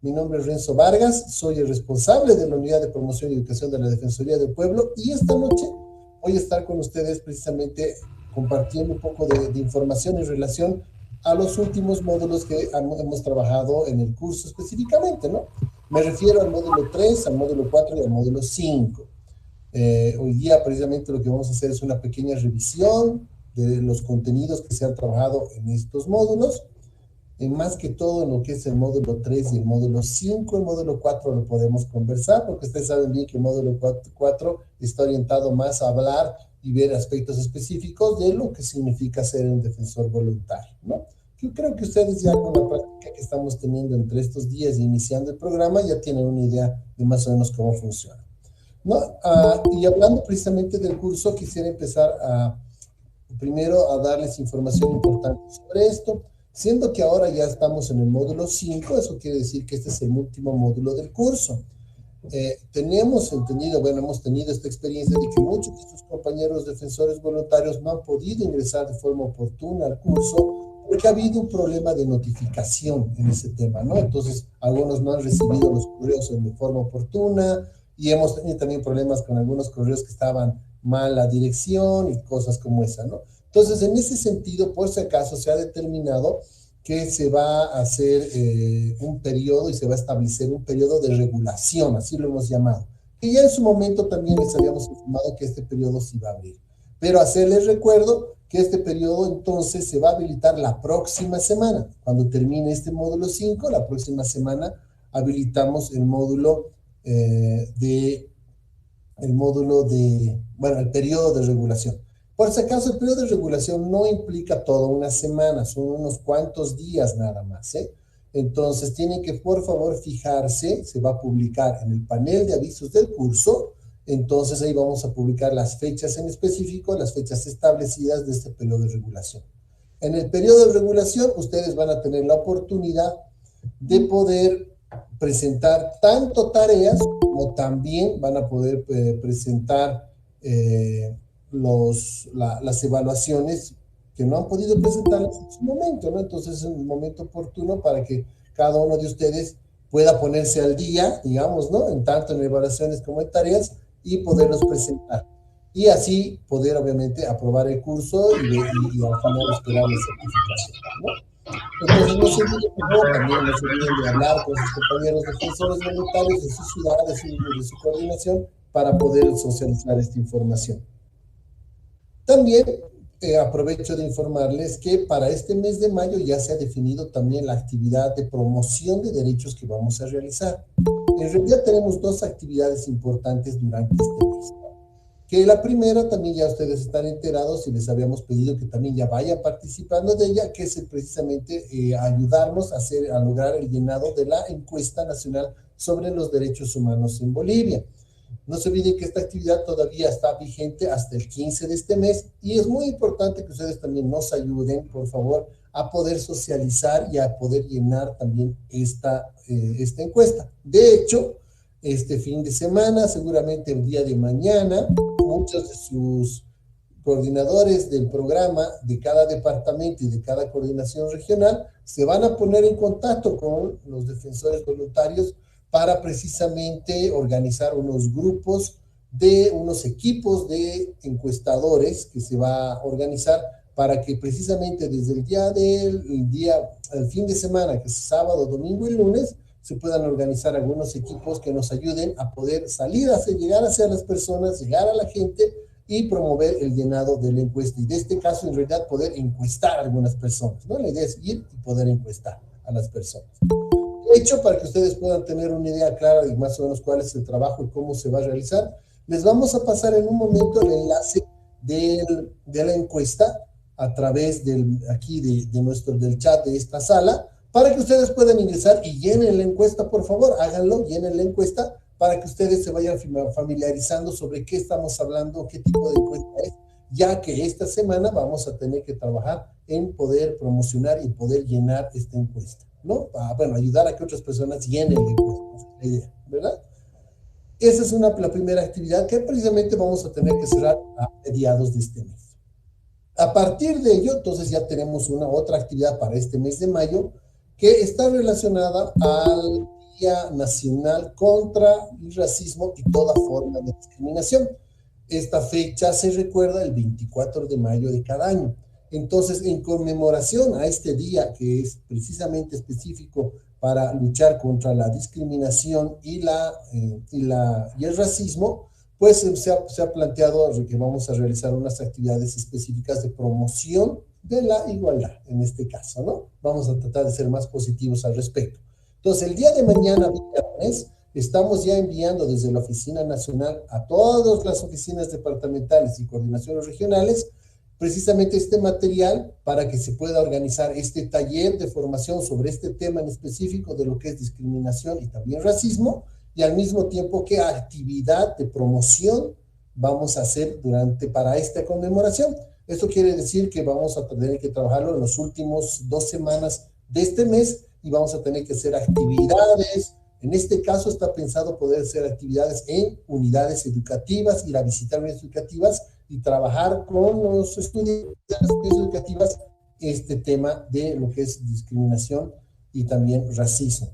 Mi nombre es Renzo Vargas, soy el responsable de la Unidad de Promoción y Educación de la Defensoría del Pueblo y esta noche voy a estar con ustedes precisamente compartiendo un poco de información en relación a los últimos módulos que hemos trabajado en el curso específicamente, ¿no? Me refiero al módulo 3, al módulo 4 y al módulo 5. Hoy día precisamente lo que vamos a hacer es una pequeña revisión de los contenidos que se han trabajado en estos módulos, más que todo en lo que es el módulo 3 y el módulo 5. El módulo 4 lo podemos conversar porque ustedes saben bien que el módulo 4 está orientado más a hablar y ver aspectos específicos de lo que significa ser un defensor voluntario, ¿no? Yo creo que ustedes ya con la práctica que estamos teniendo entre estos días y iniciando el programa ya tienen una idea de más o menos cómo funciona, ¿no? Y hablando precisamente del curso, quisiera empezar primero a darles información importante sobre esto, siendo que ahora ya estamos en el módulo 5, eso quiere decir que este es el último módulo del curso. Hemos tenido esta experiencia de que muchos de sus compañeros defensores voluntarios no han podido ingresar de forma oportuna al curso porque ha habido un problema de notificación en ese tema, ¿no? Entonces, algunos no han recibido los correos de forma oportuna y hemos tenido también problemas con algunos correos que estaban mal la dirección y cosas como esa, ¿no? Entonces, en ese sentido, por si acaso, se ha determinado que se va a hacer un periodo y se va a establecer un periodo de regulación, así lo hemos llamado. Y ya en su momento también les habíamos informado que este periodo se iba a abrir. Pero hacerles recuerdo que este periodo entonces se va a habilitar la próxima semana. Cuando termine este módulo 5, la próxima semana habilitamos el el periodo de regulación. Por si acaso, el periodo de regulación no implica toda una semana, son unos cuantos días nada más, ¿eh? Entonces, tienen que, por favor, fijarse, se va a publicar en el panel de avisos del curso, entonces ahí vamos a publicar las fechas en específico, las fechas establecidas de este periodo de regulación. En el periodo de regulación, ustedes van a tener la oportunidad de poder presentar tanto tareas como también van a poder presentar las evaluaciones que no han podido presentarlas en su momento, ¿no? Entonces es un momento oportuno para que cada uno de ustedes pueda ponerse al día, digamos, ¿no? En tanto en evaluaciones como en tareas y poderlos presentar. Y así poder, obviamente, aprobar el curso y al final esperar la certificación, ¿no? Entonces, no se olviden, por favor, también no se olviden de hablar con sus compañeros defensores voluntarios de su ciudad, de su coordinación, para poder socializar esta información. También aprovecho de informarles que para este mes de mayo ya se ha definido también la actividad de promoción de derechos que vamos a realizar. En realidad tenemos dos actividades importantes durante este mes. Que la primera también ya ustedes están enterados y les habíamos pedido que también ya vayan participando de ella, que es precisamente ayudarnos a lograr el llenado de la encuesta nacional sobre los derechos humanos en Bolivia. No se olviden que esta actividad todavía está vigente hasta el 15 de este mes y es muy importante que ustedes también nos ayuden, por favor, a poder socializar y a poder llenar también esta encuesta. De hecho, este fin de semana, seguramente el día de mañana, muchos de sus coordinadores del programa de cada departamento y de cada coordinación regional se van a poner en contacto con los defensores voluntarios para precisamente organizar unos grupos unos equipos de encuestadores que se va a organizar para que precisamente desde el fin de semana, que es sábado, domingo y lunes, se puedan organizar algunos equipos que nos ayuden a poder llegar hacia las personas, llegar a la gente y promover el llenado de la encuesta. Y de este caso, en realidad, poder encuestar a algunas personas, ¿no? La idea es ir y poder encuestar a las personas. De hecho, para que ustedes puedan tener una idea clara de más o menos cuál es el trabajo y cómo se va a realizar, les vamos a pasar en un momento el enlace de la encuesta a través del chat de esta sala, para que ustedes puedan ingresar y llenen la encuesta, por favor, háganlo, llenen la encuesta para que ustedes se vayan familiarizando sobre qué estamos hablando, qué tipo de encuesta es, ya que esta semana vamos a tener que trabajar en poder promocionar y poder llenar esta encuesta, ¿no? Ayudar a que otras personas llenen la encuesta, esa es la idea, ¿verdad? Esa es la primera actividad que precisamente vamos a tener que cerrar a mediados de este mes. A partir de ello, entonces ya tenemos otra actividad para este mes de mayo, que está relacionada al Día Nacional contra el Racismo y toda forma de discriminación. Esta fecha se recuerda el 24 de mayo de cada año. Entonces, en conmemoración a este día, que es precisamente específico para luchar contra la discriminación y el racismo, pues se ha planteado que vamos a realizar unas actividades específicas de promoción de la igualdad, en este caso, ¿no? Vamos a tratar de ser más positivos al respecto. Entonces, el día de mañana, viernes, estamos ya enviando desde la Oficina Nacional a todas las oficinas departamentales y coordinaciones regionales precisamente este material para que se pueda organizar este taller de formación sobre este tema en específico de lo que es discriminación y también racismo, y al mismo tiempo qué actividad de promoción vamos a hacer para esta conmemoración. Esto quiere decir que vamos a tener que trabajarlo en las últimas 2 semanas de este mes y vamos a tener que hacer actividades. En este caso está pensado poder hacer actividades en unidades educativas, ir a visitar unidades educativas y trabajar con los estudiantes de las unidades educativas este tema de lo que es discriminación y también racismo.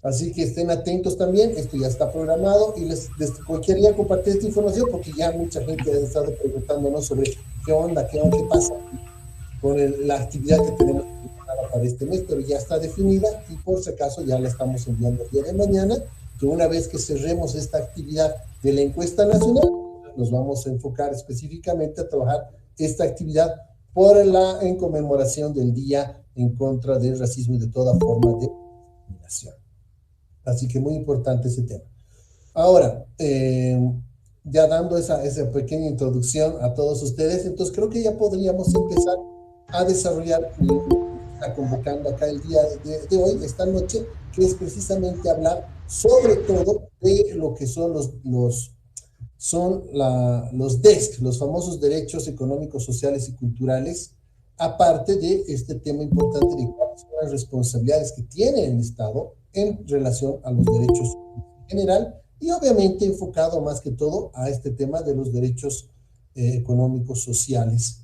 Así que estén atentos también, esto ya está programado y les quería compartir esta información porque ya mucha gente ha estado preguntándonos sobre qué pasa con la actividad que tenemos para este mes, pero ya está definida y por si acaso ya la estamos enviando el día de mañana, que una vez que cerremos esta actividad de la encuesta nacional, nos vamos a enfocar específicamente a trabajar esta actividad en conmemoración del Día en contra del racismo y de toda forma de discriminación. Así que muy importante ese tema. Ahora, ya dando esa pequeña introducción a todos ustedes, entonces creo que ya podríamos empezar a desarrollar, está convocando acá el día de hoy, esta noche, que es precisamente hablar sobre todo de lo que son los DESC, los famosos derechos económicos, sociales y culturales, aparte de este tema importante de cuáles son las responsabilidades que tiene el Estado en relación a los derechos en general y obviamente enfocado más que todo a este tema de los derechos económicos, sociales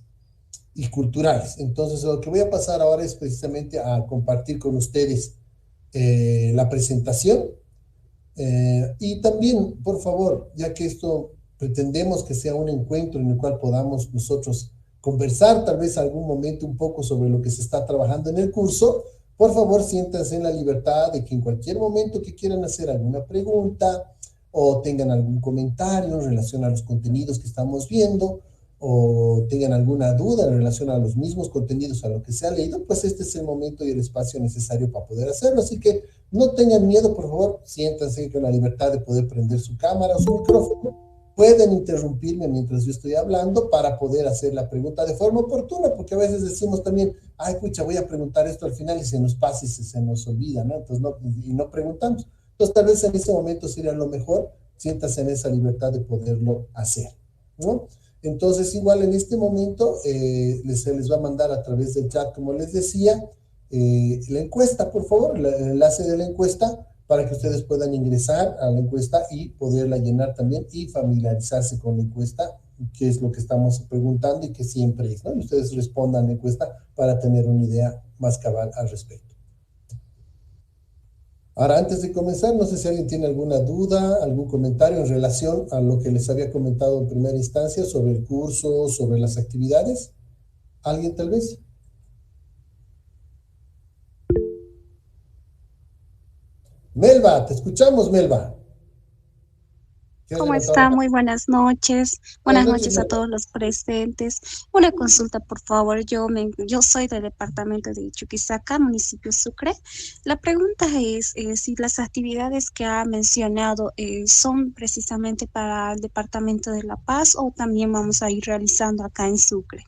y culturales. Entonces, lo que voy a pasar ahora es precisamente a compartir con ustedes la presentación y también, por favor, ya que esto pretendemos que sea un encuentro en el cual podamos nosotros conversar tal vez algún momento un poco sobre lo que se está trabajando en el curso, por favor siéntanse en la libertad de que en cualquier momento que quieran hacer alguna pregunta o tengan algún comentario en relación a los contenidos que estamos viendo o tengan alguna duda en relación a los mismos contenidos a lo que se ha leído, pues este es el momento y el espacio necesario para poder hacerlo. Así que no tengan miedo, por favor, siéntanse con la libertad de poder prender su cámara o su micrófono. Pueden interrumpirme mientras yo estoy hablando para poder hacer la pregunta de forma oportuna, porque a veces decimos también, ay, pucha, voy a preguntar esto al final y se nos pasa y se nos olvida, ¿no? Entonces, no preguntamos. Entonces, tal vez en ese momento sería lo mejor, siéntanse en esa libertad de poderlo hacer, ¿no? Entonces, igual en este momento se les va a mandar a través del chat, como les decía, la encuesta, por favor, el enlace de la encuesta para que ustedes puedan ingresar a la encuesta y poderla llenar también y familiarizarse con la encuesta, que es lo que estamos preguntando y que siempre es, ¿no? Y ustedes respondan a la encuesta para tener una idea más cabal al respecto. Ahora, antes de comenzar, no sé si alguien tiene alguna duda, algún comentario en relación a lo que les había comentado en primera instancia sobre el curso, sobre las actividades. ¿Alguien tal vez? Melba, te escuchamos, Melba. ¿Cómo está? Muy buenas noches. Buenas noches a todos los presentes. Una consulta, por favor. Yo soy del departamento de Chuquisaca, municipio Sucre. La pregunta es si las actividades que ha mencionado son precisamente para el departamento de La Paz o también vamos a ir realizando acá en Sucre.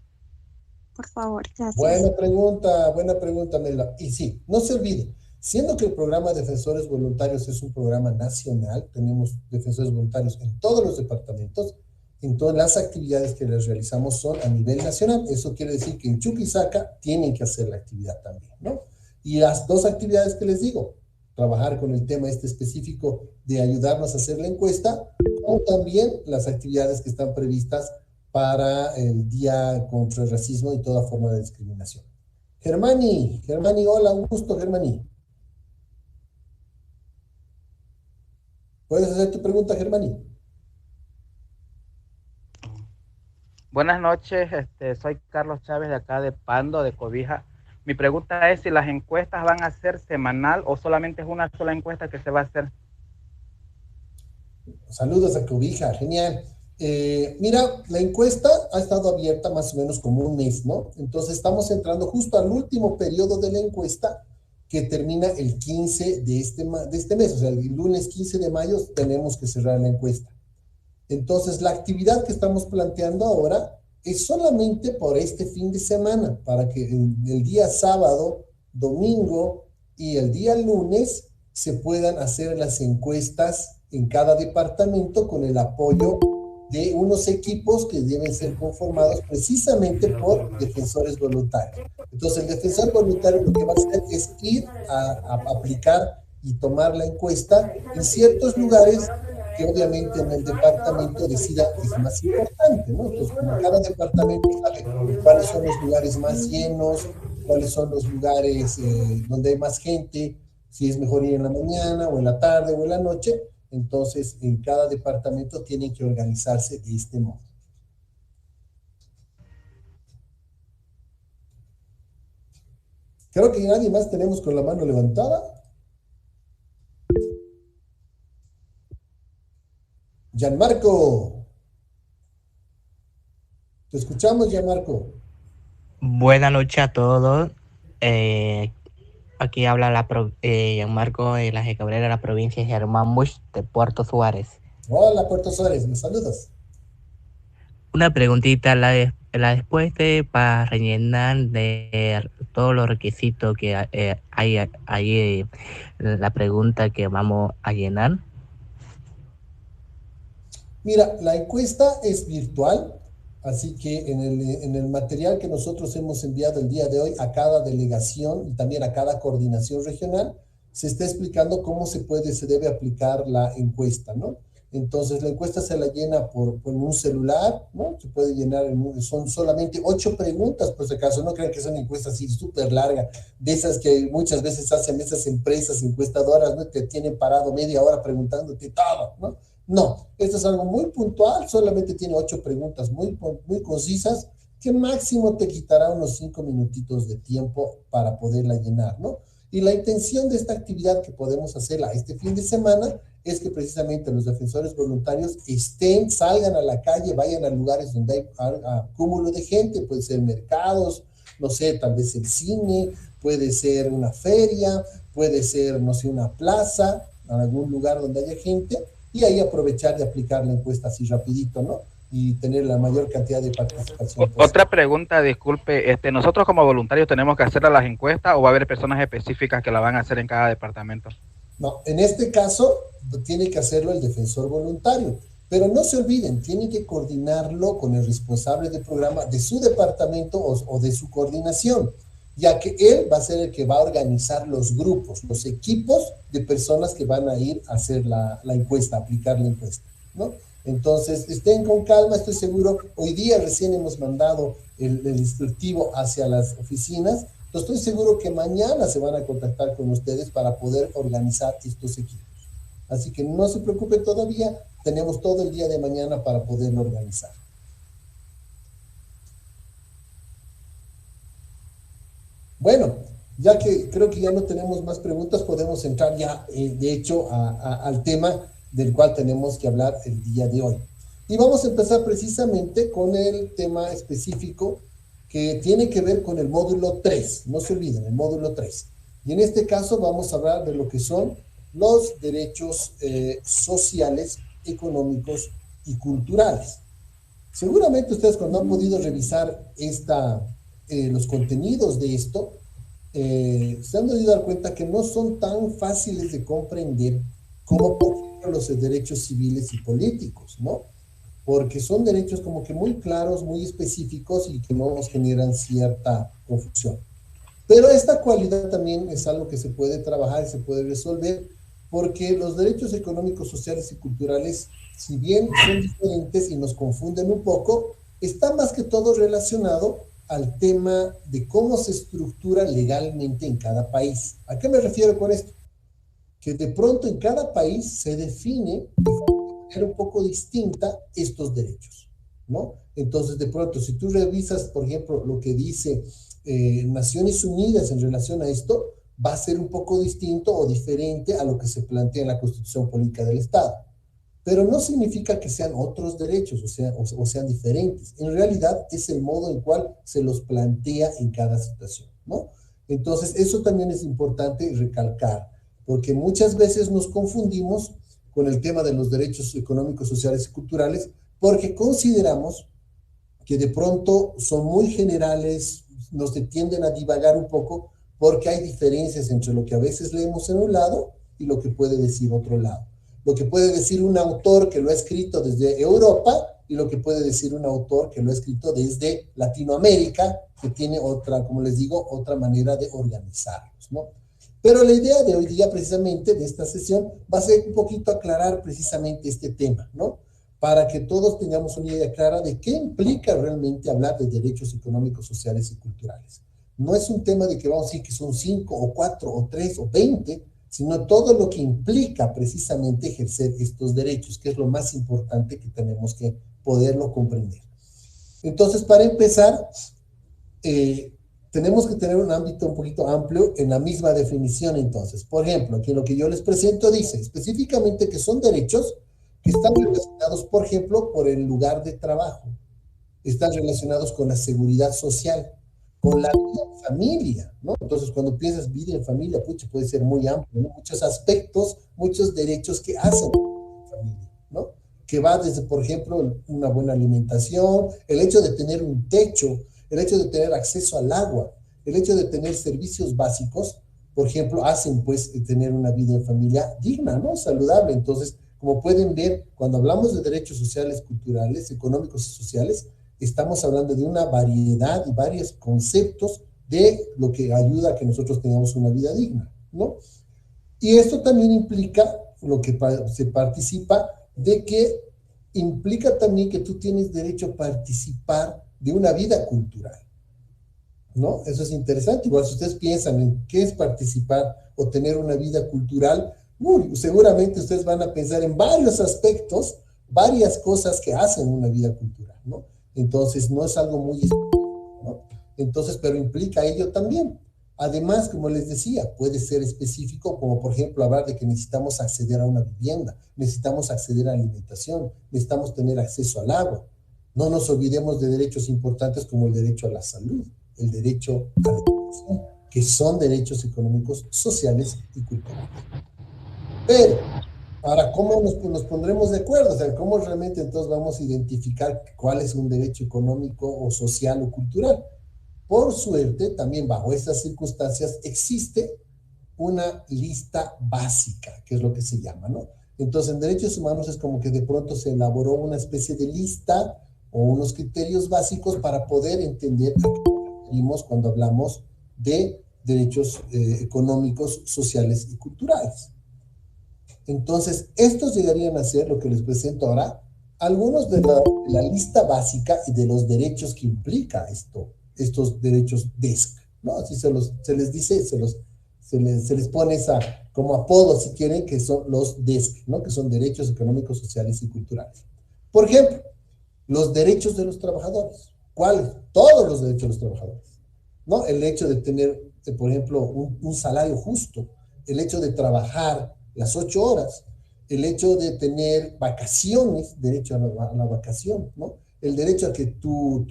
Por favor, gracias. Buena pregunta, Melba. Y sí, no se olvide, siendo que el programa Defensores Voluntarios es un programa nacional, tenemos defensores voluntarios en todos los departamentos, en todas las actividades que les realizamos son a nivel nacional. Eso quiere decir que en Chuquisaca tienen que hacer la actividad también, ¿no? Y las dos actividades que les digo, trabajar con el tema este específico de ayudarnos a hacer la encuesta, o también las actividades que están previstas para el Día contra el Racismo y toda forma de discriminación. Germani, hola, un gusto, Germani. ¿Puedes hacer tu pregunta, Germani? Buenas noches, soy Carlos Chávez de acá de Pando, de Cobija. Mi pregunta es si las encuestas van a ser semanal o solamente es una sola encuesta que se va a hacer. Saludos a Cobija, genial. Mira, la encuesta ha estado abierta más o menos como un mes, ¿no? Entonces estamos entrando justo al último periodo de la encuesta que termina el 15 de este mes, o sea, el lunes 15 de mayo tenemos que cerrar la encuesta. Entonces, la actividad que estamos planteando ahora es solamente por este fin de semana, para que el día sábado, domingo y el día lunes se puedan hacer las encuestas en cada departamento con el apoyo de unos equipos que deben ser conformados precisamente por defensores voluntarios. Entonces, el defensor voluntario lo que va a hacer es ir a aplicar y tomar la encuesta en ciertos lugares que obviamente en el departamento decida que es más importante, ¿no? Entonces, como cada departamento sabe cuáles son los lugares más llenos, cuáles son los lugares donde hay más gente, si es mejor ir en la mañana o en la tarde o en la noche, entonces en cada departamento tienen que organizarse de este modo. Creo que nadie más tenemos con la mano levantada. Gianmarco. Te escuchamos, Gianmarco. Buenas noches a todos. Aquí habla Gianmarco de la G. Cabrera, la provincia de Germán Bush, de Puerto Suárez. Hola, Puerto Suárez, me saludas. Una preguntita, después para rellenar de todos los requisitos que hay ahí, la pregunta que vamos a llenar. Mira, la encuesta es virtual, así que en el material que nosotros hemos enviado el día de hoy a cada delegación y también a cada coordinación regional, se está explicando cómo se debe aplicar la encuesta, ¿no? Entonces, la encuesta se la llena por un celular, ¿no? Se puede llenar, son solamente 8 preguntas, por si acaso, no crean que es una encuesta así súper larga, de esas que muchas veces hacen esas empresas encuestadoras, ¿no? Te tienen parado media hora preguntándote todo, ¿no? No, esto es algo muy puntual, solamente tiene 8 preguntas muy concisas, que máximo te quitará unos 5 minutitos de tiempo para poderla llenar, ¿no? Y la intención de esta actividad que podemos hacerla este fin de semana es que precisamente los defensores voluntarios salgan a la calle, vayan a lugares donde hay acúmulo de gente, puede ser mercados, no sé, tal vez el cine, puede ser una feria, puede ser, no sé, una plaza, algún lugar donde haya gente, y ahí aprovechar de aplicar la encuesta así rapidito, ¿no? Y tener la mayor cantidad de participación posible. Otra pregunta, disculpe, ¿nosotros como voluntarios tenemos que hacer las encuestas o va a haber personas específicas que la van a hacer en cada departamento? No, en este caso tiene que hacerlo el defensor voluntario, pero no se olviden, tienen que coordinarlo con el responsable del programa de su departamento o de su coordinación, ya que él va a ser el que va a organizar los grupos, los equipos de personas que van a ir a hacer la encuesta, aplicar la encuesta, ¿no? Entonces, estén con calma, estoy seguro, hoy día recién hemos mandado el instructivo hacia las oficinas, estoy seguro que mañana se van a contactar con ustedes para poder organizar estos equipos. Así que no se preocupen todavía, tenemos todo el día de mañana para poderlo organizar. Bueno, ya que creo que ya no tenemos más preguntas, podemos entrar ya, de hecho, al tema del cual tenemos que hablar el día de hoy. Y vamos a empezar precisamente con el tema específico que tiene que ver con el módulo 3, no se olviden, el módulo 3. Y en este caso vamos a hablar de lo que son los derechos sociales, económicos y culturales. Seguramente ustedes cuando han podido revisar los contenidos de esto, se han podido dar cuenta que no son tan fáciles de comprender como por ejemplo los derechos civiles y políticos, ¿no? Porque son derechos como que muy claros, muy específicos y que no nos generan cierta confusión. Pero esta cualidad también es algo que se puede trabajar y se puede resolver, porque los derechos económicos, sociales y culturales, si bien son diferentes y nos confunden un poco, está más que todo relacionado al tema de cómo se estructura legalmente en cada país. ¿A qué me refiero con esto? que de pronto en cada país se define de manera un poco distinta estos derechos, ¿no? Entonces, de pronto, si tú revisas, por ejemplo, lo que dice Naciones Unidas en relación a esto, va a ser un poco distinto o diferente a lo que se plantea en la Constitución Política del Estado. Pero no significa que sean otros derechos o sean diferentes. En realidad es el modo en cual se los plantea en cada situación, ¿no? Entonces, eso también es importante recalcar, porque muchas veces nos confundimos con el tema de los derechos económicos, sociales y culturales, porque consideramos que de pronto son muy generales, nos tienden a divagar un poco, porque hay diferencias entre lo que a veces leemos en un lado y lo que puede decir otro lado. Lo que puede decir un autor que lo ha escrito desde Europa y lo que puede decir un autor que lo ha escrito desde Latinoamérica, que tiene otra, como les digo, otra manera de organizarlos, ¿no? Pero la idea de hoy día, precisamente, de esta sesión, va a ser un poquito aclarar precisamente este tema, ¿no? Para que todos tengamos una idea clara de qué implica realmente hablar de derechos económicos, sociales y culturales. No es un tema de que vamos a decir que son 5 o 4 o 3 o 20, sino todo lo que implica precisamente ejercer estos derechos, que es lo más importante que tenemos que poderlo comprender. Entonces, para empezar, tenemos que tener un ámbito un poquito amplio en la misma definición, entonces. Por ejemplo, aquí lo que yo les presento dice específicamente que son derechos que están relacionados, por ejemplo, por el lugar de trabajo, están relacionados con la seguridad social, con la vida en familia, ¿no? Entonces, cuando piensas vida en familia, pucha, puede ser muy amplio, ¿no? Muchos aspectos, muchos derechos que hacen familia, ¿no? Que va desde, por ejemplo, una buena alimentación, el hecho de tener un techo, el hecho de tener acceso al agua, el hecho de tener servicios básicos, por ejemplo, hacen, pues, tener una vida en familia digna, ¿no? Saludable. Entonces, como pueden ver, cuando hablamos de derechos sociales, culturales, económicos y sociales, estamos hablando de una variedad y varios conceptos de lo que ayuda a que nosotros tengamos una vida digna, ¿no? Y esto también implica lo que se participa, de que implica también que tú tienes derecho a participar de una vida cultural, ¿no? Eso es interesante. Igual si ustedes piensan en qué es participar o tener una vida cultural, seguramente ustedes van a pensar en varios aspectos, varias cosas que hacen una vida cultural, ¿no? Entonces, no es algo muy específico, ¿no? Entonces, pero implica ello también. Además, como les decía, puede ser específico, como por ejemplo hablar de que necesitamos acceder a una vivienda, necesitamos acceder a alimentación, necesitamos tener acceso al agua. No nos olvidemos de derechos importantes como el derecho a la salud, el derecho a la educación, que son derechos económicos, sociales y culturales. Pero, ahora, ¿cómo nos pondremos de acuerdo? O sea, ¿cómo realmente entonces vamos a identificar cuál es un derecho económico o social o cultural? Por suerte, también bajo estas circunstancias existe una lista básica, que es lo que se llama, ¿no? Entonces, en derechos humanos es como que de pronto se elaboró una especie de lista o unos criterios básicos para poder entender a qué nos referimos cuando hablamos de derechos económicos, sociales y culturales. Entonces, estos llegarían a ser lo que les presento ahora, algunos de la lista básica y de los derechos que implica estos derechos DESC, ¿no? Así se les dice, se les pone esa como apodo, si quieren, que son los DESC, ¿no? Que son derechos económicos, sociales y culturales. Por ejemplo, los derechos de los trabajadores. ¿Cuáles? Todos los derechos de los trabajadores, ¿no? El hecho de tener, por ejemplo, un salario justo, el hecho de trabajar las 8 horas, el hecho de tener vacaciones, derecho a la vacación, ¿no? El derecho a que tu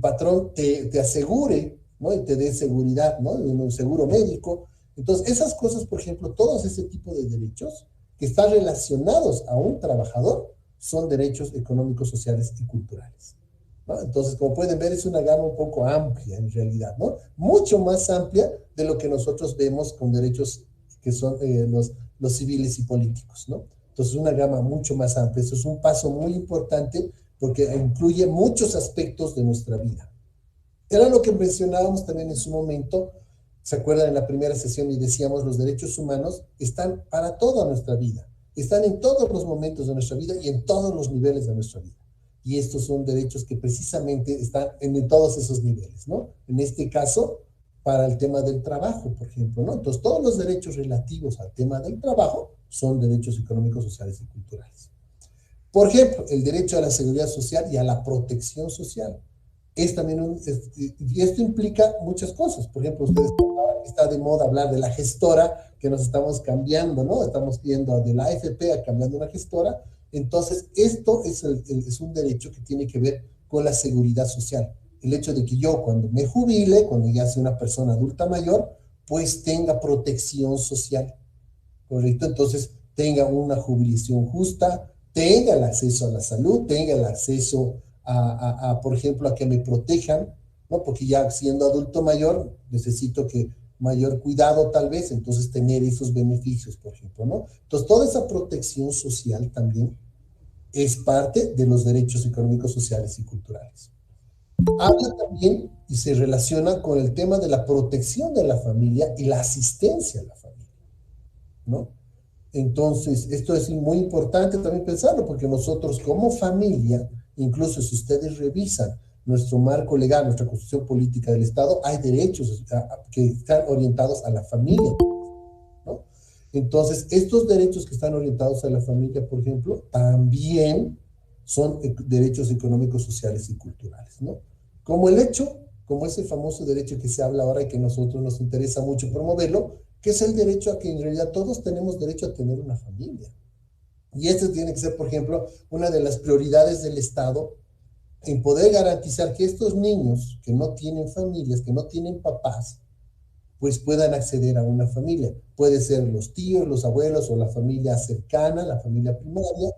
patrón te asegure, ¿no? Y te dé seguridad, ¿no? Un seguro médico. Entonces, esas cosas, por ejemplo, todos ese tipo de derechos que están relacionados a un trabajador son derechos económicos, sociales y culturales, ¿no? Entonces, como pueden ver, es una gama un poco amplia en realidad, ¿no? Mucho más amplia de lo que nosotros vemos con derechos que son los civiles y políticos, ¿no? Entonces, una gama mucho más amplia. Eso es un paso muy importante porque incluye muchos aspectos de nuestra vida. Era lo que mencionábamos también en su momento, ¿se acuerdan en la primera sesión? Y decíamos, los derechos humanos están para toda nuestra vida, están en todos los momentos de nuestra vida y en todos los niveles de nuestra vida. Y estos son derechos que precisamente están en todos esos niveles, ¿no? En este caso, para el tema del trabajo, por ejemplo, ¿no? Entonces, todos los derechos relativos al tema del trabajo son derechos económicos, sociales y culturales. Por ejemplo, el derecho a la seguridad social y a la protección social. Es también y esto implica muchas cosas. Por ejemplo, ustedes está de moda hablar de la gestora, que nos estamos cambiando, ¿no? Estamos yendo de la AFP a cambiando una gestora. Entonces, esto es un derecho que tiene que ver con la seguridad social. El hecho de que yo, cuando me jubile, cuando ya sea una persona adulta mayor, pues tenga protección social, ¿correcto? Entonces, tenga una jubilación justa, tenga el acceso a la salud, tenga el acceso por ejemplo, a que me protejan, ¿no? Porque ya siendo adulto mayor, necesito que mayor cuidado tal vez, entonces tener esos beneficios, por ejemplo, ¿no? Entonces, toda esa protección social también es parte de los derechos económicos, sociales y culturales. Habla también y se relaciona con el tema de la protección de la familia y la asistencia a la familia, ¿no? Entonces, esto es muy importante también pensarlo, porque nosotros como familia, incluso si ustedes revisan nuestro marco legal, nuestra constitución política del Estado, hay derechos que están orientados a la familia, ¿no? Entonces, estos derechos que están orientados a la familia, por ejemplo, también son derechos económicos, sociales y culturales, ¿no? Como el hecho, como ese famoso derecho que se habla ahora y que a nosotros nos interesa mucho promoverlo, que es el derecho a que en realidad todos tenemos derecho a tener una familia. Y esto tiene que ser, por ejemplo, una de las prioridades del Estado en poder garantizar que estos niños que no tienen familias, que no tienen papás, pues puedan acceder a una familia. Puede ser los tíos, los abuelos o la familia cercana, la familia primaria,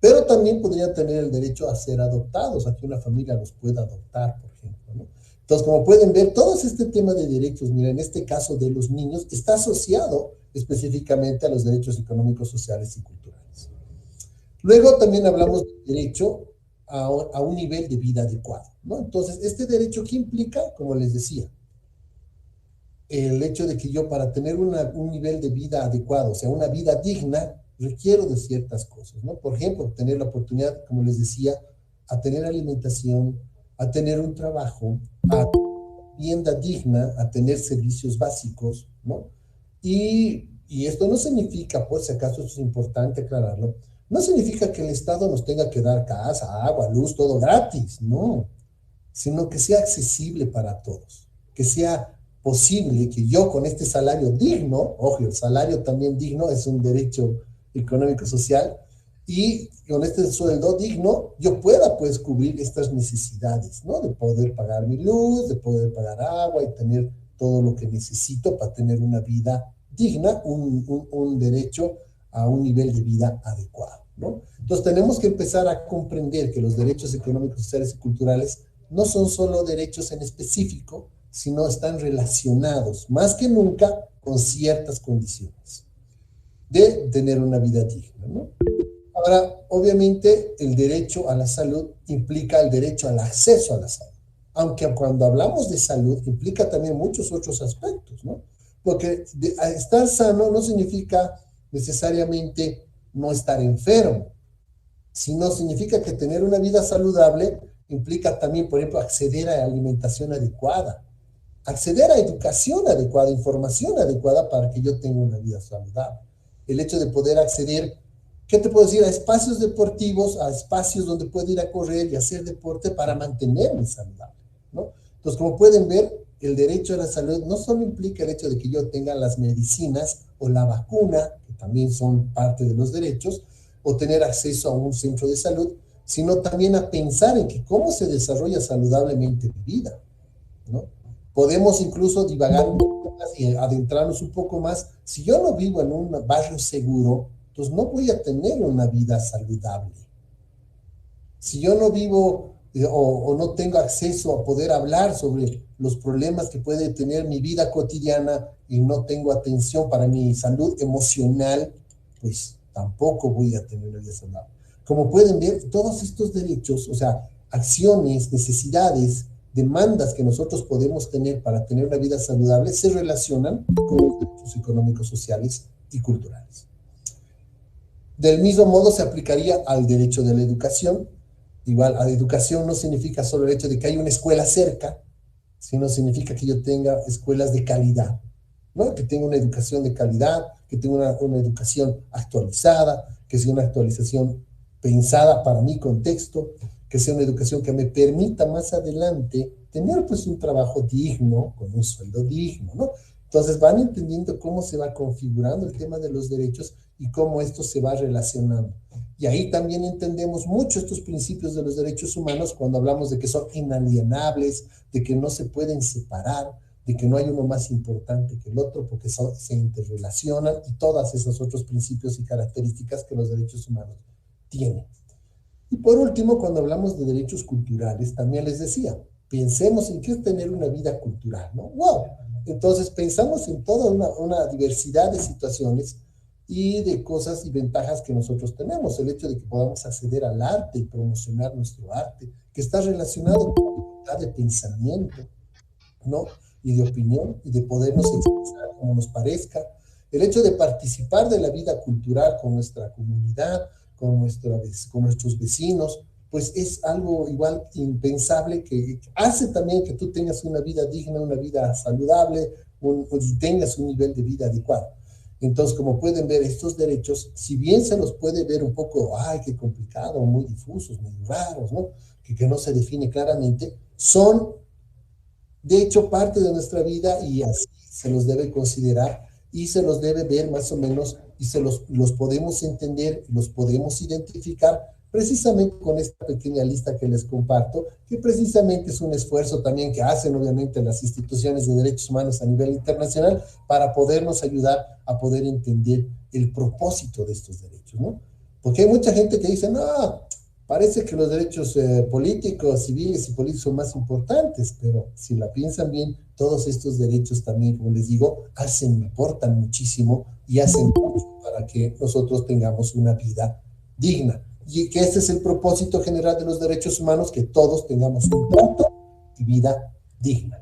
pero también podrían tener el derecho a ser adoptados, a que una familia los pueda adoptar, por ejemplo, ¿no? Entonces, como pueden ver, todo este tema de derechos, mira, en este caso de los niños, está asociado específicamente a los derechos económicos, sociales y culturales. Luego también hablamos del derecho a un nivel de vida adecuado, ¿no? Entonces, este derecho, ¿qué implica? Como les decía, el hecho de que yo para tener un nivel de vida adecuado, o sea, una vida digna, requiero de ciertas cosas, ¿no? Por ejemplo, tener la oportunidad, como les decía, a tener alimentación, a tener un trabajo, a vivienda digna, a tener servicios básicos, ¿no? Y esto no significa, por si acaso esto es importante aclararlo, no significa que el Estado nos tenga que dar casa, agua, luz, todo gratis, no, sino que sea accesible para todos, que sea posible que yo con este salario digno, ojo, el salario también digno es un derecho económico social, y con este sueldo digno yo pueda pues cubrir estas necesidades, ¿no? De poder pagar mi luz, de poder pagar agua y tener todo lo que necesito para tener una vida digna, un derecho a un nivel de vida adecuado, ¿no? Entonces tenemos que empezar a comprender que los derechos económicos, sociales y culturales no son solo derechos en específico, sino están relacionados más que nunca con ciertas condiciones de tener una vida digna, ¿no? Ahora, obviamente, el derecho a la salud implica el derecho al acceso a la salud, aunque cuando hablamos de salud implica también muchos otros aspectos, ¿no? Porque estar sano no significa necesariamente no estar enfermo, sino significa que tener una vida saludable implica también, por ejemplo, acceder a alimentación adecuada, acceder a educación adecuada, información adecuada para que yo tenga una vida saludable. El hecho de poder acceder, ¿qué te puedo decir? A espacios deportivos, a espacios donde puedo ir a correr y hacer deporte para mantenerme saludable, ¿no? Entonces, como pueden ver, el derecho a la salud no solo implica el hecho de que yo tenga las medicinas o la vacuna, que también son parte de los derechos, o tener acceso a un centro de salud, sino también a pensar en que cómo se desarrolla saludablemente mi vida, ¿no? Podemos incluso divagar un poco más y adentrarnos un poco más. Si yo no vivo en un barrio seguro, entonces no voy a tener una vida saludable. Si yo no vivo o no tengo acceso a poder hablar sobre los problemas que puede tener mi vida cotidiana y no tengo atención para mi salud emocional, pues tampoco voy a tener una vida saludable. Como pueden ver, todos estos derechos, o sea, acciones, necesidades, demandas que nosotros podemos tener para tener una vida saludable se relacionan con los derechos económicos, sociales y culturales. Del mismo modo se aplicaría al derecho de la educación. Igual, a la educación no significa solo el hecho de que hay una escuela cerca, sino significa que yo tenga escuelas de calidad, ¿no? Que tenga una educación de calidad, que tenga una educación actualizada, que sea una actualización pensada para mi contexto, que sea una educación que me permita más adelante tener pues un trabajo digno, con un sueldo digno, ¿no? Entonces van entendiendo cómo se va configurando el tema de los derechos y cómo esto se va relacionando. Y ahí también entendemos mucho estos principios de los derechos humanos cuando hablamos de que son inalienables, de que no se pueden separar, de que no hay uno más importante que el otro porque se interrelacionan y todos esos otros principios y características que los derechos humanos tienen. Y por último, cuando hablamos de derechos culturales, también les decía, pensemos en qué es tener una vida cultural, ¿no? ¡Wow! Entonces pensamos en toda una diversidad de situaciones y de cosas y ventajas que nosotros tenemos. El hecho de que podamos acceder al arte y promocionar nuestro arte, que está relacionado con la libertad de pensamiento, ¿no? Y de opinión, y de podernos expresar como nos parezca. El hecho de participar de la vida cultural con nuestra comunidad, con nuestros vecinos, pues es algo igual impensable que hace también que tú tengas una vida digna, una vida saludable, y tengas un nivel de vida adecuado. Entonces, como pueden ver, estos derechos, si bien se los puede ver un poco, ay, qué complicado, muy difusos, muy raros, ¿no? Que no se define claramente, son de hecho parte de nuestra vida y así se los debe considerar y se los debe ver más o menos y los podemos entender, los podemos identificar precisamente con esta pequeña lista que les comparto, que precisamente es un esfuerzo también que hacen obviamente las instituciones de derechos humanos a nivel internacional para podernos ayudar a poder entender el propósito de estos derechos, ¿no? Porque hay mucha gente que dice, no, parece que los derechos políticos, civiles y políticos son más importantes, pero si la piensan bien, todos estos derechos también, como les digo, importan muchísimo y hacen mucho para que nosotros tengamos una vida digna. Y que este es el propósito general de los derechos humanos, que todos tengamos un trato y vida digna.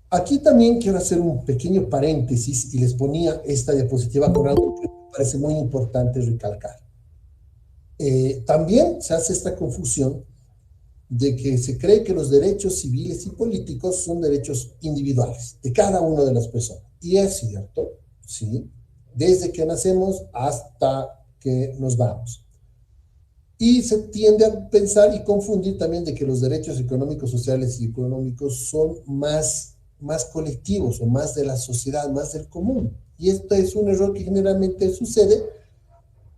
Aquí también quiero hacer un pequeño paréntesis y les ponía esta diapositiva con algo que me parece muy importante recalcar. También se hace esta confusión de que se cree que los derechos civiles y políticos son derechos individuales de cada una de las personas. Y es cierto, ¿sí? Desde que nacemos hasta que nos vamos. Y se tiende a pensar y confundir también de que los derechos económicos, sociales y económicos son más colectivos o más de la sociedad, más del común. Y esto es un error que generalmente sucede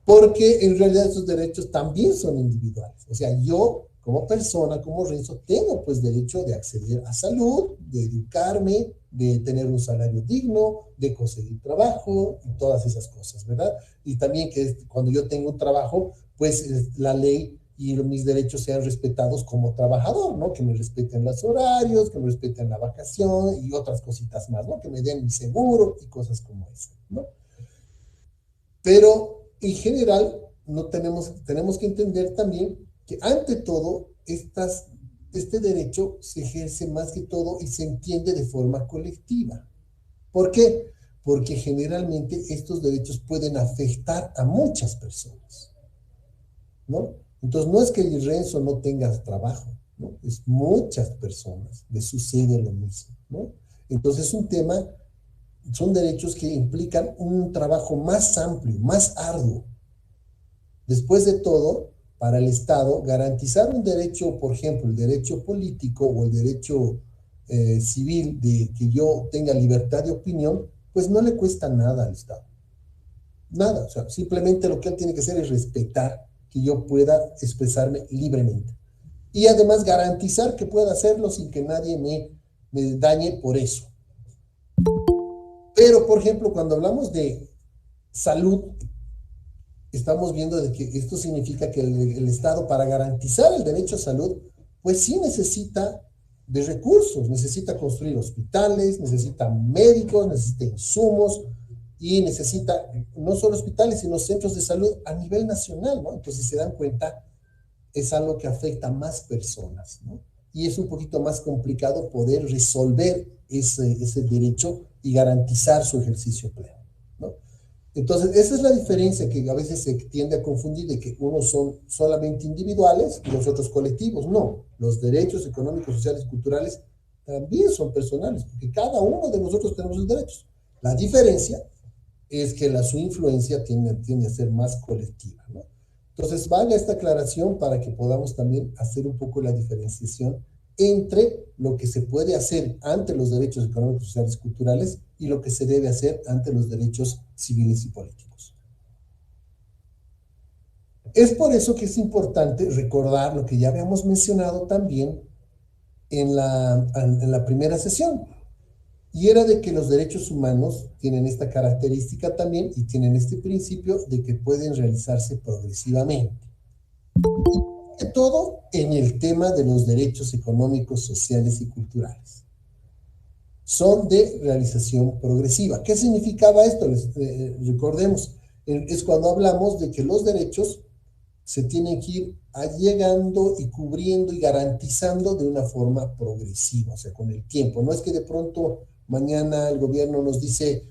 porque en realidad esos derechos también son individuales. O sea, yo como persona, como Renzo, tengo pues derecho de acceder a salud, de educarme, de tener un salario digno, de conseguir trabajo y todas esas cosas, ¿verdad? Y también que cuando yo tengo un trabajo, pues la ley y mis derechos sean respetados como trabajador, ¿no? Que me respeten los horarios, que me respeten la vacación y otras cositas más, ¿no? Que me den mi seguro y cosas como esa, ¿no? Pero en general tenemos que entender también que ante todo este derecho se ejerce más que todo y se entiende de forma colectiva. ¿Por qué? Porque generalmente estos derechos pueden afectar a muchas personas, ¿no? Entonces no es que el Renzo no tenga trabajo, ¿no? Es muchas personas les sucede lo mismo, ¿no? Entonces es un tema, son derechos que implican un trabajo más amplio, más arduo. Después de todo, para el Estado, garantizar un derecho, por ejemplo, el derecho político o el derecho civil de que yo tenga libertad de opinión, pues no le cuesta nada al Estado. Nada, o sea, simplemente lo que él tiene que hacer es respetar que yo pueda expresarme libremente. Y además garantizar que pueda hacerlo sin que nadie me dañe por eso. Pero, por ejemplo, cuando hablamos de salud, estamos viendo de que esto significa que el Estado, para garantizar el derecho a salud, pues sí necesita de recursos, necesita construir hospitales, necesita médicos, necesita insumos y necesita no solo hospitales, sino centros de salud a nivel nacional, ¿no? Entonces, si se dan cuenta, es algo que afecta a más personas, ¿no? Y es un poquito más complicado poder resolver ese derecho y garantizar su ejercicio pleno, ¿no? Entonces, esa es la diferencia que a veces se tiende a confundir de que unos son solamente individuales y los otros colectivos. No, los derechos económicos, sociales y culturales también son personales, porque cada uno de nosotros tenemos sus derechos. La diferencia es que su influencia tiende a ser más colectiva, ¿no? Entonces, valga esta aclaración para que podamos también hacer un poco la diferenciación entre lo que se puede hacer ante los derechos económicos, sociales y culturales y lo que se debe hacer ante los derechos civiles y políticos. Es por eso que es importante recordar lo que ya habíamos mencionado también en la primera sesión, y era de que los derechos humanos tienen esta característica también y tienen este principio de que pueden realizarse progresivamente. Y todo en el tema de los derechos económicos, sociales y culturales. Son de realización progresiva. ¿Qué significaba esto? Recordemos, es cuando hablamos de que los derechos se tienen que ir llegando y cubriendo y garantizando de una forma progresiva, o sea, con el tiempo. No es que de pronto mañana el gobierno nos dice,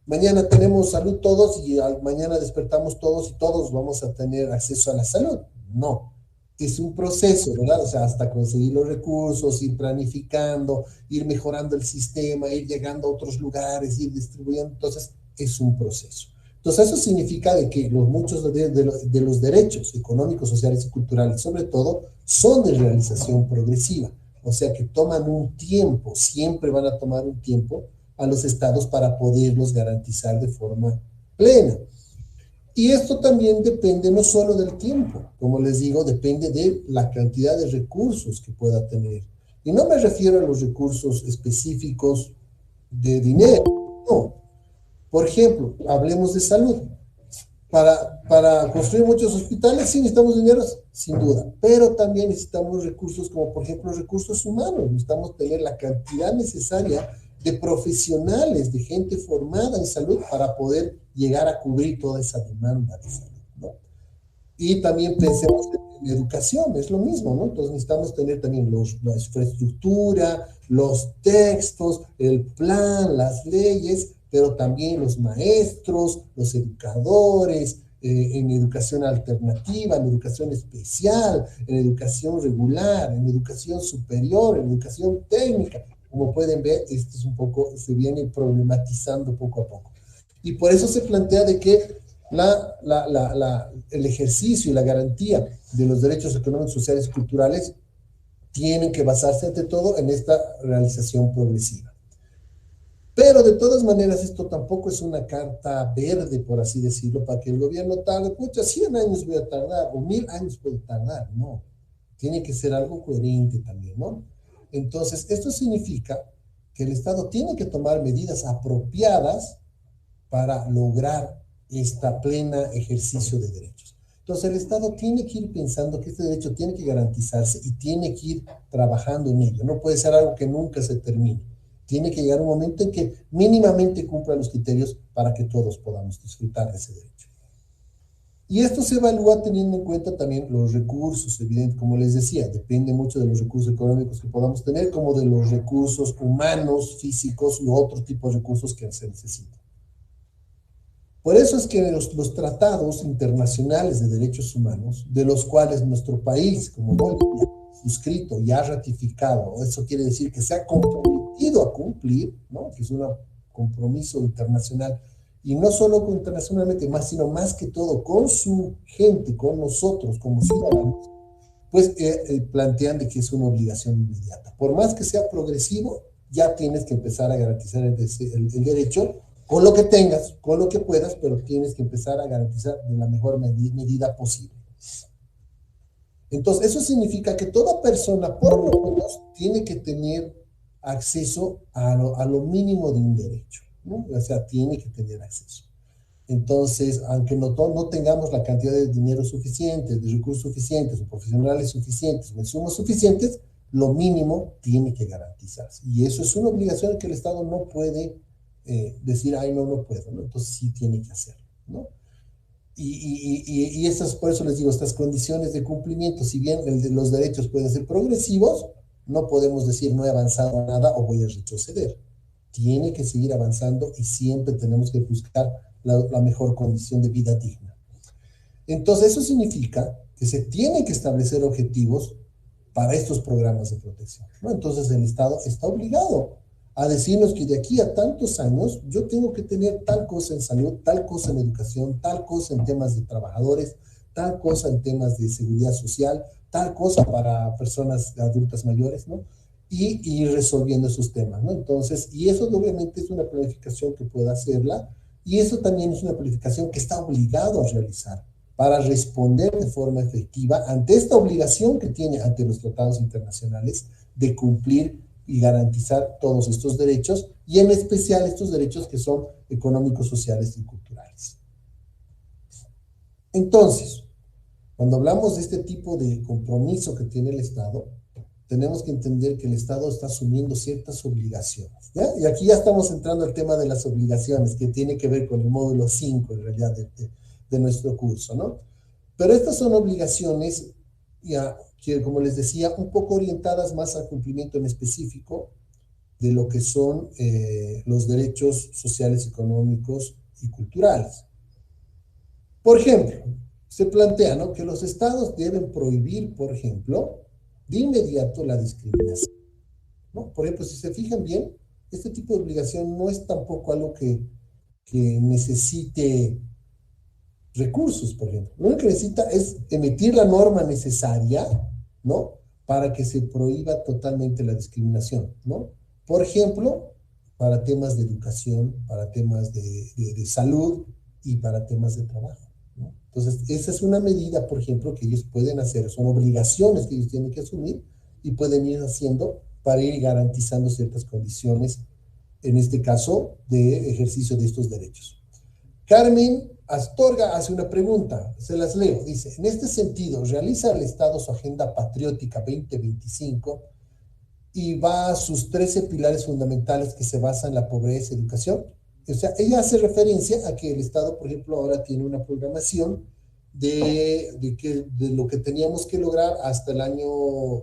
mañana tenemos salud todos y mañana despertamos todos y todos vamos a tener acceso a la salud. No, es un proceso, ¿verdad? O sea, hasta conseguir los recursos, ir planificando, ir mejorando el sistema, ir llegando a otros lugares, ir distribuyendo. Entonces, es un proceso. Entonces, eso significa de que muchos de los derechos económicos, sociales y culturales, sobre todo, son de realización progresiva. O sea, que toman un tiempo, siempre van a tomar un tiempo a los estados para poderlos garantizar de forma plena. Y esto también depende no solo del tiempo, como les digo, depende de la cantidad de recursos que pueda tener. Y no me refiero a los recursos específicos de dinero, no. Por ejemplo, hablemos de salud. Para construir muchos hospitales sí necesitamos dinero, sin duda, pero también necesitamos recursos como por ejemplo recursos humanos. Necesitamos tener la cantidad necesaria de profesionales, de gente formada en salud para poder llegar a cubrir toda esa demanda de salud, ¿no? Y también pensemos en educación, es lo mismo, ¿no? Entonces necesitamos tener también la infraestructura, los textos, el plan, las leyes, pero también los maestros, los educadores, en educación alternativa, en educación especial, en educación regular, en educación superior, en educación técnica. Como pueden ver, esto es un poco, se viene problematizando poco a poco. Y por eso se plantea de que el ejercicio y la garantía de los derechos económicos, sociales y culturales tienen que basarse ante todo en esta realización progresiva. Pero de todas maneras esto tampoco es una carta verde, por así decirlo, para que el gobierno tarde, pucha, 100 años voy a tardar o 1000 años puede tardar, no. Tiene que ser algo coherente también, ¿no? Entonces, esto significa que el Estado tiene que tomar medidas apropiadas para lograr esta plena ejercicio de derechos. Entonces, el Estado tiene que ir pensando que este derecho tiene que garantizarse y tiene que ir trabajando en ello. No puede ser algo que nunca se termine. Tiene que llegar un momento en que mínimamente cumpla los criterios para que todos podamos disfrutar de ese derecho. Y esto se evalúa teniendo en cuenta también los recursos, evidente, como les decía, depende mucho de los recursos económicos que podamos tener, como de los recursos humanos, físicos y otro tipo de recursos que se necesitan. Por eso es que los tratados internacionales de derechos humanos, de los cuales nuestro país, como Bolivia, ha suscrito y ha ratificado, eso quiere decir que se ha comprometido a cumplir, ¿no? Que es un compromiso internacional, y no solo internacionalmente, sino más que todo con su gente, con nosotros como ciudadanos, pues plantean de que es una obligación inmediata. Por más que sea progresivo, ya tienes que empezar a garantizar el derecho con lo que tengas, con lo que puedas, pero tienes que empezar a garantizar de la mejor medida posible. Entonces, eso significa que toda persona, por lo menos, tiene que tener acceso a lo mínimo de un derecho, ¿no? O sea, tiene que tener acceso. Entonces, aunque no tengamos la cantidad de dinero suficiente, de recursos suficientes, o profesionales suficientes, o insumos suficientes, lo mínimo tiene que garantizarse. Y eso es una obligación que el Estado no puede decir, ay, no puedo, ¿no? Entonces sí tiene que hacerlo, ¿no? Y por eso les digo, estas condiciones de cumplimiento, si bien los derechos pueden ser progresivos, no podemos decir no he avanzado nada o voy a retroceder. Tiene que seguir avanzando y siempre tenemos que buscar la mejor condición de vida digna. Entonces, eso significa que se tienen que establecer objetivos para estos programas de protección, ¿no? Entonces, el Estado está obligado a decirnos que de aquí a tantos años yo tengo que tener tal cosa en salud, tal cosa en educación, tal cosa en temas de trabajadores, tal cosa en temas de seguridad social, tal cosa para personas adultas mayores, ¿no? Y ir resolviendo esos temas, ¿no? Entonces, y eso obviamente es una planificación que pueda hacerla, y eso también es una planificación que está obligado a realizar para responder de forma efectiva ante esta obligación que tiene ante los tratados internacionales de cumplir y garantizar todos estos derechos, y en especial estos derechos que son económicos, sociales y culturales. Entonces, cuando hablamos de este tipo de compromiso que tiene el Estado, tenemos que entender que el Estado está asumiendo ciertas obligaciones, ¿ya? Y aquí ya estamos entrando al tema de las obligaciones, que tiene que ver con el módulo 5, en realidad, de nuestro curso, ¿no? Pero estas son obligaciones, ya, que, como les decía, un poco orientadas más al cumplimiento en específico de lo que son los derechos sociales, económicos y culturales. Por ejemplo, se plantea, ¿no?, que los estados deben prohibir, por ejemplo, de inmediato la discriminación, ¿no? Por ejemplo, si se fijan bien, este tipo de obligación no es tampoco algo que necesite recursos, por ejemplo. Lo único que necesita es emitir la norma necesaria, ¿no?, para que se prohíba totalmente la discriminación, ¿no? Por ejemplo, para temas de educación, para temas de salud y para temas de trabajo, ¿no? Entonces, esa es una medida, por ejemplo, que ellos pueden hacer, son obligaciones que ellos tienen que asumir y pueden ir haciendo para ir garantizando ciertas condiciones, en este caso, de ejercicio de estos derechos. Carmen Astorga hace una pregunta, se las leo, dice: en este sentido, ¿realiza el Estado su Agenda Patriótica 2025 y va a sus 13 pilares fundamentales que se basan en la pobreza y educación? O sea, ella hace referencia a que el Estado, por ejemplo, ahora tiene una programación de lo que teníamos que lograr hasta el año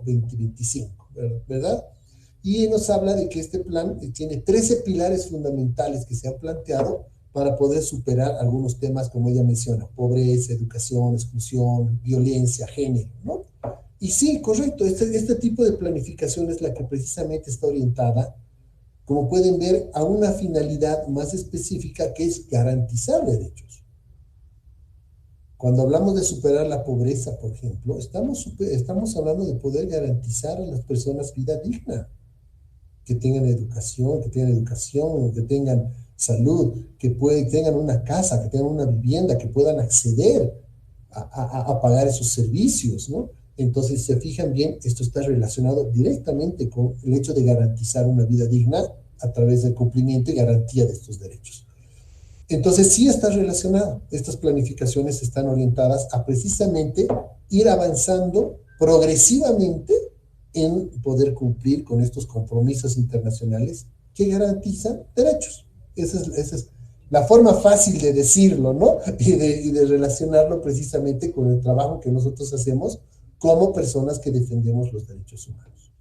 2025, ¿verdad? Y nos habla de que este plan tiene 13 pilares fundamentales que se han planteado para poder superar algunos temas, como ella menciona: pobreza, educación, exclusión, violencia, género, ¿no? Y sí, correcto, este tipo de planificación es la que precisamente está orientada, como pueden ver, a una finalidad más específica, que es garantizar derechos. Cuando hablamos de superar la pobreza, por ejemplo, estamos hablando de poder garantizar a las personas vida digna, que tengan educación, que tengan salud, que tengan una casa, que tengan una vivienda, que puedan acceder a pagar esos servicios, ¿no? Entonces, si se fijan bien, esto está relacionado directamente con el hecho de garantizar una vida digna a través del cumplimiento y garantía de estos derechos. Entonces, sí está relacionado. Estas planificaciones están orientadas a precisamente ir avanzando progresivamente en poder cumplir con estos compromisos internacionales que garantizan derechos. Esa es la forma fácil de decirlo, ¿no? Y de relacionarlo precisamente con el trabajo que nosotros hacemos como personas que defendemos los derechos humanos.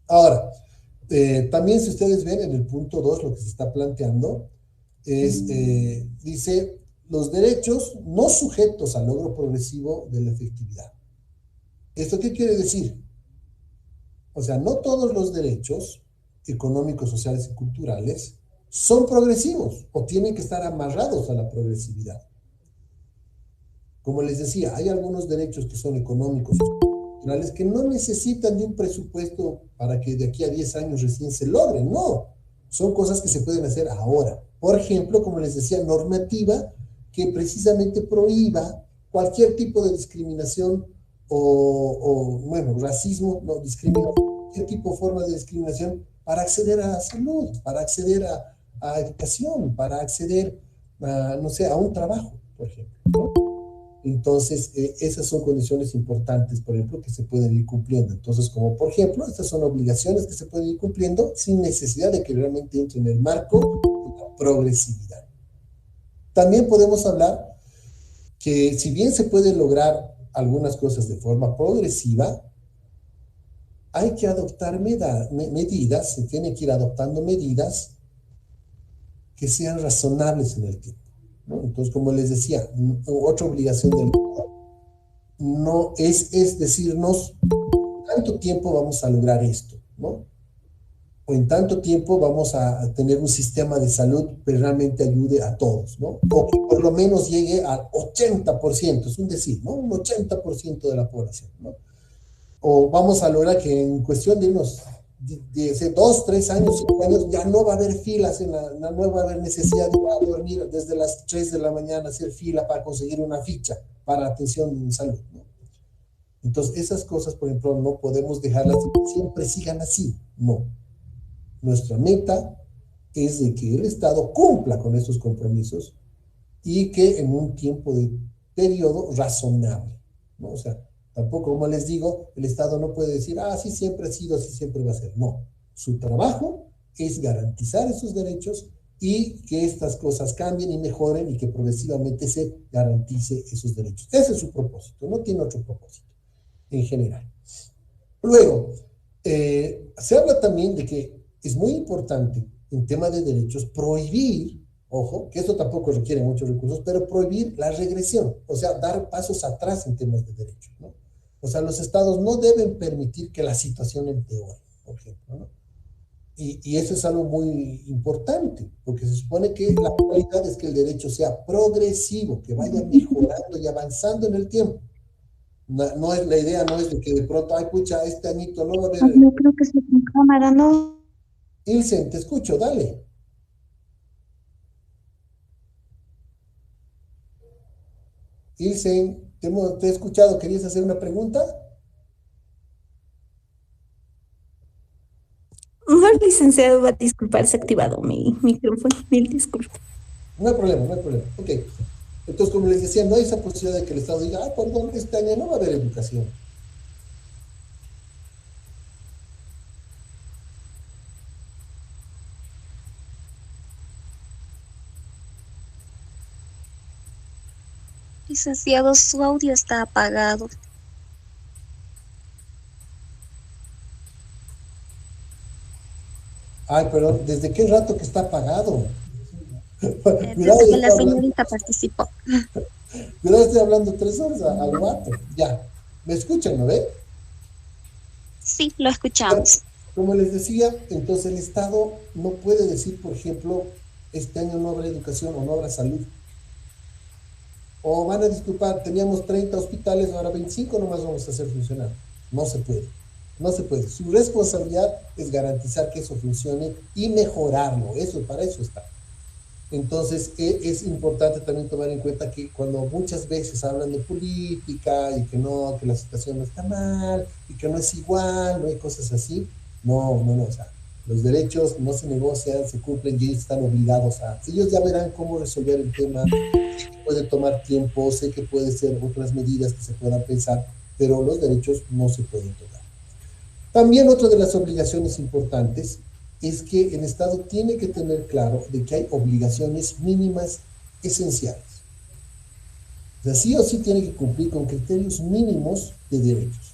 Ahora, también, si ustedes ven en el punto 2, lo que se está planteando es, dice, los derechos no sujetos al logro progresivo de la efectividad. ¿Esto qué quiere decir? O sea, no todos los derechos económicos, sociales y culturales son progresivos o tienen que estar amarrados a la progresividad. Como les decía, hay algunos derechos que son económicos y culturales que no necesitan de un presupuesto para que de aquí a 10 años recién se logren, no. Son cosas que se pueden hacer ahora. Por ejemplo, como les decía, normativa que precisamente prohíba cualquier tipo de discriminación bueno, racismo, no, discriminación, cualquier tipo de forma de discriminación para acceder a salud, para acceder a educación, para acceder a, no sé, a un trabajo, por ejemplo, ¿no? Entonces, esas son condiciones importantes, por ejemplo, que se pueden ir cumpliendo. Entonces, como por ejemplo, estas son obligaciones que se pueden ir cumpliendo sin necesidad de que realmente entre en el marco de la progresividad. También podemos hablar que, si bien se puede lograr algunas cosas de forma progresiva, hay que adoptar medidas, se tiene que ir adoptando medidas que sean razonables en el tiempo. ¿no? Entonces, como les decía, otra obligación del Estado no es decirnos cuánto tiempo vamos a lograr esto, ¿no? O en tanto tiempo vamos a tener un sistema de salud que realmente ayude a todos, ¿no? O que por lo menos llegue al 80%, es un decir, ¿no? Un 80% de la población, ¿no? O vamos a lograr que en cuestión de unos 2, 3 años, 5 años, ya no va a haber filas, no va a haber necesidad de ir a dormir desde las 3 de la mañana, hacer fila para conseguir una ficha para atención en salud, ¿no? Entonces, esas cosas, por ejemplo, no podemos dejarlas que siempre sigan así, no. Nuestra meta es de que el Estado cumpla con estos compromisos y que en un tiempo de periodo razonable, ¿no? O sea, tampoco, como les digo, el Estado no puede decir, así siempre ha sido, así siempre va a ser. No, su trabajo es garantizar esos derechos y que estas cosas cambien y mejoren y que progresivamente se garantice esos derechos. Ese es su propósito, no tiene otro propósito en general. Luego, se habla también de que es muy importante en tema de derechos prohibir, ojo, que esto tampoco requiere muchos recursos, pero prohibir la regresión, o sea, dar pasos atrás en temas de derechos, ¿no? O sea, los estados no deben permitir que la situación empeore, por ejemplo, ¿no? Y eso es algo muy importante, porque se supone que la finalidad es que el derecho sea progresivo, que vaya mejorando y avanzando en el tiempo. No es, la idea no es de que de pronto, ay, pucha, este añito no va a haber... Yo creo que es mi cámara, ¿no? Ilsen, te escucho, dale. Ilsen, te he escuchado, ¿querías hacer una pregunta? No, licenciado, va a disculpar, se ha activado mi micrófono, mil disculpas. No hay problema, no hay problema. Ok. Entonces, como les decía, no hay esa posibilidad de que el Estado diga, ah, perdón, este año no va a haber educación. Licenciado, su audio está apagado. Ay, perdón, ¿desde qué rato que está apagado? Desde que la señorita participó. Cuidado, estoy hablando 3 horas al rato. Ya. ¿Me escuchan, no ve? Sí, lo escuchamos. Como les decía, entonces el Estado no puede decir, por ejemplo, este año no habrá educación o no habrá salud. O van a disculpar, teníamos 30 hospitales, ahora 25 nomás vamos a hacer funcionar. No se puede. No se puede. Su responsabilidad es garantizar que eso funcione y mejorarlo. Para eso está. Entonces, es importante también tomar en cuenta que cuando muchas veces hablan de política y que no, que la situación no está mal y que no es igual, no hay cosas así, no, o sea, los derechos no se negocian, se cumplen y ellos están obligados ellos ya verán cómo resolver el tema. Sé que puede tomar tiempo, sé que puede ser otras medidas que se puedan pensar, pero los derechos no se pueden tocar. También otra de las obligaciones importantes es que el Estado tiene que tener claro de que hay obligaciones mínimas esenciales. O sea, sí o sí tiene que cumplir con criterios mínimos de derechos.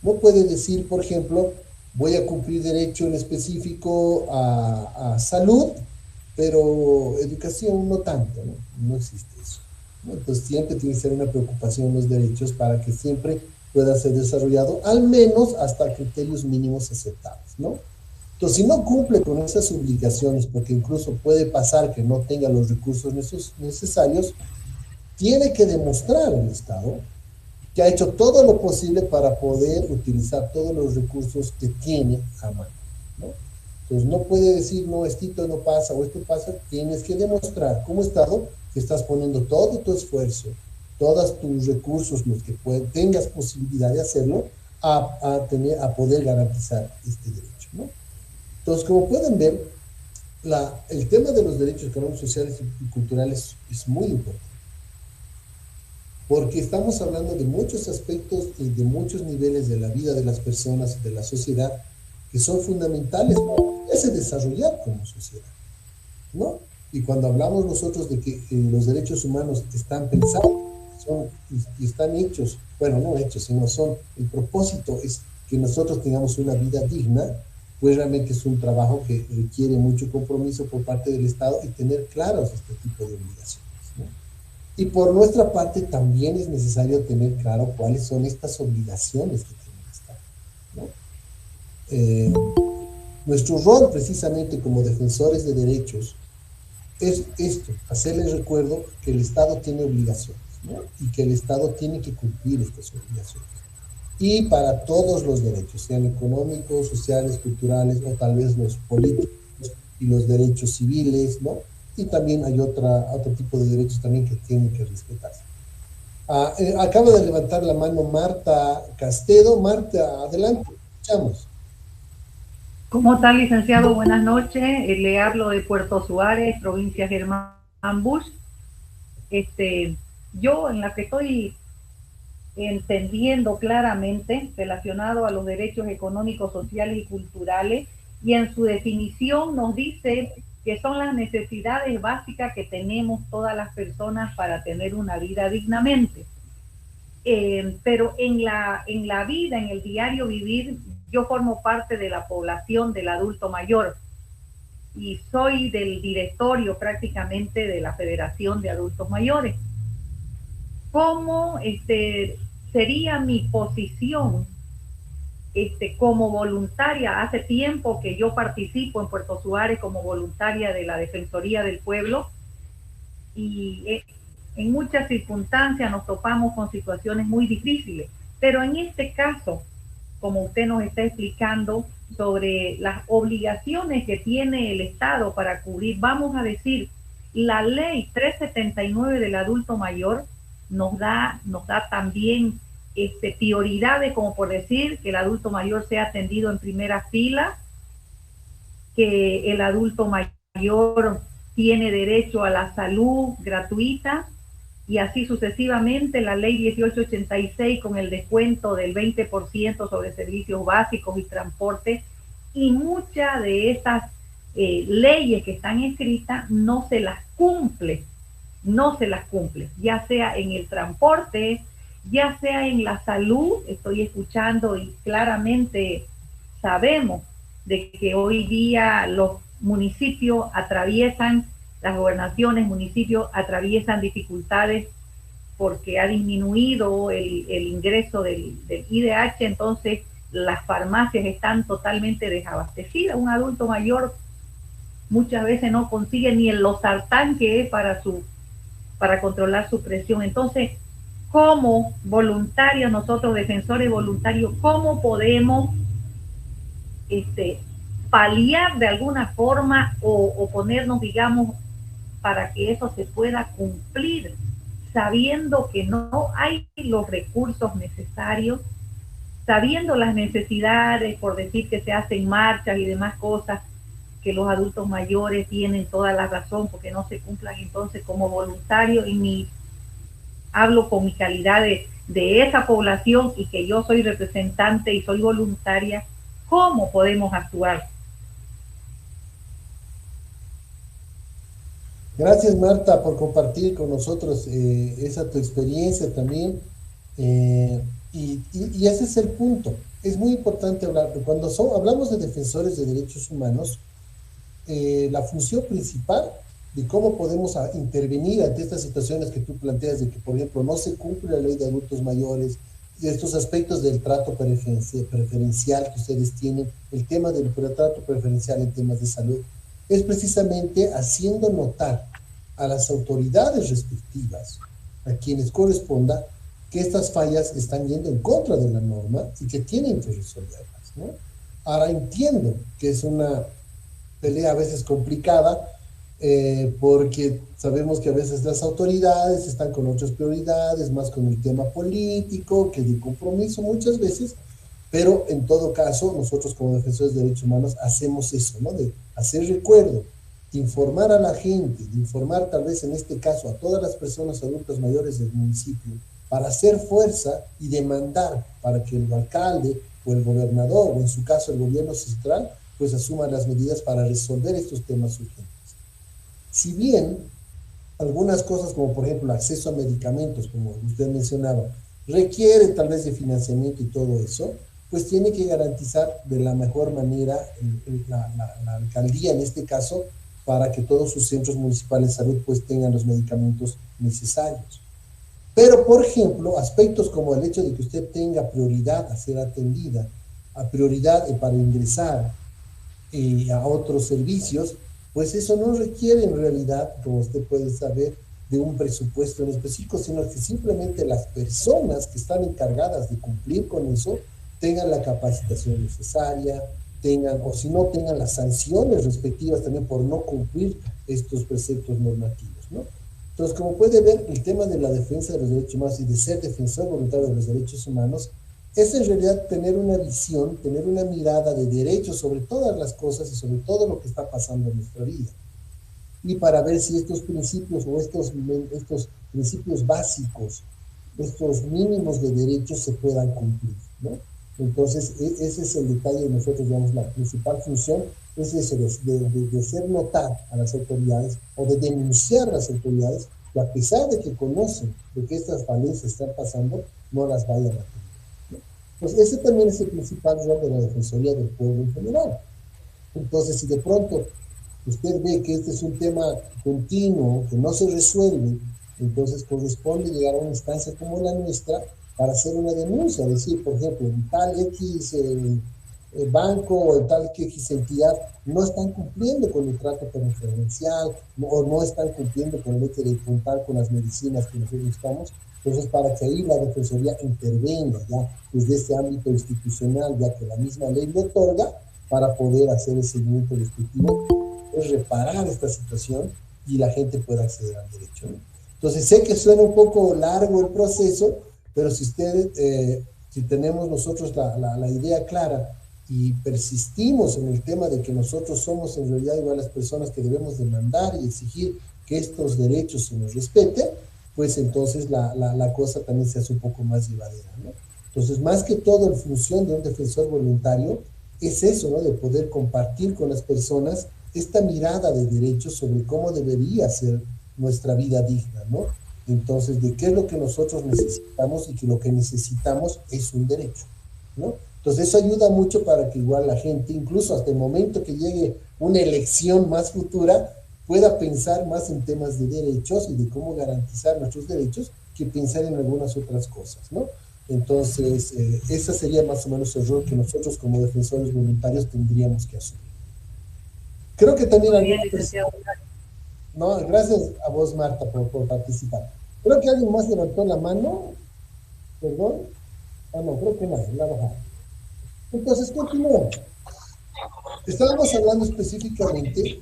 No puede decir, por ejemplo, voy a cumplir derecho en específico a salud, pero educación no tanto, ¿no? No existe eso, ¿no? Entonces siempre tiene que ser una preocupación los derechos para que siempre pueda ser desarrollado, al menos hasta criterios mínimos aceptables, ¿no? Entonces, si no cumple con esas obligaciones, porque incluso puede pasar que no tenga los recursos necesarios, tiene que demostrar el Estado que ha hecho todo lo posible para poder utilizar todos los recursos que tiene a mano, ¿no? Entonces, no puede decir, no, esto no pasa o esto pasa, tienes que demostrar como Estado que estás poniendo todo tu esfuerzo, todos tus recursos, los que tengas posibilidad de hacerlo, a poder garantizar este derecho, ¿no? Entonces, como pueden ver, el tema de los derechos económicos, sociales y culturales es muy importante, porque estamos hablando de muchos aspectos y de muchos niveles de la vida de las personas y de la sociedad que son fundamentales para poderse desarrollar como sociedad, ¿no? Y cuando hablamos nosotros de que los derechos humanos están pensados y están hechos, bueno, no hechos, sino el propósito es que nosotros tengamos una vida digna, pues realmente es un trabajo que requiere mucho compromiso por parte del Estado y tener claros este tipo de obligaciones. ¿no? Y por nuestra parte también es necesario tener claro cuáles son estas obligaciones que tiene el Estado, ¿no? Nuestro rol precisamente como defensores de derechos es esto, hacerles recuerdo que el Estado tiene obligaciones, ¿no? Y que el Estado tiene que cumplir estas obligaciones. Y para todos los derechos, sean económicos, sociales, culturales o tal vez los políticos y los derechos civiles, ¿no? Y también hay otro tipo de derechos también que tienen que respetarse. Acaba de levantar la mano Marta Castedo. Marta, adelante, escuchamos. ¿Cómo está, licenciado? Buenas noches. Le hablo de Puerto Suárez, provincia Germán Bush. Yo en la que estoy entendiendo claramente relacionado a los derechos económicos, sociales y culturales, y en su definición nos dice que son las necesidades básicas que tenemos todas las personas para tener una vida dignamente. Pero en la vida, en el diario vivir, yo formo parte de la población del adulto mayor y soy del directorio prácticamente de la Federación de Adultos Mayores. ¿Cómo sería mi posición como voluntaria? Hace tiempo que yo participo en Puerto Suárez como voluntaria de la Defensoría del Pueblo y en muchas circunstancias nos topamos con situaciones muy difíciles, pero en este caso, como usted nos está explicando sobre las obligaciones que tiene el Estado para cubrir, vamos a decir, la ley 379 del adulto mayor nos da también prioridades, como por decir que el adulto mayor sea atendido en primera fila, que el adulto mayor tiene derecho a la salud gratuita, y así sucesivamente. La ley 1886 con el descuento del 20% sobre servicios básicos y transporte, y muchas de estas leyes que están escritas no se las cumple, ya sea en el transporte, ya sea en la salud. Estoy escuchando y claramente sabemos de que hoy día los municipios atraviesan, las gobernaciones, municipios atraviesan dificultades porque ha disminuido el ingreso del IDH, entonces las farmacias están totalmente desabastecidas. Un adulto mayor muchas veces no consigue ni el losartán que es para controlar su presión. Entonces, como voluntarios, nosotros defensores voluntarios, ¿cómo podemos paliar de alguna forma o ponernos, digamos, para que eso se pueda cumplir, sabiendo que no hay los recursos necesarios, sabiendo las necesidades, por decir que se hacen marchas y demás cosas, que los adultos mayores tienen toda la razón porque no se cumplan? Entonces, como voluntario, y hablo con mi calidad de esa población y que yo soy representante y soy voluntaria, ¿cómo podemos actuar? Gracias, Marta, por compartir con nosotros esa tu experiencia también. Y ese es el punto. Es muy importante hablar. Cuando hablamos de defensores de derechos humanos, la función principal de cómo podemos intervenir ante estas situaciones que tú planteas, de que, por ejemplo, no se cumple la ley de adultos mayores, de estos aspectos del trato preferencial que ustedes tienen, el tema del trato preferencial en temas de salud, es precisamente haciendo notar a las autoridades respectivas, a quienes corresponda, que estas fallas están yendo en contra de la norma y que tienen que resolverlas, ¿no? Ahora entiendo que es una pelea a veces complicada, porque sabemos que a veces las autoridades están con otras prioridades, más con el tema político, que de compromiso muchas veces, pero en todo caso, nosotros como defensores de derechos humanos hacemos eso, ¿no? De hacer recuerdo, de informar a la gente, de informar tal vez en este caso a todas las personas adultas mayores del municipio, para hacer fuerza y demandar para que el alcalde o el gobernador, o en su caso el gobierno central, pues asuma las medidas para resolver estos temas urgentes. Si bien algunas cosas, como por ejemplo el acceso a medicamentos, como usted mencionaba, requieren tal vez de financiamiento y todo eso, pues tiene que garantizar de la mejor manera la alcaldía, en este caso, para que todos sus centros municipales de salud pues tengan los medicamentos necesarios. Pero, por ejemplo, aspectos como el hecho de que usted tenga prioridad a ser atendida, a prioridad para ingresar a otros servicios, pues eso no requiere en realidad, como usted puede saber, de un presupuesto en específico, sino que simplemente las personas que están encargadas de cumplir con eso tengan la capacitación necesaria, tengan, o si no, tengan las sanciones respectivas también por no cumplir estos preceptos normativos, ¿no? Entonces, como puede ver, el tema de la defensa de los derechos humanos y de ser defensor voluntario de los derechos humanos es en realidad tener una visión, tener una mirada de derechos sobre todas las cosas y sobre todo lo que está pasando en nuestra vida. Y para ver si estos principios o estos principios básicos, estos mínimos de derechos se puedan cumplir, ¿no? Entonces, ese es el detalle de nosotros, digamos, la principal función es eso, de hacer notar a las autoridades o de denunciar a las autoridades que a pesar de que conocen de que estas falencias están pasando, no las vayan a atender, ¿no? Pues ese también es el principal rol de la Defensoría del Pueblo en general. Entonces, si de pronto usted ve que este es un tema continuo, que no se resuelve, entonces corresponde llegar a una instancia como la nuestra para hacer una denuncia, decir, por ejemplo, en tal X banco o en tal X entidad no están cumpliendo con el trato preferencial o no están cumpliendo con el hecho de contar con las medicinas que nosotros necesitamos. Entonces, para que ahí la Defensoría intervenga ya desde este ámbito institucional, ya que la misma ley le otorga, para poder hacer el seguimiento respectivo, es reparar esta situación y la gente pueda acceder al derecho, ¿no? Entonces, sé que suena un poco largo el proceso, pero si ustedes, si tenemos nosotros la idea clara y persistimos en el tema de que nosotros somos en realidad igual las personas que debemos demandar y exigir que estos derechos se nos respeten, pues entonces la cosa también se hace un poco más llevadera, ¿no? Entonces, más que todo, en función de un defensor voluntario, es eso, ¿no? De poder compartir con las personas esta mirada de derechos sobre cómo debería ser nuestra vida digna, ¿no? Entonces, de qué es lo que nosotros necesitamos y que lo que necesitamos es un derecho, ¿no? Entonces, eso ayuda mucho para que igual la gente, incluso hasta el momento que llegue una elección más futura, pueda pensar más en temas de derechos y de cómo garantizar nuestros derechos que pensar en algunas otras cosas, ¿no? Entonces, ese sería más o menos el rol que nosotros como defensores voluntarios tendríamos que asumir. Creo que también... No, gracias a vos, Marta, por participar. Creo que alguien más levantó la mano. Perdón. Ah, no, creo que nadie, la bajada. Entonces, continuamos. Estábamos hablando específicamente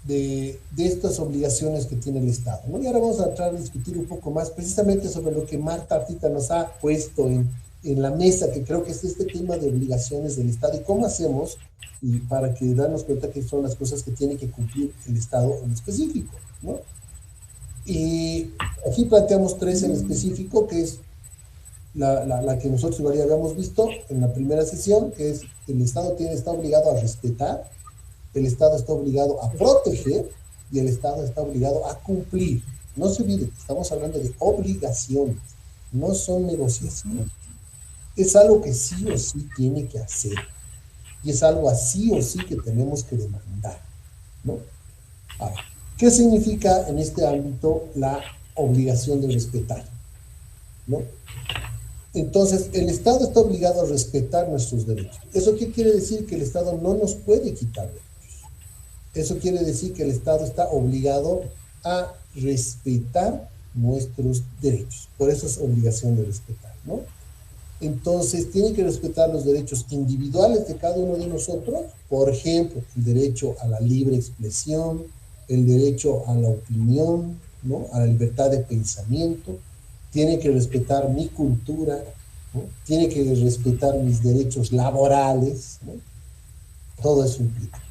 de estas obligaciones que tiene el Estado, ¿no? Y ahora vamos a entrar a discutir un poco más precisamente sobre lo que Marta ahorita nos ha puesto en la mesa, que creo que es este tema de obligaciones del Estado y cómo hacemos y para que darnos cuenta que son las cosas que tiene que cumplir el Estado en específico, ¿no? Y aquí planteamos tres en específico, que es la que nosotros igual ya habíamos visto en la primera sesión, que es el Estado está obligado a respetar, el Estado está obligado a proteger y el Estado está obligado a cumplir. No se olvide, estamos hablando de obligaciones, no son negociaciones. Es algo que sí o sí tiene que hacer. Y es algo así o sí que tenemos que demandar, ¿no? Ahora, ¿qué significa en este ámbito la obligación de respetar? ¿No? Entonces, el Estado está obligado a respetar nuestros derechos. ¿Eso qué quiere decir? Que el Estado no nos puede quitar derechos. Eso quiere decir que el Estado está obligado a respetar nuestros derechos. Por eso es obligación de respetar, ¿no? Entonces, tiene que respetar los derechos individuales de cada uno de nosotros, por ejemplo, el derecho a la libre expresión, el derecho a la opinión, ¿no? A la libertad de pensamiento, tiene que respetar mi cultura, ¿no? Tiene que respetar mis derechos laborales, ¿no? Todo eso implica,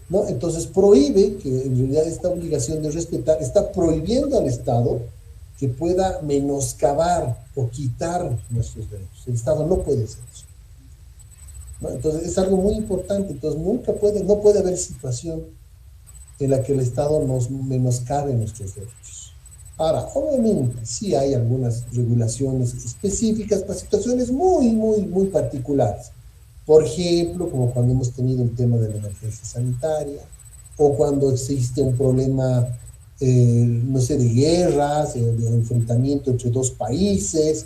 ¿no? Entonces, prohíbe que en realidad esta obligación de respetar está prohibiendo al Estado que pueda menoscabar o quitar nuestros derechos. El Estado no puede hacer eso, ¿no? Entonces, es algo muy importante. Entonces, no puede haber situación en la que el Estado nos menoscabe nuestros derechos. Ahora, obviamente, sí hay algunas regulaciones específicas para situaciones muy, muy, muy particulares. Por ejemplo, como cuando hemos tenido el tema de la emergencia sanitaria, o cuando existe un problema, no sé, de guerras, de enfrentamiento entre dos países,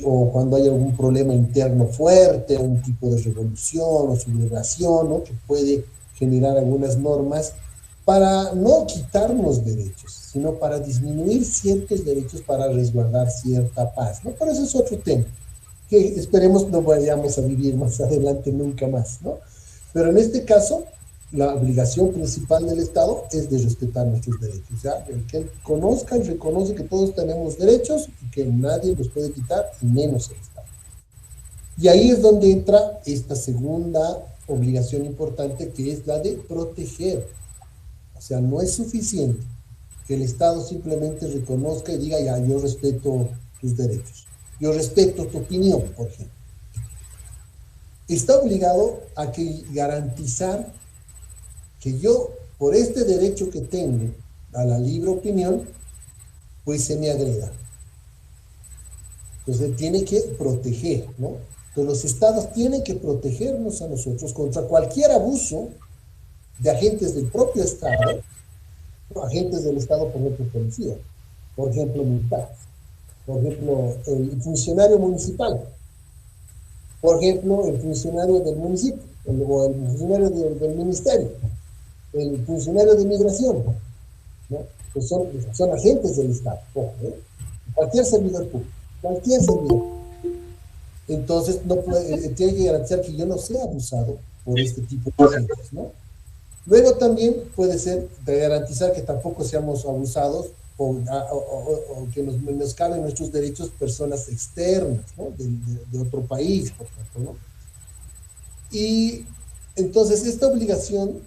o cuando hay algún problema interno fuerte, un tipo de revolución o sublevación, ¿no? Que puede generar algunas normas para no quitarnos derechos, sino para disminuir ciertos derechos para resguardar cierta paz, ¿no? Pero eso es otro tema, que esperemos no vayamos a vivir más adelante nunca más, ¿no? Pero en este caso, la obligación principal del Estado es de respetar nuestros derechos, ¿ya? El que conozca y reconoce que todos tenemos derechos y que nadie los puede quitar, y menos el Estado. Y ahí es donde entra esta segunda obligación importante, que es la de proteger. O sea, no es suficiente que el Estado simplemente reconozca y diga, ya, yo respeto tus derechos, yo respeto tu opinión, por ejemplo. Está obligado a garantizar que yo, por este derecho que tengo a la libre opinión, pues se me agreda. Entonces tiene que proteger, ¿no? Entonces los estados tienen que protegernos a nosotros contra cualquier abuso de agentes del propio Estado, ¿no? Agentes del Estado, por ejemplo, policía, por ejemplo, militar, por ejemplo, el funcionario municipal, por ejemplo, el funcionario del municipio, o el funcionario del ministerio, el funcionario de migración, ¿no? Pues son agentes del Estado, ojo, cualquier servidor público, cualquier servidor. Entonces, no puede, tiene que garantizar que yo no sea abusado por este tipo de agentes, ¿no? Luego también puede ser de garantizar que tampoco seamos abusados o que nos menoscaben nuestros derechos personas externas, ¿no? de otro país, por ejemplo, ¿no? Y entonces esta obligación,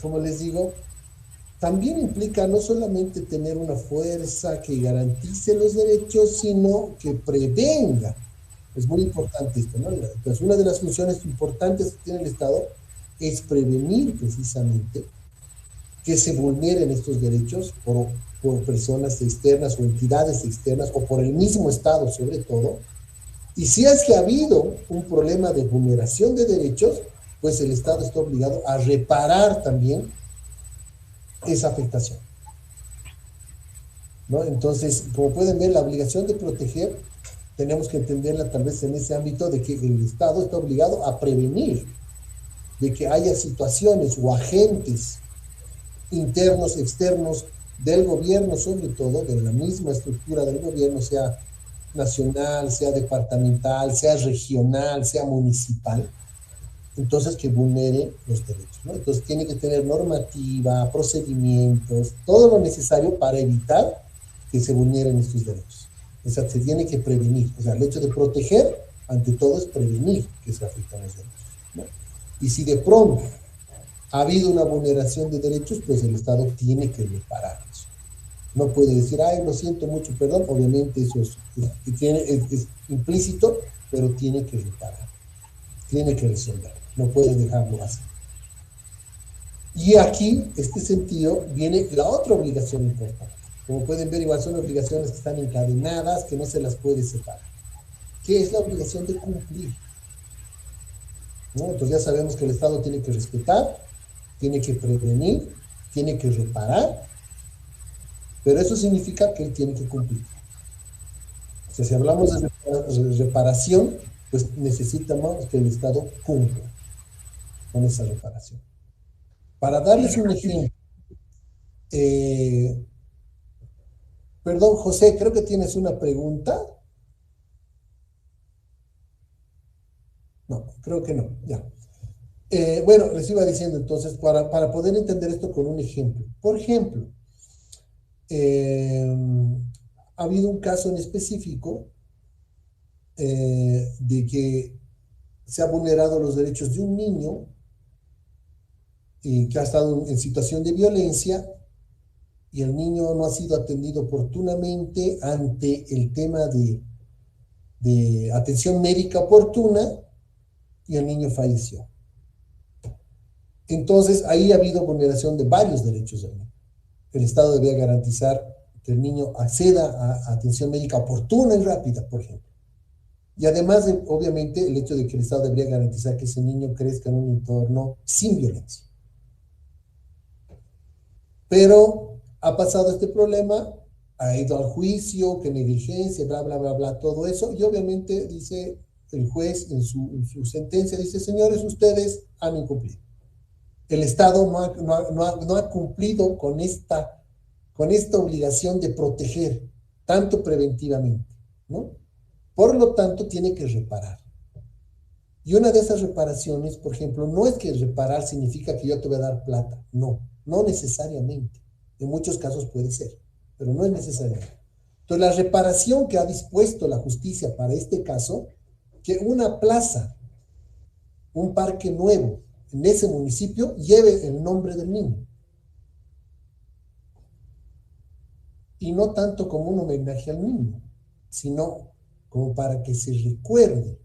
como les digo, también implica no solamente tener una fuerza que garantice los derechos, sino que prevenga. Es muy importante esto, ¿no? Entonces, una de las funciones importantes que tiene el Estado es prevenir precisamente que se vulneren estos derechos por personas externas o entidades externas, o por el mismo Estado sobre todo. Y si es que ha habido un problema de vulneración de derechos, pues el Estado está obligado a reparar también esa afectación, ¿no? Entonces, como pueden ver, la obligación de proteger tenemos que entenderla tal vez en ese ámbito de que el Estado está obligado a prevenir de que haya situaciones o agentes internos, externos del gobierno, sobre todo de la misma estructura del gobierno, sea nacional, sea departamental, sea regional, sea municipal, entonces que vulnere los derechos, ¿no? Entonces tiene que tener normativa, procedimientos, todo lo necesario para evitar que se vulneren estos derechos. O sea, se tiene que prevenir. O sea, el hecho de proteger, ante todo, es prevenir que se afecten los derechos, ¿no? Y si de pronto ha habido una vulneración de derechos, pues el Estado tiene que reparar eso. No puede decir, ay, lo siento mucho, perdón. Obviamente eso es implícito, pero tiene que reparar, tiene que resolver, no puede dejarlo así. Y aquí, este sentido, viene la otra obligación importante. Como pueden ver, igual son obligaciones que están encadenadas, que no se las puede separar. ¿Qué es la obligación de cumplir? ¿No? Entonces ya sabemos que el Estado tiene que respetar, tiene que prevenir, tiene que reparar, pero eso significa que él tiene que cumplir. O sea, si hablamos de reparación, pues necesitamos que el Estado cumpla con esa reparación. Para darles un ejemplo, perdón, José, creo que tienes una pregunta. No, creo que no, ya. Bueno, les iba diciendo entonces, para poder entender esto con un ejemplo. Por ejemplo, ha habido un caso en específico de que se ha vulnerado los derechos de un niño que ha estado en situación de violencia, y el niño no ha sido atendido oportunamente ante el tema de atención médica oportuna, y el niño falleció. Entonces, ahí ha habido vulneración de varios derechos del niño. El Estado debía garantizar que el niño acceda a atención médica oportuna y rápida, por ejemplo. Y además, obviamente, el hecho de que el Estado debería garantizar que ese niño crezca en un entorno sin violencia. Pero ha pasado este problema, ha ido al juicio, que negligencia, bla, bla, bla, bla, todo eso, y obviamente dice el juez en su sentencia, dice, señores, ustedes han incumplido. El Estado no ha cumplido con esta obligación de proteger, tanto preventivamente, ¿no? Por lo tanto, tiene que reparar. Y una de esas reparaciones, por ejemplo, no es que reparar significa que yo te voy a dar plata, no necesariamente. En muchos casos puede ser, pero no es necesariamente. Entonces, la reparación que ha dispuesto la justicia para este caso, que una plaza, un parque nuevo en ese municipio lleve el nombre del niño. Y no tanto como un homenaje al niño, sino como para que se recuerde,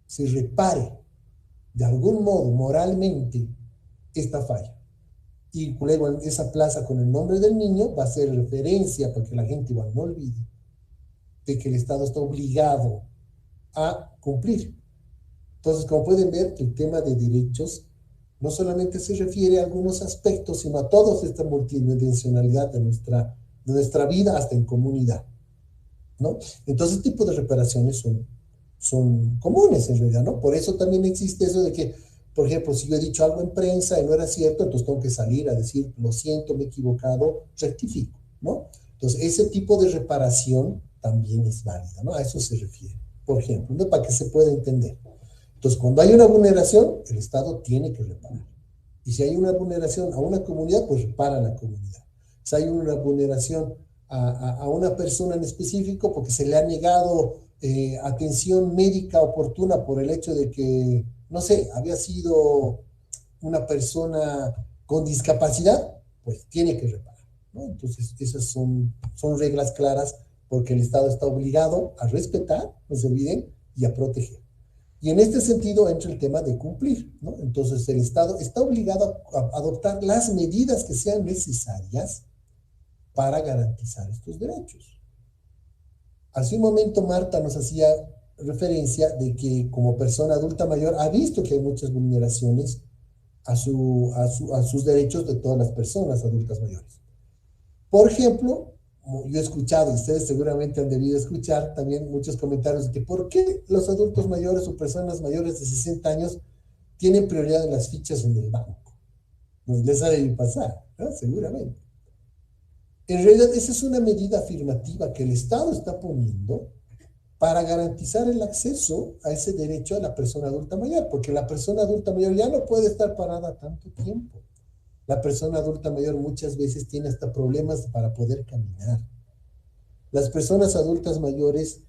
se repare de algún modo moralmente esta falla. Y luego esa plaza con el nombre del niño va a ser referencia para que la gente igual no olvide de que el Estado está obligado a cumplir. Entonces, como pueden ver, el tema de derechos no solamente se refiere a algunos aspectos, sino a toda esta multidimensionalidad de nuestra vida hasta en comunidad, ¿no? Entonces, este tipo de reparaciones son comunes en realidad, ¿no? Por eso también existe eso de que, por ejemplo, si yo he dicho algo en prensa y no era cierto, entonces tengo que salir a decir, lo siento, me he equivocado, rectifico, ¿no? Entonces, ese tipo de reparación también es válida, ¿no? A eso se refiere, por ejemplo, ¿no? Para que se pueda entender. Entonces, cuando hay una vulneración, el Estado tiene que reparar. Y si hay una vulneración a una comunidad, pues repara a la comunidad. Si hay una vulneración a una persona en específico porque se le ha negado atención médica oportuna por el hecho de que, no sé, había sido una persona con discapacidad, pues tiene que reparar, ¿no? Entonces, esas son reglas claras porque el Estado está obligado a respetar, no se olviden, y a proteger. Y en este sentido entra el tema de cumplir, ¿no? Entonces, el Estado está obligado a adoptar las medidas que sean necesarias para garantizar estos derechos. Hace un momento Marta nos hacía referencia de que como persona adulta mayor ha visto que hay muchas vulneraciones a sus derechos de todas las personas adultas mayores. Por ejemplo, yo he escuchado, y ustedes seguramente han debido escuchar también muchos comentarios de que ¿por qué los adultos mayores o personas mayores de 60 años tienen prioridad en las fichas en el banco? Pues les ha de pasar, ¿no? Seguramente. En realidad, esa es una medida afirmativa que el Estado está poniendo para garantizar el acceso a ese derecho a la persona adulta mayor, porque la persona adulta mayor ya no puede estar parada tanto tiempo. La persona adulta mayor muchas veces tiene hasta problemas para poder caminar. Las personas adultas mayores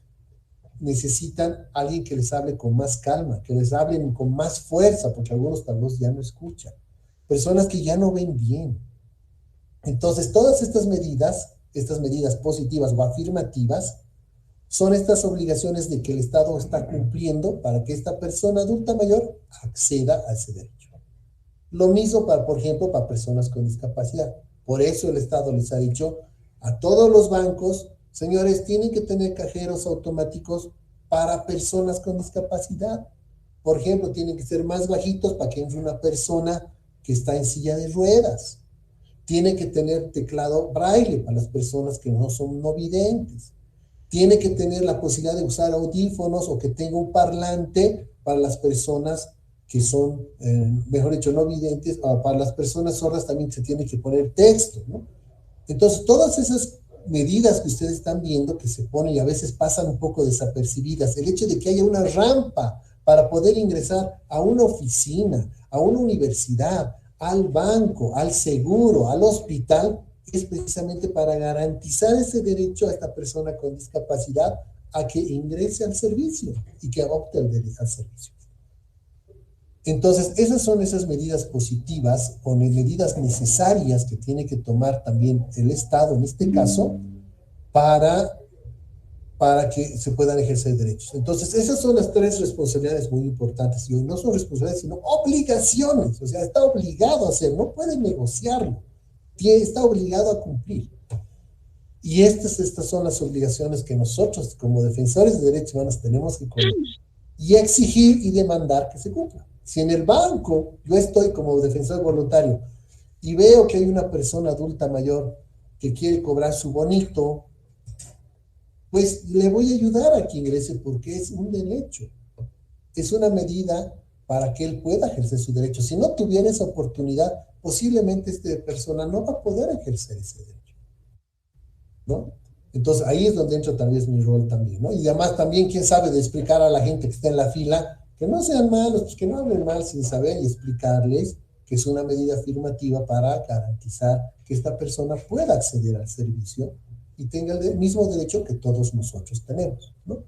necesitan a alguien que les hable con más calma, que les hablen con más fuerza, porque algunos tal vez ya no escuchan. Personas que ya no ven bien. Entonces, todas estas medidas positivas o afirmativas, son estas obligaciones de que el Estado está cumpliendo para que esta persona adulta mayor acceda a ese derecho. Lo mismo, por ejemplo, para personas con discapacidad. Por eso el Estado les ha dicho a todos los bancos, señores, tienen que tener cajeros automáticos para personas con discapacidad. Por ejemplo, tienen que ser más bajitos para que entre una persona que está en silla de ruedas. Tiene que tener teclado braille para las personas que no son no videntes. Tiene que tener la posibilidad de usar audífonos o que tenga un parlante para las personas que son, mejor dicho, no videntes. Para las personas sordas también se tiene que poner texto, ¿no? Entonces, todas esas medidas que ustedes están viendo que se ponen y a veces pasan un poco desapercibidas, el hecho de que haya una rampa para poder ingresar a una oficina, a una universidad, al banco, al seguro, al hospital, es precisamente para garantizar ese derecho a esta persona con discapacidad a que ingrese al servicio y que opte al servicio. Entonces, esas son esas medidas positivas o medidas necesarias que tiene que tomar también el Estado, en este caso, para que se puedan ejercer derechos. Entonces, esas son las tres responsabilidades muy importantes. Y hoy no son responsabilidades, sino obligaciones. O sea, está obligado a hacer, no puede negociarlo. Está obligado a cumplir. Y estas son las obligaciones que nosotros, como defensores de derechos humanos, tenemos que cumplir y exigir y demandar que se cumpla. Si en el banco yo estoy como defensor voluntario y veo que hay una persona adulta mayor que quiere cobrar su bonito, pues le voy a ayudar a que ingrese porque es un derecho. Es una medida para que él pueda ejercer su derecho. Si no tuviera esa oportunidad, posiblemente esta persona no va a poder ejercer ese derecho, ¿no? Entonces ahí es donde entra tal vez mi rol también, ¿no? Y además también, quién sabe, de explicar a la gente que está en la fila, que no sean malos, pues que no hablen mal sin saber y explicarles que es una medida afirmativa para garantizar que esta persona pueda acceder al servicio y tenga el mismo derecho que todos nosotros tenemos, ¿no?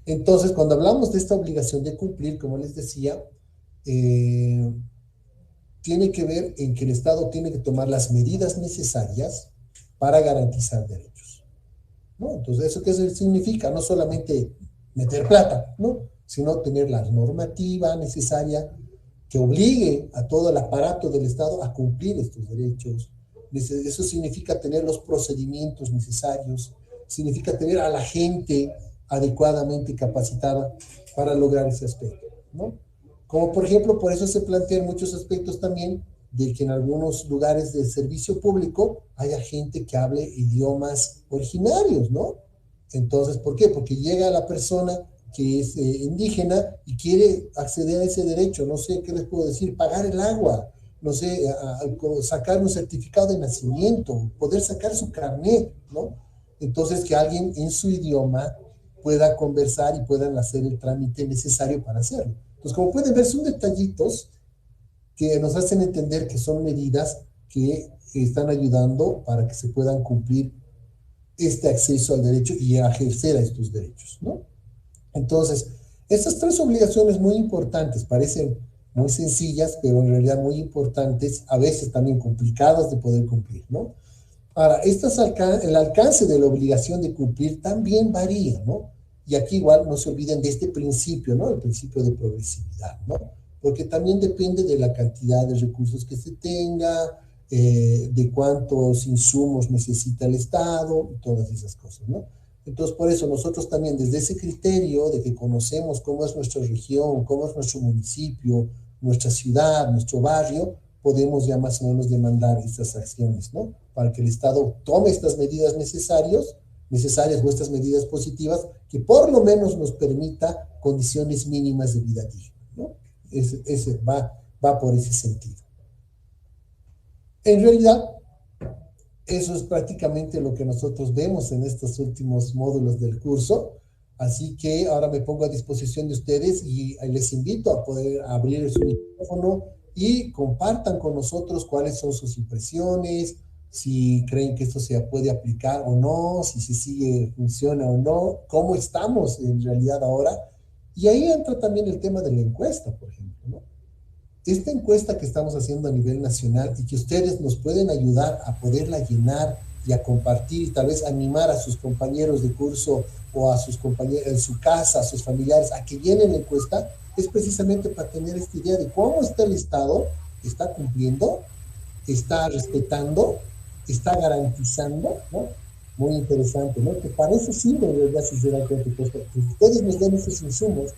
Entonces, cuando hablamos de esta obligación de cumplir, como les decía, tiene que ver en que el Estado tiene que tomar las medidas necesarias para garantizar derechos, ¿no? Entonces, ¿eso qué significa? No solamente meter plata, ¿no? Sino tener la normativa necesaria que obligue a todo el aparato del Estado a cumplir estos derechos. Eso significa tener los procedimientos necesarios, significa tener a la gente adecuadamente capacitada para lograr ese aspecto, ¿no? Como por ejemplo, por eso se plantean muchos aspectos también de que en algunos lugares de servicio público haya gente que hable idiomas originarios, ¿no? Entonces, ¿por qué? Porque llega la persona que es indígena y quiere acceder a ese derecho, no sé qué les puedo decir, pagar el agua, no sé, sacar un certificado de nacimiento, poder sacar su carnet, ¿no? Entonces, que alguien en su idioma pueda conversar y puedan hacer el trámite necesario para hacerlo. Entonces, como pueden ver, son detallitos que nos hacen entender que son medidas que están ayudando para que se puedan cumplir este acceso al derecho y a ejercer a estos derechos, ¿no? Entonces, estas tres obligaciones muy importantes, parecen muy sencillas, pero en realidad muy importantes, a veces también complicadas de poder cumplir, ¿no? Ahora, el alcance de la obligación de cumplir también varía, ¿no? Y aquí igual no se olviden de este principio, ¿no? El principio de progresividad, ¿no? Porque también depende de la cantidad de recursos que se tenga, de cuántos insumos necesita el Estado, y todas esas cosas, ¿no? Entonces, por eso nosotros también desde ese criterio de que conocemos cómo es nuestra región, cómo es nuestro municipio, nuestra ciudad, nuestro barrio, podemos ya más o menos demandar estas acciones, ¿no? Para que el Estado tome estas medidas necesarias o estas medidas positivas que por lo menos nos permita condiciones mínimas de vida digna, ¿no? Ese va por ese sentido. En realidad, eso es prácticamente lo que nosotros vemos en estos últimos módulos del curso. Así que ahora me pongo a disposición de ustedes y les invito a poder abrir su micrófono y compartan con nosotros cuáles son sus impresiones, si creen que esto se puede aplicar o no, si se sigue, funciona o no, cómo estamos en realidad ahora. Y ahí entra también el tema de la encuesta, por ejemplo, ¿no? Esta encuesta que estamos haciendo a nivel nacional y que ustedes nos pueden ayudar a poderla llenar y a compartir y tal vez animar a sus compañeros de curso o a sus compañeros en su casa, a sus familiares, a que llenen la encuesta, es precisamente para tener esta idea de cómo está el Estado, está cumpliendo, está respetando, está garantizando, ¿no? Muy interesante, ¿no? Que para eso sirve en realidad, si se dan cuenta, que ustedes nos den esos insumos,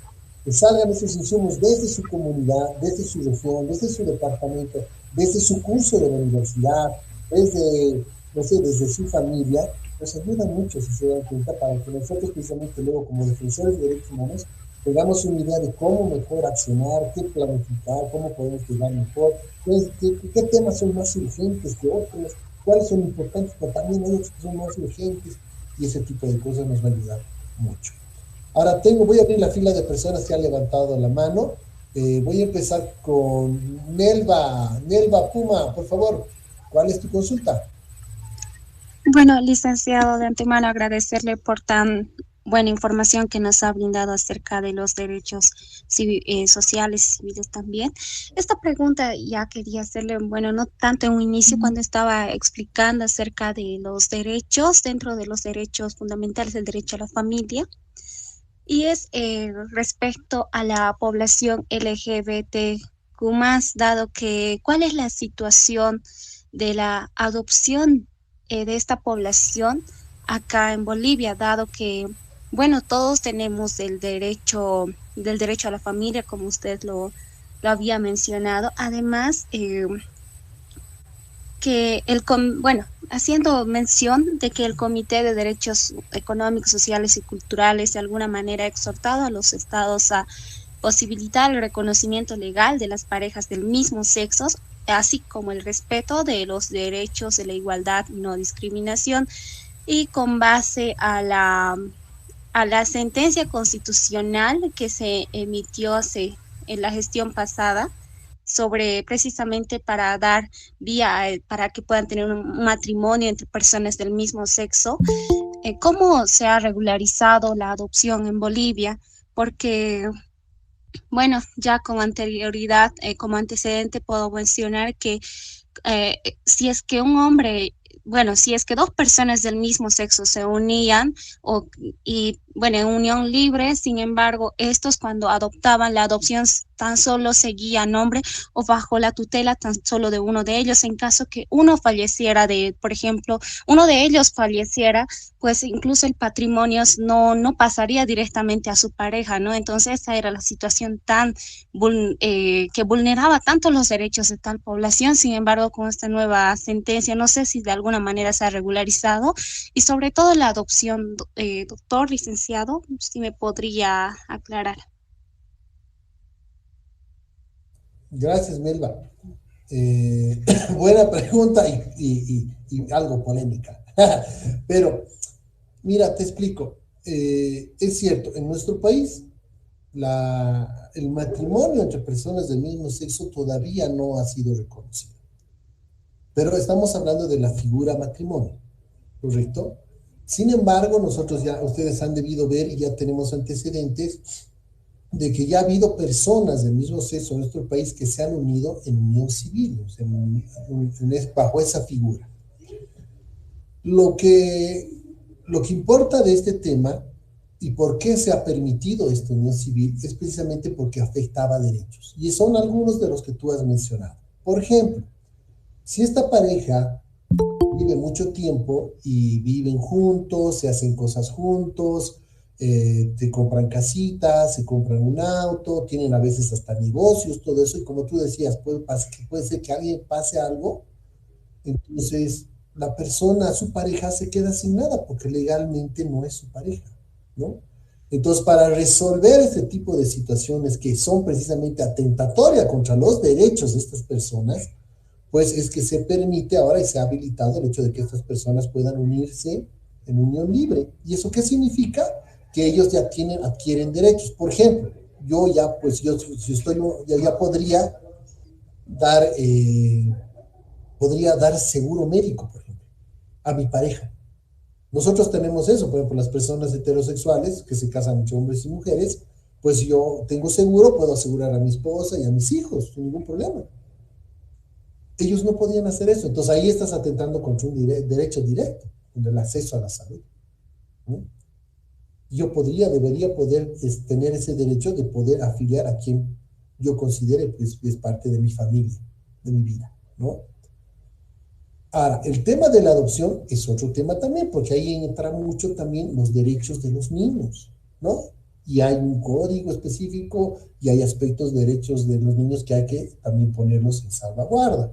que salgan esos insumos desde su comunidad, desde su región, desde su departamento, desde su curso de la universidad, desde, no sé, desde su familia, nos ayuda mucho, si se dan cuenta, para que nosotros precisamente luego, como defensores de derechos humanos, tengamos una idea de cómo mejor accionar, qué planificar, cómo podemos llegar mejor, qué temas son más urgentes que otros, cuáles son importantes, pero también hay otros que son más urgentes, y ese tipo de cosas nos va a ayudar mucho. Ahora voy a abrir la fila de personas que han levantado la mano. Voy a empezar con Nelva Puma, por favor, ¿cuál es tu consulta? Bueno, licenciado, de antemano agradecerle por tan buena información que nos ha brindado acerca de los derechos sociales y civiles también. Esta pregunta ya quería hacerle, bueno, no tanto en un inicio cuando estaba explicando acerca de los derechos, dentro de los derechos fundamentales, el derecho a la familia, y es respecto a la población LGBTQ+, dado que ¿cuál es la situación de la adopción de esta población acá en Bolivia, dado que, bueno, todos tenemos del derecho a la familia, como usted lo había mencionado. Además, bueno, haciendo mención de que el Comité de Derechos Económicos, Sociales y Culturales de alguna manera ha exhortado a los estados a posibilitar el reconocimiento legal de las parejas del mismo sexo, así como el respeto de los derechos de la igualdad y no discriminación, y con base a la sentencia constitucional que se emitió en la gestión pasada, sobre precisamente para dar vía para que puedan tener un matrimonio entre personas del mismo sexo. ¿Cómo se ha regularizado la adopción en Bolivia? Porque, bueno, ya con anterioridad, como antecedente, puedo mencionar que si es que un hombre, bueno, si es que dos personas del mismo sexo se unían y, bueno, en unión libre, sin embargo, estos cuando adoptaban, la adopción tan solo seguía a nombre o bajo la tutela tan solo de uno de ellos. En caso que uno falleciera, por ejemplo, uno de ellos falleciera, pues incluso el patrimonio no pasaría directamente a su pareja, ¿no? Entonces esa era la situación que vulneraba tanto los derechos de tal población. Sin embargo, con esta nueva sentencia, no sé si de alguna manera se ha regularizado, y sobre todo la adopción. Doctor, licenciado, si me podría aclarar. Gracias, Melba. Buena pregunta y algo polémica. Pero, mira, te explico. Es cierto, en nuestro país el matrimonio entre personas del mismo sexo todavía no ha sido reconocido. Pero estamos hablando de la figura matrimonio, ¿correcto? Sin embargo, ustedes han debido ver y ya tenemos antecedentes de que ya ha habido personas del mismo sexo en nuestro país que se han unido en unión civil, o sea, bajo esa figura. Lo que importa de este tema y por qué se ha permitido esta unión civil es precisamente porque afectaba derechos. Y son algunos de los que tú has mencionado. Por ejemplo, si esta pareja vive mucho tiempo y viven juntos, se hacen cosas juntos, te compran casitas, se compran un auto, tienen a veces hasta negocios, todo eso, y como tú decías, puede ser que a alguien pase algo, entonces la persona, su pareja, se queda sin nada porque legalmente no es su pareja, ¿no? Entonces, para resolver este tipo de situaciones que son precisamente atentatorias contra los derechos de estas personas, pues es que se permite ahora y se ha habilitado el hecho de que estas personas puedan unirse en unión libre. ¿Y eso qué significa? Que ellos ya adquieren derechos. Por ejemplo, yo ya podría dar seguro médico, por ejemplo, a mi pareja. Nosotros tenemos eso, por ejemplo, las personas heterosexuales que se casan entre hombres y mujeres, pues yo tengo seguro, puedo asegurar a mi esposa y a mis hijos sin ningún problema. Ellos no podían hacer eso, entonces ahí estás atentando contra un derecho directo, el acceso a la salud, ¿no? Yo debería poder tener ese derecho de poder afiliar a quien yo considere que es parte de mi familia, de mi vida, ¿no? Ahora, el tema de la adopción es otro tema también, porque ahí entra mucho también los derechos de los niños, ¿no? Y hay un código específico y hay aspectos de derechos de los niños que hay que también ponerlos en salvaguarda.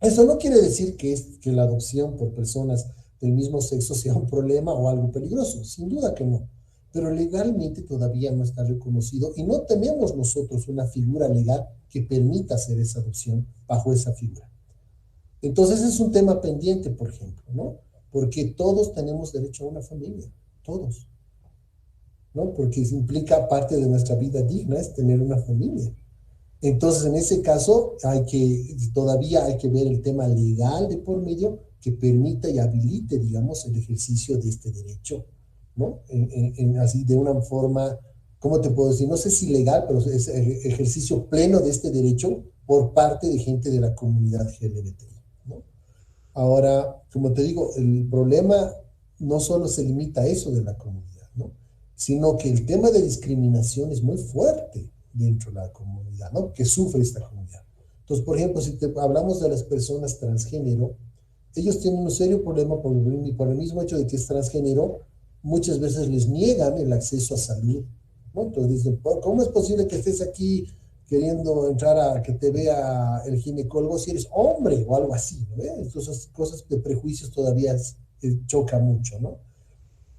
Eso no quiere decir que la adopción por personas del mismo sexo sea un problema o algo peligroso, sin duda que no, pero legalmente todavía no está reconocido y no tenemos nosotros una figura legal que permita hacer esa adopción bajo esa figura. Entonces es un tema pendiente, por ejemplo, ¿no? Porque todos tenemos derecho a una familia, todos, ¿no? Porque implica parte de nuestra vida digna es tener una familia. Entonces, en ese caso, todavía hay que ver el tema legal de por medio que permita y habilite, digamos, el ejercicio de este derecho, ¿no? Así de una forma, ¿cómo te puedo decir? No sé si legal, pero es el ejercicio pleno de este derecho por parte de gente de la comunidad LGBT, ¿no? Ahora, como te digo, el problema no solo se limita a eso de la comunidad, ¿no? Sino que el tema de discriminación es muy fuerte dentro de la comunidad, ¿no? Que sufre esta comunidad. Entonces, por ejemplo, si hablamos de las personas transgénero, ellos tienen un serio problema por el mismo hecho de que es transgénero, muchas veces les niegan el acceso a salud, ¿no? Entonces dicen, ¿cómo es posible que estés aquí queriendo entrar a que te vea el ginecólogo si eres hombre o algo así, ¿no? Entonces, cosas de prejuicios todavía choca mucho, ¿no?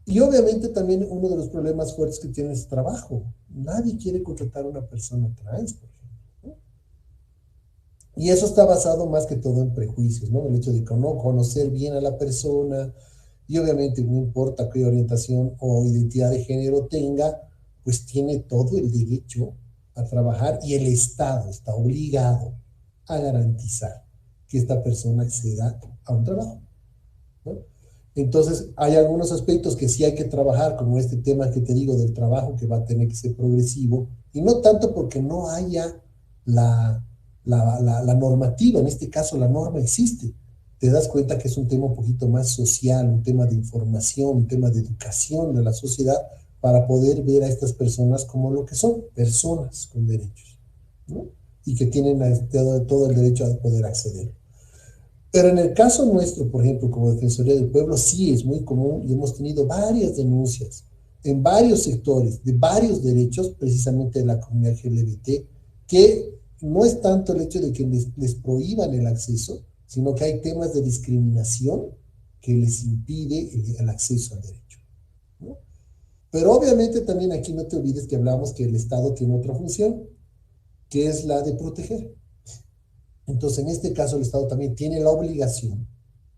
Y obviamente también uno de los problemas fuertes que tiene es trabajo. Nadie quiere contratar a una persona trans, por ejemplo, ¿no? Y eso está basado más que todo en prejuicios, ¿no? El hecho de no conocer bien a la persona, y obviamente no importa qué orientación o identidad de género tenga, pues tiene todo el derecho a trabajar y el Estado está obligado a garantizar que esta persona acceda a un trabajo, ¿no? Entonces, hay algunos aspectos que sí hay que trabajar, como este tema que te digo del trabajo, que va a tener que ser progresivo, y no tanto porque no haya la normativa, en este caso la norma existe. Te das cuenta que es un tema un poquito más social, un tema de información, un tema de educación de la sociedad, para poder ver a estas personas como lo que son, personas con derechos, ¿no? Y que tienen todo el derecho a poder acceder. Pero en el caso nuestro, por ejemplo, como Defensoría del Pueblo, sí es muy común y hemos tenido varias denuncias en varios sectores de varios derechos, precisamente de la comunidad LGBT, que no es tanto el hecho de que les prohíban el acceso, sino que hay temas de discriminación que les impide el acceso al derecho, ¿no? Pero obviamente también aquí no te olvides que hablamos que el Estado tiene otra función, que es la de proteger. Entonces, en este caso, el Estado también tiene la obligación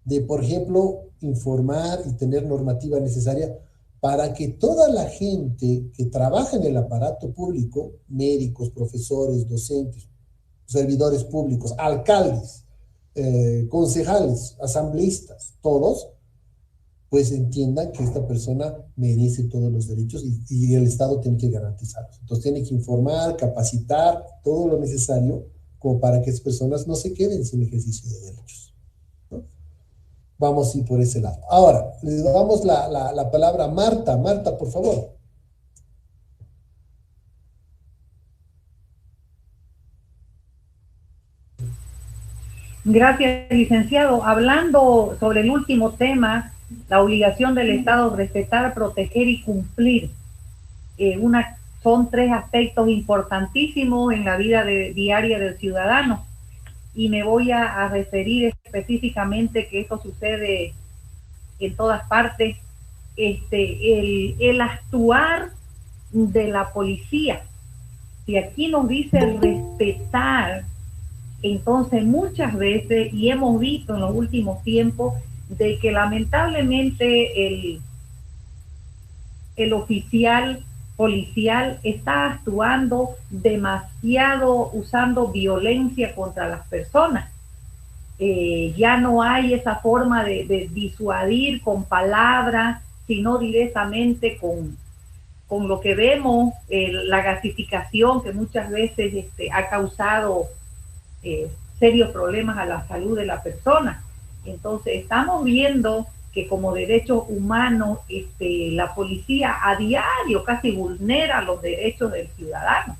de, por ejemplo, informar y tener normativa necesaria para que toda la gente que trabaja en el aparato público, médicos, profesores, docentes, servidores públicos, alcaldes, concejales, asambleístas, todos, pues entiendan que esta persona merece todos los derechos y el Estado tiene que garantizarlos. Entonces tiene que informar, capacitar, todo lo necesario como para que esas personas no se queden sin ejercicio de derechos, ¿no? Vamos a ir por ese lado. Ahora, le damos la palabra a Marta. Marta, por favor. Gracias, licenciado. Hablando sobre el último tema, la obligación del Estado respetar, proteger y cumplir. Son tres aspectos importantísimos en la vida diaria del ciudadano. Y me voy a referir específicamente que esto sucede en todas partes, el actuar de la policía. Si aquí nos dice respetar, entonces muchas veces, y hemos visto en los últimos tiempos, de que lamentablemente el oficial policial está actuando demasiado, usando violencia contra las personas. Ya no hay esa forma de disuadir con palabras, sino directamente con lo que vemos, la gasificación que muchas veces ha causado serios problemas a la salud de la persona. Entonces estamos viendo que como derechos humanos la policía a diario casi vulnera los derechos del ciudadano,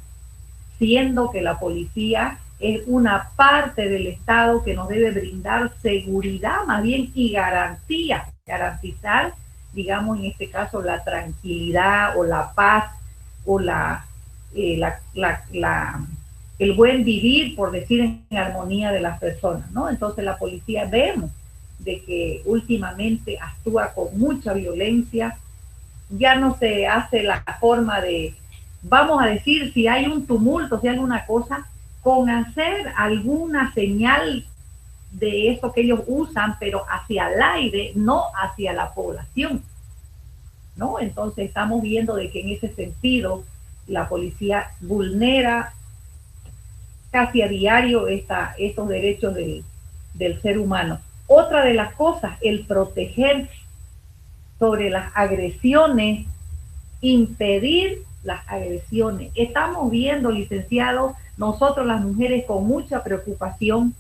siendo que la policía es una parte del Estado que nos debe brindar seguridad más bien y garantizar, digamos en este caso, la tranquilidad o la paz o el buen vivir, por decir, en armonía de las personas, ¿no? Entonces la policía vemos de que últimamente actúa con mucha violencia, ya no se hace la forma de, vamos a decir, si hay un tumulto, si hay alguna cosa, con hacer alguna señal de eso que ellos usan, pero hacia el aire, no hacia la población, ¿no? Entonces estamos viendo de que en ese sentido la policía vulnera casi a diario estos derechos del ser humano. Otra de las cosas, el proteger sobre las agresiones, impedir las agresiones. Estamos viendo, licenciado, nosotros las mujeres con mucha preocupación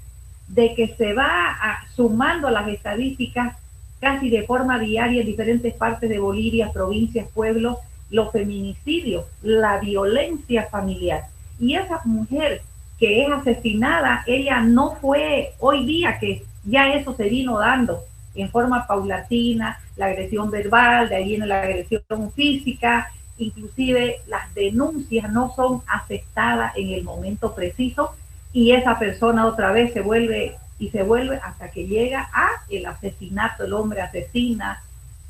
de que se va sumando a las estadísticas casi de forma diaria en diferentes partes de Bolivia, provincias, pueblos, los feminicidios, la violencia familiar. Y esa mujer que es asesinada, ella no fue hoy día, que ya eso se vino dando en forma paulatina, la agresión verbal, de ahí viene la agresión física, inclusive las denuncias no son aceptadas en el momento preciso y esa persona otra vez se vuelve hasta que llega a el asesinato, el hombre asesina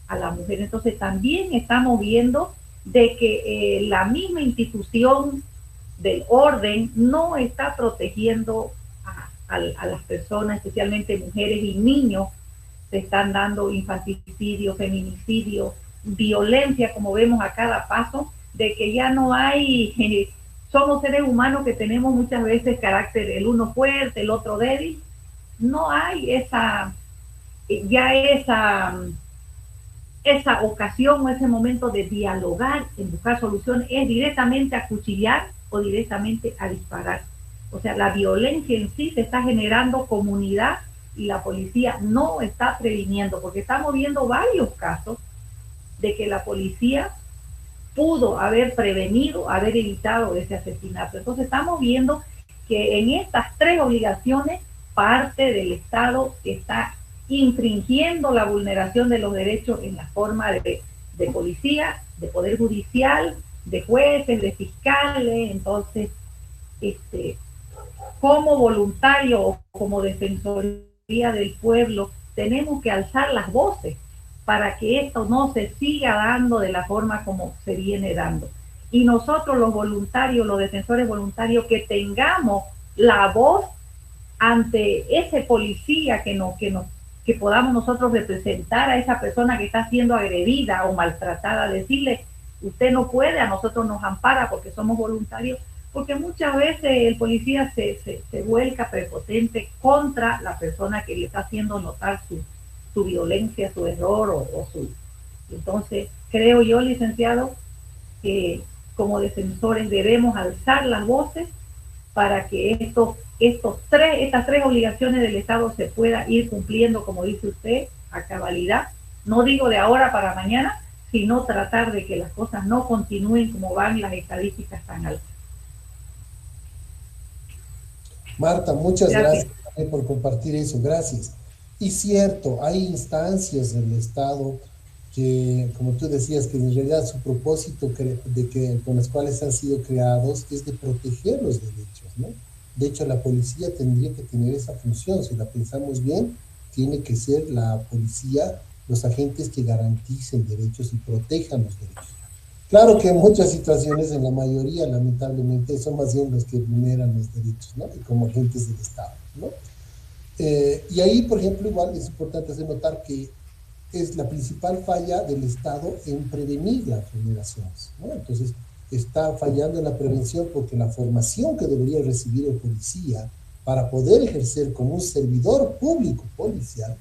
a la mujer. Entonces también estamos viendo de que la misma institución del orden no está protegiendo a las personas, especialmente mujeres y niños. Se están dando infanticidio, feminicidio, violencia, como vemos a cada paso, de que ya no hay, somos seres humanos que tenemos muchas veces carácter, el uno fuerte, el otro débil. No hay esa ocasión o ese momento de dialogar, en buscar soluciones, es directamente a cuchillar o directamente a disparar. O sea, la violencia en sí se está generando comunidad y la policía no está previniendo, porque estamos viendo varios casos de que la policía pudo haber prevenido, haber evitado ese asesinato. Entonces estamos viendo que en estas tres obligaciones parte del Estado está infringiendo la vulneración de los derechos en la forma de policía, de poder judicial, de jueces, de fiscales. Entonces, como voluntario o como defensoría del pueblo, tenemos que alzar las voces para que esto no se siga dando de la forma como se viene dando. Y nosotros los voluntarios, los defensores voluntarios, que tengamos la voz ante ese policía que podamos nosotros representar a esa persona que está siendo agredida o maltratada, decirle, usted no puede, a nosotros nos ampara porque somos voluntarios, porque muchas veces el policía se vuelca prepotente contra la persona que le está haciendo notar su violencia, su error Entonces, creo yo, licenciado, que como defensores debemos alzar las voces para que estas tres obligaciones del Estado se pueda ir cumpliendo, como dice usted, a cabalidad. No digo de ahora para mañana, sino tratar de que las cosas no continúen como van las estadísticas tan altas. Marta, muchas gracias por compartir eso, gracias. Y cierto, hay instancias del Estado que, como tú decías, que en realidad su propósito con las cuales han sido creados es de proteger los derechos, ¿no? De hecho, la policía tendría que tener esa función. Si la pensamos bien, tiene que ser la policía los agentes que garanticen derechos y protejan los derechos. Claro que en muchas situaciones, en la mayoría, lamentablemente, son más bien los que vulneran los derechos, ¿no? Y como agentes del Estado, ¿no? Y ahí, por ejemplo, igual es importante hacer notar que es la principal falla del Estado en prevenir las vulneraciones, ¿no? Entonces, está fallando en la prevención porque la formación que debería recibir el policía para poder ejercer como un servidor público policial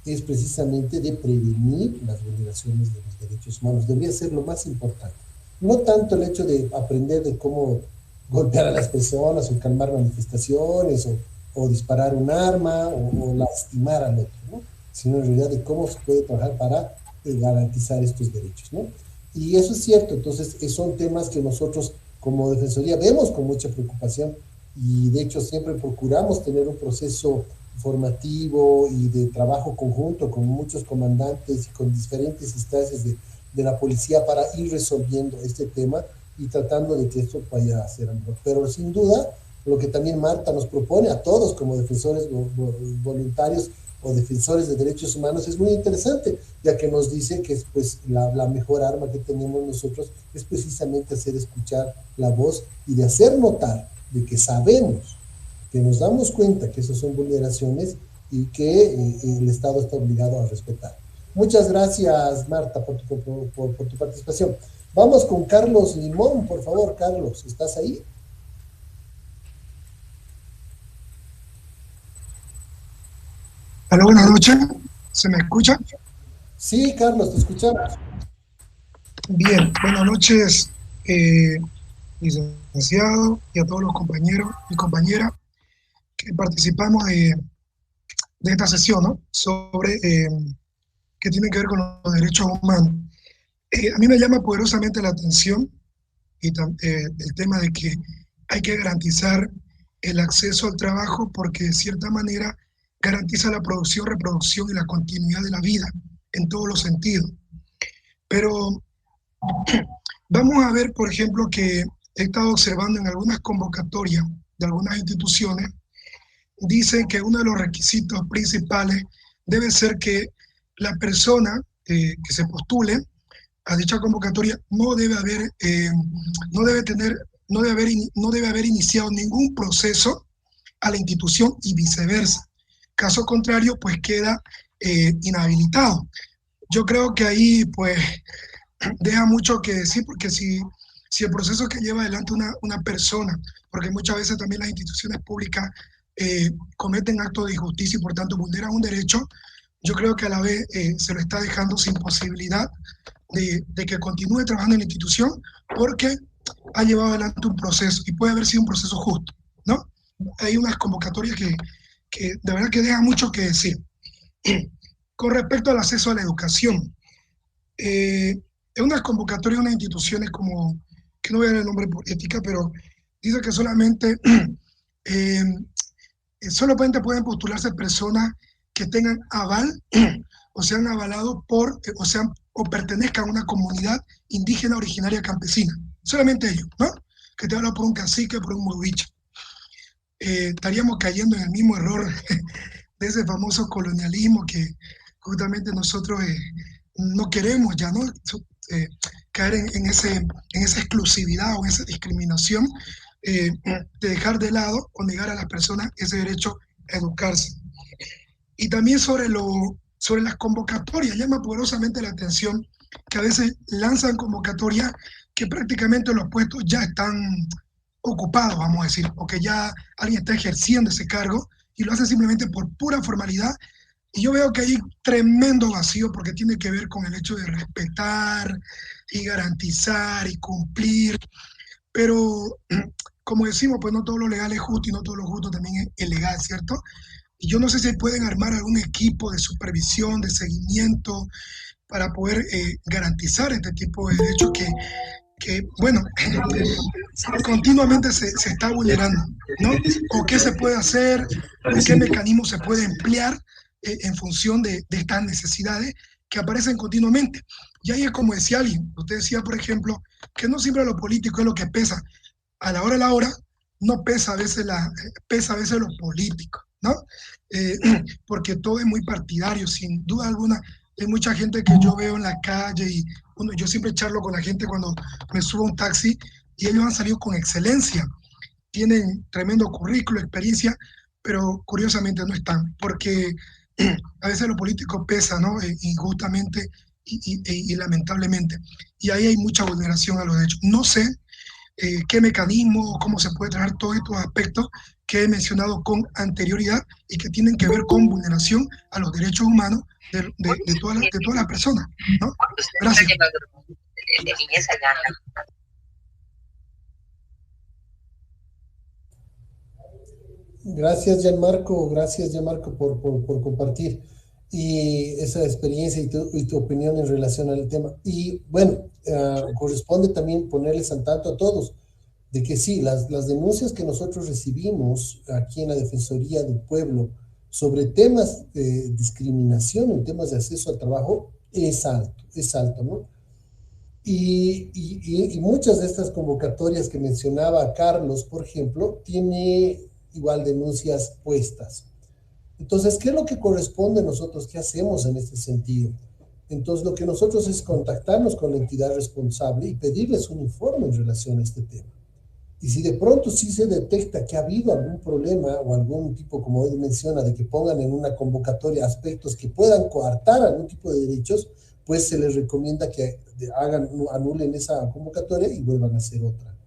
es precisamente de prevenir las vulneraciones de los derechos humanos. Debería ser lo más importante. No tanto el hecho de aprender de cómo golpear a las personas o calmar manifestaciones o disparar un arma o lastimar al otro, ¿no? Sino en realidad de cómo se puede trabajar para garantizar estos derechos, ¿no? Y eso es cierto. Entonces son temas que nosotros como Defensoría vemos con mucha preocupación y de hecho siempre procuramos tener un proceso formativo y de trabajo conjunto con muchos comandantes y con diferentes instancias de la policía para ir resolviendo este tema y tratando de que esto vaya a ser mejor. Pero sin duda, lo que también Marta nos propone a todos como defensores voluntarios o defensores de derechos humanos es muy interesante, ya que nos dice que pues, la mejor arma que tenemos nosotros es precisamente hacer escuchar la voz y de hacer notar de que sabemos, que nos damos cuenta que esas son vulneraciones y que el Estado está obligado a respetar. Muchas gracias, Marta, por tu participación. Vamos con Carlos Limón, por favor. Carlos, ¿estás ahí? Hola, buenas noches. ¿Se me escucha? Sí, Carlos, te escuchamos. Bien, buenas noches, licenciado, y a todos los compañeros y compañeras que participamos de esta sesión, ¿no? Sobre que tiene que ver con los derechos humanos. A mí me llama poderosamente la atención y el tema de que hay que garantizar el acceso al trabajo porque de cierta manera garantiza la producción, reproducción y la continuidad de la vida en todos los sentidos. Pero vamos a ver, por ejemplo, que he estado observando en algunas convocatorias de algunas instituciones, dicen que uno de los requisitos principales debe ser que la persona que se postule a dicha convocatoria no debe haber iniciado ningún proceso a la institución y viceversa. Caso contrario, pues queda inhabilitado. Yo creo que ahí, pues, deja mucho que decir, porque si el proceso que lleva adelante una persona, porque muchas veces también las instituciones públicas cometen actos de injusticia y por tanto vulneran un derecho, yo creo que a la vez se lo está dejando sin posibilidad de que continúe trabajando en la institución porque ha llevado adelante un proceso y puede haber sido un proceso justo, ¿no? Hay unas convocatorias que de verdad que deja mucho que decir. Con respecto al acceso a la educación, en unas convocatorias de unas instituciones como, que no voy a dar el nombre por ética, pero dice que solamente pueden postularse personas que tengan aval o sean avalados por, o pertenezcan a una comunidad indígena originaria campesina. Solamente ellos, ¿no? Que te habla por un cacique, por un moviche. Estaríamos cayendo en el mismo error de ese famoso colonialismo que justamente nosotros no queremos ya, ¿no? Caer en esa exclusividad o en esa discriminación de dejar de lado o negar a las personas ese derecho a educarse. Y también sobre las convocatorias, llama poderosamente la atención que a veces lanzan convocatorias que prácticamente los puestos ya están ocupados, vamos a decir, o que ya alguien está ejerciendo ese cargo y lo hacen simplemente por pura formalidad. Y yo veo que hay tremendo vacío porque tiene que ver con el hecho de respetar y garantizar y cumplir. Pero, como decimos, pues no todo lo legal es justo y no todo lo justo también es legal, ¿cierto? Y yo no sé si pueden armar algún equipo de supervisión, de seguimiento, para poder garantizar este tipo de derechos que bueno, continuamente se está vulnerando, ¿no? O qué se puede hacer, o qué mecanismo se puede emplear en función de estas necesidades que aparecen continuamente. Y ahí es como decía alguien, usted decía, por ejemplo, que no siempre lo político es lo que pesa. A la hora, no pesa a veces lo político, ¿no? Porque todo es muy partidario, sin duda alguna. Hay mucha gente que yo veo en la calle y bueno, yo siempre charlo con la gente cuando me subo a un taxi y ellos han salido con excelencia. Tienen tremendo currículo, experiencia, pero curiosamente no están, porque a veces lo político pesa, ¿no? Injustamente y lamentablemente. Y ahí hay mucha vulneración a los derechos. No sé qué mecanismo, cómo se puede trabajar todos estos aspectos que he mencionado con anterioridad y que tienen que ver con vulneración a los derechos humanos de todas las personas, ¿no? Gracias. Gracias, Gianmarco, por compartir y esa experiencia y tu opinión en relación al tema. Y bueno, corresponde también ponerles al tanto a todos de que sí, las denuncias que nosotros recibimos aquí en la Defensoría del Pueblo sobre temas de discriminación, en temas de acceso al trabajo, es alto, ¿no? Y muchas de estas convocatorias que mencionaba Carlos, por ejemplo, tiene igual denuncias puestas. Entonces, ¿qué es lo que corresponde a nosotros? ¿Qué hacemos en este sentido? Entonces, lo que nosotros es contactarnos con la entidad responsable y pedirles un informe en relación a este tema. Y si de pronto sí se detecta que ha habido algún problema o algún tipo, como él menciona, de que pongan en una convocatoria aspectos que puedan coartar algún tipo de derechos, pues se les recomienda que anulen esa convocatoria y vuelvan a hacer otra.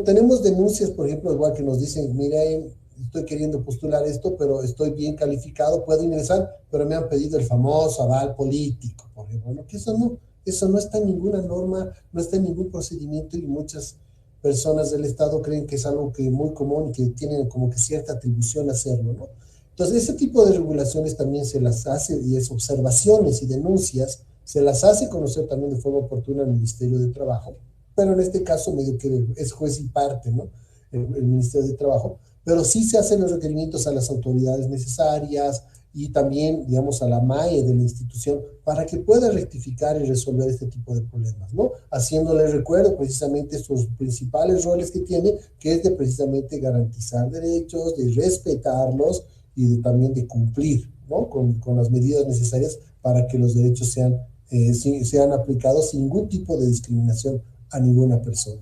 Tenemos denuncias, por ejemplo, igual que nos dicen, miren, estoy queriendo postular esto, pero estoy bien calificado, puedo ingresar, pero me han pedido el famoso aval político, por ejemplo, ¿no? Que eso no está en ninguna norma, no está en ningún procedimiento y muchas personas del Estado creen que es algo que muy común y que tienen como que cierta atribución a hacerlo, ¿no? Entonces, ese tipo de regulaciones también se las hace, y es observaciones y denuncias, se las hace conocer también de forma oportuna al Ministerio de Trabajo, pero en este caso medio que es juez y parte, ¿no? El Ministerio de Trabajo, pero sí se hacen los requerimientos a las autoridades necesarias y también, digamos, a la MAE de la institución para que pueda rectificar y resolver este tipo de problemas, ¿no? Haciéndole recuerdo precisamente sus principales roles que tiene, que es de precisamente garantizar derechos, de respetarlos y también de cumplir, ¿no? Con las medidas necesarias para que los derechos sean aplicados sin ningún tipo de discriminación a ninguna persona.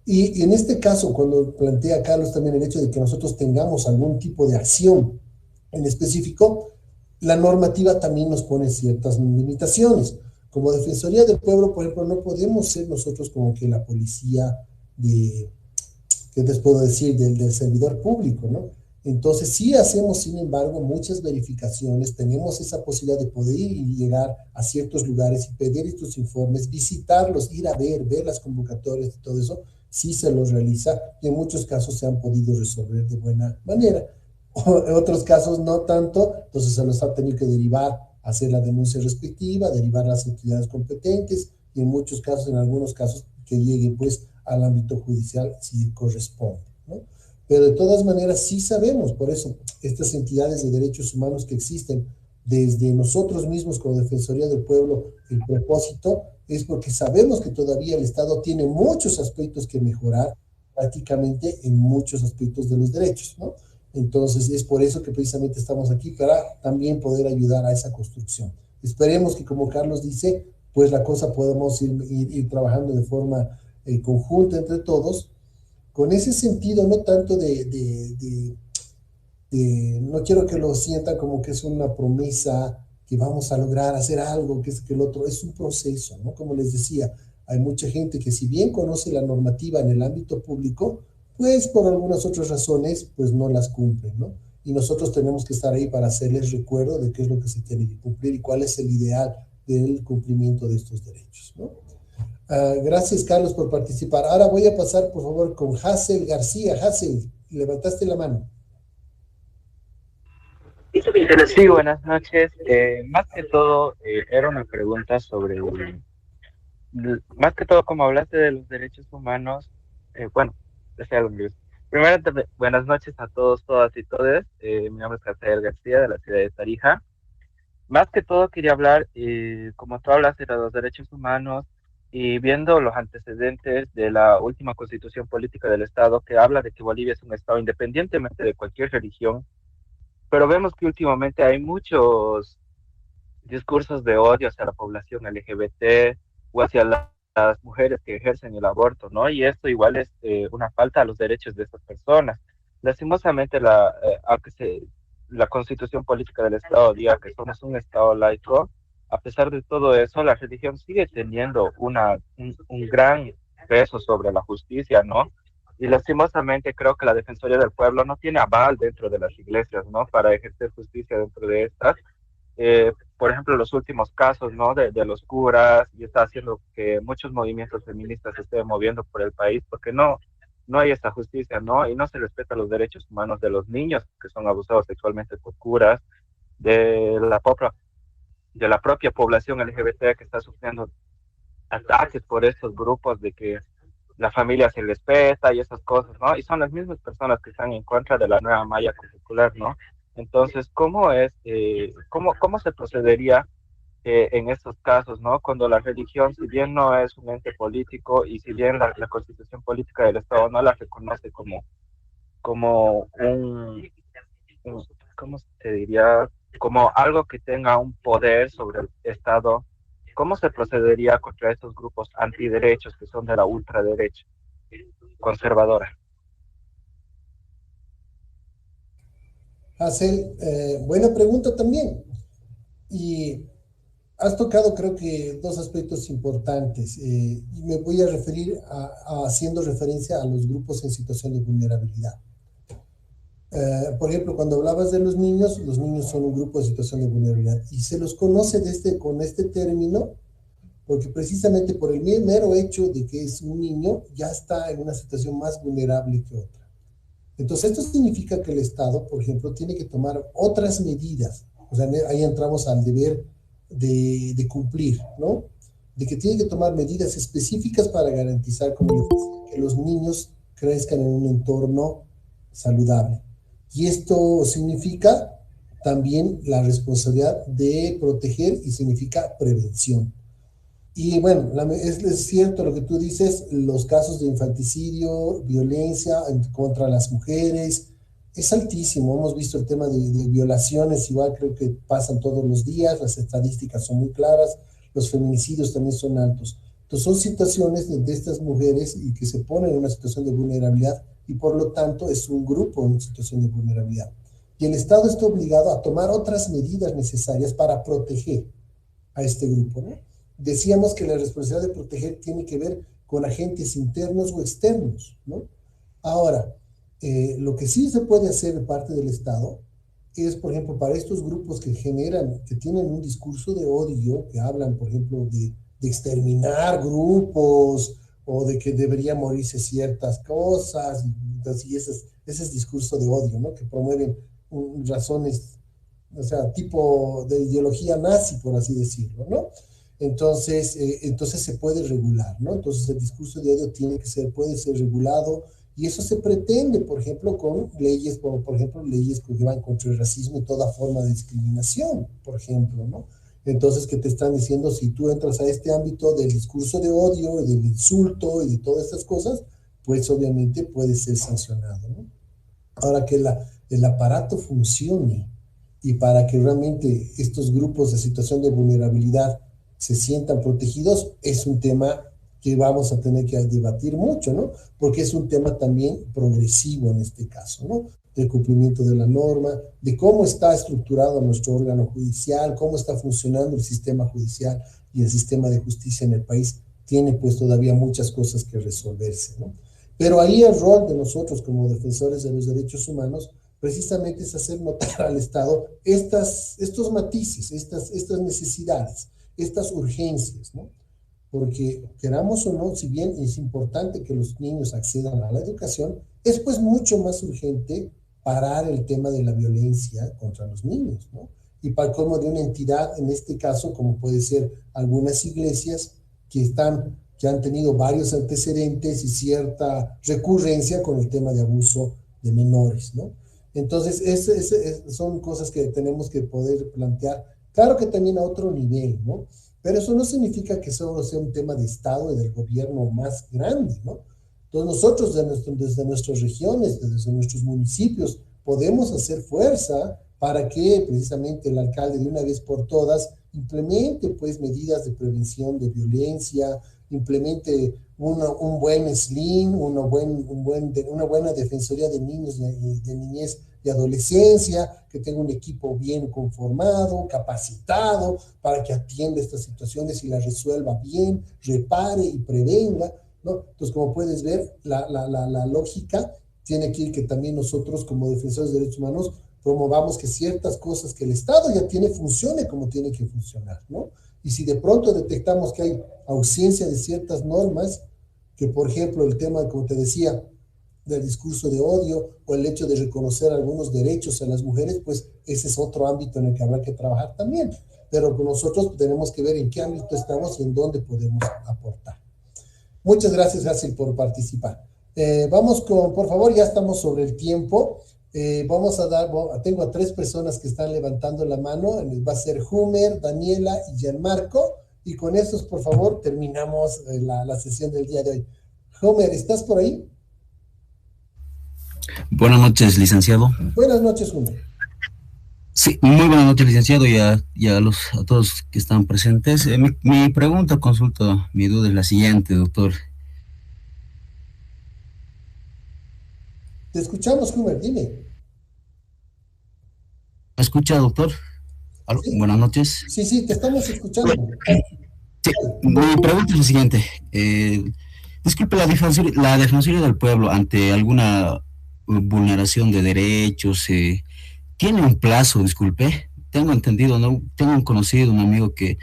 Y en este caso, cuando plantea Carlos también el hecho de que nosotros tengamos algún tipo de acción en específico, la normativa también nos pone ciertas limitaciones. Como Defensoría del Pueblo, por ejemplo, no podemos ser nosotros como que la policía ¿qué les puedo decir? Del servidor público, ¿no? Entonces, sí hacemos, sin embargo, muchas verificaciones, tenemos esa posibilidad de poder ir y llegar a ciertos lugares y pedir estos informes, visitarlos, ir a ver las convocatorias y todo eso, sí se los realiza y en muchos casos se han podido resolver de buena manera. En otros casos no tanto, entonces se los ha tenido que derivar, hacer la denuncia respectiva, derivar a las entidades competentes y en muchos casos, en algunos casos, que llegue pues al ámbito judicial si corresponde, ¿no? Pero de todas maneras sí sabemos, por eso estas entidades de derechos humanos que existen desde nosotros mismos como Defensoría del Pueblo, el propósito es porque sabemos que todavía el Estado tiene muchos aspectos que mejorar prácticamente en muchos aspectos de los derechos, ¿no? Entonces es por eso que precisamente estamos aquí para también poder ayudar a esa construcción. Esperemos que, como Carlos dice, pues la cosa podamos ir trabajando de forma conjunta entre todos, con ese sentido, no tanto no quiero que lo sientan como que es una promesa que vamos a lograr hacer algo, que el otro, es un proceso, ¿no? Como les decía, hay mucha gente que si bien conoce la normativa en el ámbito público, pues por algunas otras razones, pues no las cumplen, ¿no? Y nosotros tenemos que estar ahí para hacerles recuerdo de qué es lo que se tiene que cumplir y cuál es el ideal del cumplimiento de estos derechos, ¿no? Gracias, Carlos, por participar. Ahora voy a pasar, por favor, con Hazel García. Hazel, levantaste la mano. Sí, buenas noches. Más que todo, era una pregunta sobre, más que todo, como hablaste de los derechos humanos, bueno, desde algo inglés. Primero, buenas noches a todos, todas y todes. Mi nombre es Hazel García, de la ciudad de Tarija. Más que todo, quería hablar, como tú hablaste de los derechos humanos, y viendo los antecedentes de la última constitución política del Estado, que habla de que Bolivia es un Estado independientemente de cualquier religión, pero vemos que últimamente hay muchos discursos de odio hacia la población LGBT o hacia las mujeres que ejercen el aborto, ¿no? Y esto igual es una falta a los derechos de estas personas. Lastimosamente, aunque la constitución política del Estado diga que somos un Estado laico, a pesar de todo eso, la religión sigue teniendo un gran peso sobre la justicia, ¿no? Y lastimosamente creo que la Defensoría del Pueblo no tiene aval dentro de las iglesias, ¿no? Para ejercer justicia dentro de estas. Por ejemplo, los últimos casos, ¿no? De los curas, y está haciendo que muchos movimientos feministas se estén moviendo por el país porque no hay esta justicia, ¿no? Y no se respetan los derechos humanos de los niños que son abusados sexualmente por curas, de la propia población LGBT que está sufriendo ataques por estos grupos de que la familia se respeta y esas cosas, ¿no? Y son las mismas personas que están en contra de la nueva malla curricular, ¿no? Entonces, ¿cómo se procedería en estos casos, ¿no? Cuando la religión, si bien no es un ente político y si bien la constitución política del Estado no la reconoce como ¿cómo se diría? Como algo que tenga un poder sobre el Estado, ¿cómo se procedería contra estos grupos antiderechos que son de la ultraderecha conservadora? Hazel, buena pregunta también. Y has tocado, creo que, dos aspectos importantes. Y me voy a referir haciendo referencia a los grupos en situación de vulnerabilidad. Por ejemplo, cuando hablabas de los niños son un grupo de situación de vulnerabilidad y se los conoce con este término porque precisamente por el mero hecho de que es un niño ya está en una situación más vulnerable que otra. Entonces esto significa que el Estado, por ejemplo, tiene que tomar otras medidas, o sea, ahí entramos al deber de cumplir, ¿no? De que tiene que tomar medidas específicas para garantizar, como les decía, que los niños crezcan en un entorno saludable. Y esto significa también la responsabilidad de proteger y significa prevención. Y bueno, es cierto lo que tú dices, los casos de infanticidio, violencia contra las mujeres, es altísimo. Hemos visto el tema de violaciones, igual creo que pasan todos los días, las estadísticas son muy claras, los feminicidios también son altos. Entonces son situaciones de estas mujeres y que se ponen en una situación de vulnerabilidad y por lo tanto es un grupo en situación de vulnerabilidad. Y el Estado está obligado a tomar otras medidas necesarias para proteger a este grupo, ¿no? Decíamos que la responsabilidad de proteger tiene que ver con agentes internos o externos, ¿no? Ahora, lo que sí se puede hacer de parte del Estado es, por ejemplo, para estos grupos que tienen un discurso de odio, que hablan, por ejemplo, de exterminar grupos o de que deberían morirse ciertas cosas, y ese es discurso de odio, ¿no? Que promueven razones, o sea, tipo de ideología nazi, por así decirlo, ¿no? Entonces se puede regular, ¿no? Entonces el discurso de odio puede ser regulado, y eso se pretende, por ejemplo, con leyes, como por ejemplo leyes que van contra el racismo y toda forma de discriminación, por ejemplo, ¿no? Entonces, que te están diciendo, si tú entras a este ámbito del discurso de odio, y del insulto, y de todas estas cosas, pues obviamente puede ser sancionado, ¿no? Ahora, que el aparato funcione, y para que realmente estos grupos de situación de vulnerabilidad se sientan protegidos, es un tema que vamos a tener que debatir mucho, ¿no? Porque es un tema también progresivo en este caso, ¿no? Del cumplimiento de la norma, de cómo está estructurado nuestro órgano judicial, cómo está funcionando el sistema judicial y el sistema de justicia en el país, tiene pues todavía muchas cosas que resolverse, ¿no? Pero ahí el rol de nosotros como defensores de los derechos humanos precisamente es hacer notar al Estado estos matices, estas necesidades, estas urgencias, ¿no? Porque queramos o no, si bien es importante que los niños accedan a la educación, es pues mucho más urgente parar el tema de la violencia contra los niños, ¿no? Y para colmo de una entidad, en este caso, como puede ser algunas iglesias que han tenido varios antecedentes y cierta recurrencia con el tema de abuso de menores, ¿no? Entonces, son cosas que tenemos que poder plantear, claro que también a otro nivel, ¿no? Pero eso no significa que solo sea un tema de Estado y del gobierno más grande, ¿no? Entonces nosotros desde nuestras regiones, desde nuestros municipios, podemos hacer fuerza para que precisamente el alcalde de una vez por todas implemente pues medidas de prevención de violencia, implemente un buen SLIN, una buena defensoría de niños, de niñez y adolescencia, que tenga un equipo bien conformado, capacitado, para que atienda estas situaciones y las resuelva bien, repare y prevenga, ¿no? Entonces, como puedes ver, la lógica tiene que ir que también nosotros, como defensores de derechos humanos, promovamos que ciertas cosas que el Estado ya tiene funcione como tiene que funcionar, ¿no? Y si de pronto detectamos que hay ausencia de ciertas normas, que por ejemplo el tema, como te decía, del discurso de odio o el hecho de reconocer algunos derechos a las mujeres, pues ese es otro ámbito en el que habrá que trabajar también. Pero nosotros tenemos que ver en qué ámbito estamos y en dónde podemos aportar. Muchas gracias, Hasil, por participar. Vamos por favor, ya estamos sobre el tiempo. Tengo a 3 personas que están levantando la mano. Va a ser Humer, Daniela y Gianmarco. Y con estos, por favor, terminamos la sesión del día de hoy. Humer, ¿estás por ahí? Buenas noches, licenciado. Buenas noches, Humer. Sí, muy buenas noches, licenciado, y a todos que están presentes. Mi pregunta, consulta, mi duda es la siguiente, doctor. Te escuchamos, Humer, dime. ¿Me escucha, doctor? ¿Sí? Buenas noches. Sí, te estamos escuchando. Sí, mi pregunta es la siguiente. Disculpe, la Defensoría del Pueblo ante alguna vulneración de derechos, ¿tiene un plazo? Disculpe. Tengo entendido, ¿no? Tengo un conocido, un amigo que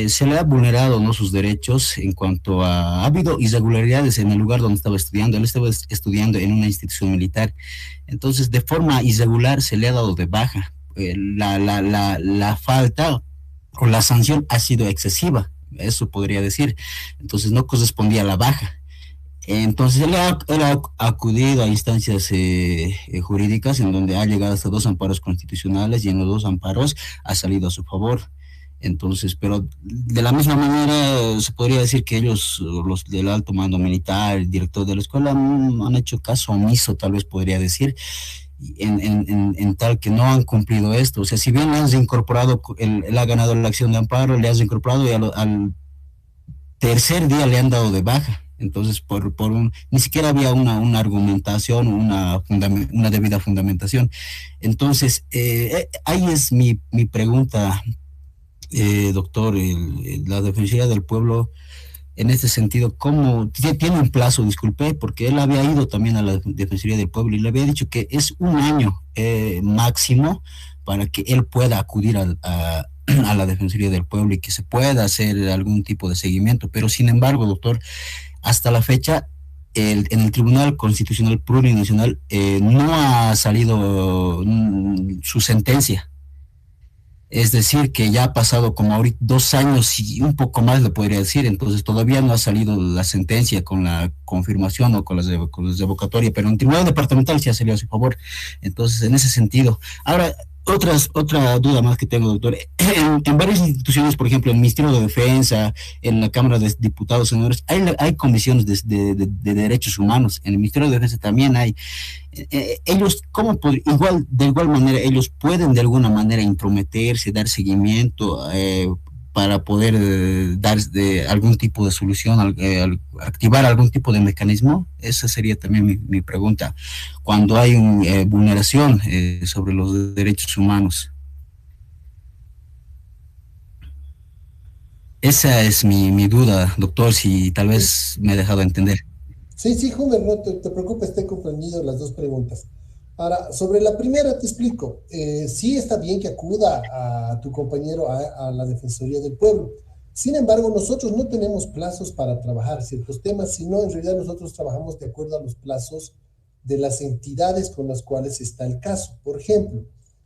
se le ha vulnerado, ¿no?, sus derechos en cuanto ha habido irregularidades en el lugar donde estaba estudiando. Él estaba estudiando en una institución militar. Entonces, de forma irregular se le ha dado de baja. La falta o la sanción ha sido excesiva, eso podría decir. Entonces, no correspondía a la baja. Entonces él ha acudido a instancias jurídicas en donde ha llegado hasta 2 amparos constitucionales y en los 2 amparos ha salido a su favor. Entonces, pero de la misma manera se podría decir que ellos, los del alto mando militar, el director de la escuela, han hecho caso omiso, tal vez podría decir, en tal que no han cumplido esto. O sea, si bien le has incorporado, él ha ganado la acción de amparo, le has incorporado y al tercer día le han dado de baja. Entonces, ni siquiera había una argumentación, una debida fundamentación. Entonces, ahí es mi pregunta, doctor. La Defensoría del Pueblo, en este sentido, ¿cómo tiene un plazo? Disculpe, porque él había ido también a la Defensoría del Pueblo y le había dicho que es un año máximo para que él pueda acudir a la Defensoría del Pueblo y que se pueda hacer algún tipo de seguimiento. Pero sin embargo, doctor, hasta la fecha, en el Tribunal Constitucional Plurinacional no ha salido su sentencia. Es decir, que ya ha pasado como ahorita 2 años y un poco más, le podría decir. Entonces todavía no ha salido la sentencia con la confirmación o con las revocatorias, pero en el Tribunal Departamental sí ha salido a su favor. Entonces, en ese sentido. Ahora, otra duda más que tengo, doctor. En varias instituciones, por ejemplo, en el Ministerio de Defensa, en la Cámara de Diputados, senadores, hay comisiones de derechos humanos. En el Ministerio de Defensa también hay. Ellos, de igual manera, ellos pueden de alguna manera intrometerse, dar seguimiento para poder dar algún tipo de solución, activar algún tipo de mecanismo. Esa sería también mi pregunta. Cuando hay una vulneración sobre los derechos humanos. Esa es mi duda, doctor, si tal vez me he dejado entender. Sí, Humer, no te preocupes, te he comprendido las 2 preguntas. Ahora, sobre la primera te explico. Sí está bien que acuda a tu compañero a la Defensoría del Pueblo. Sin embargo, nosotros no tenemos plazos para trabajar ciertos temas, sino en realidad nosotros trabajamos de acuerdo a los plazos de las entidades con las cuales está el caso. Por ejemplo,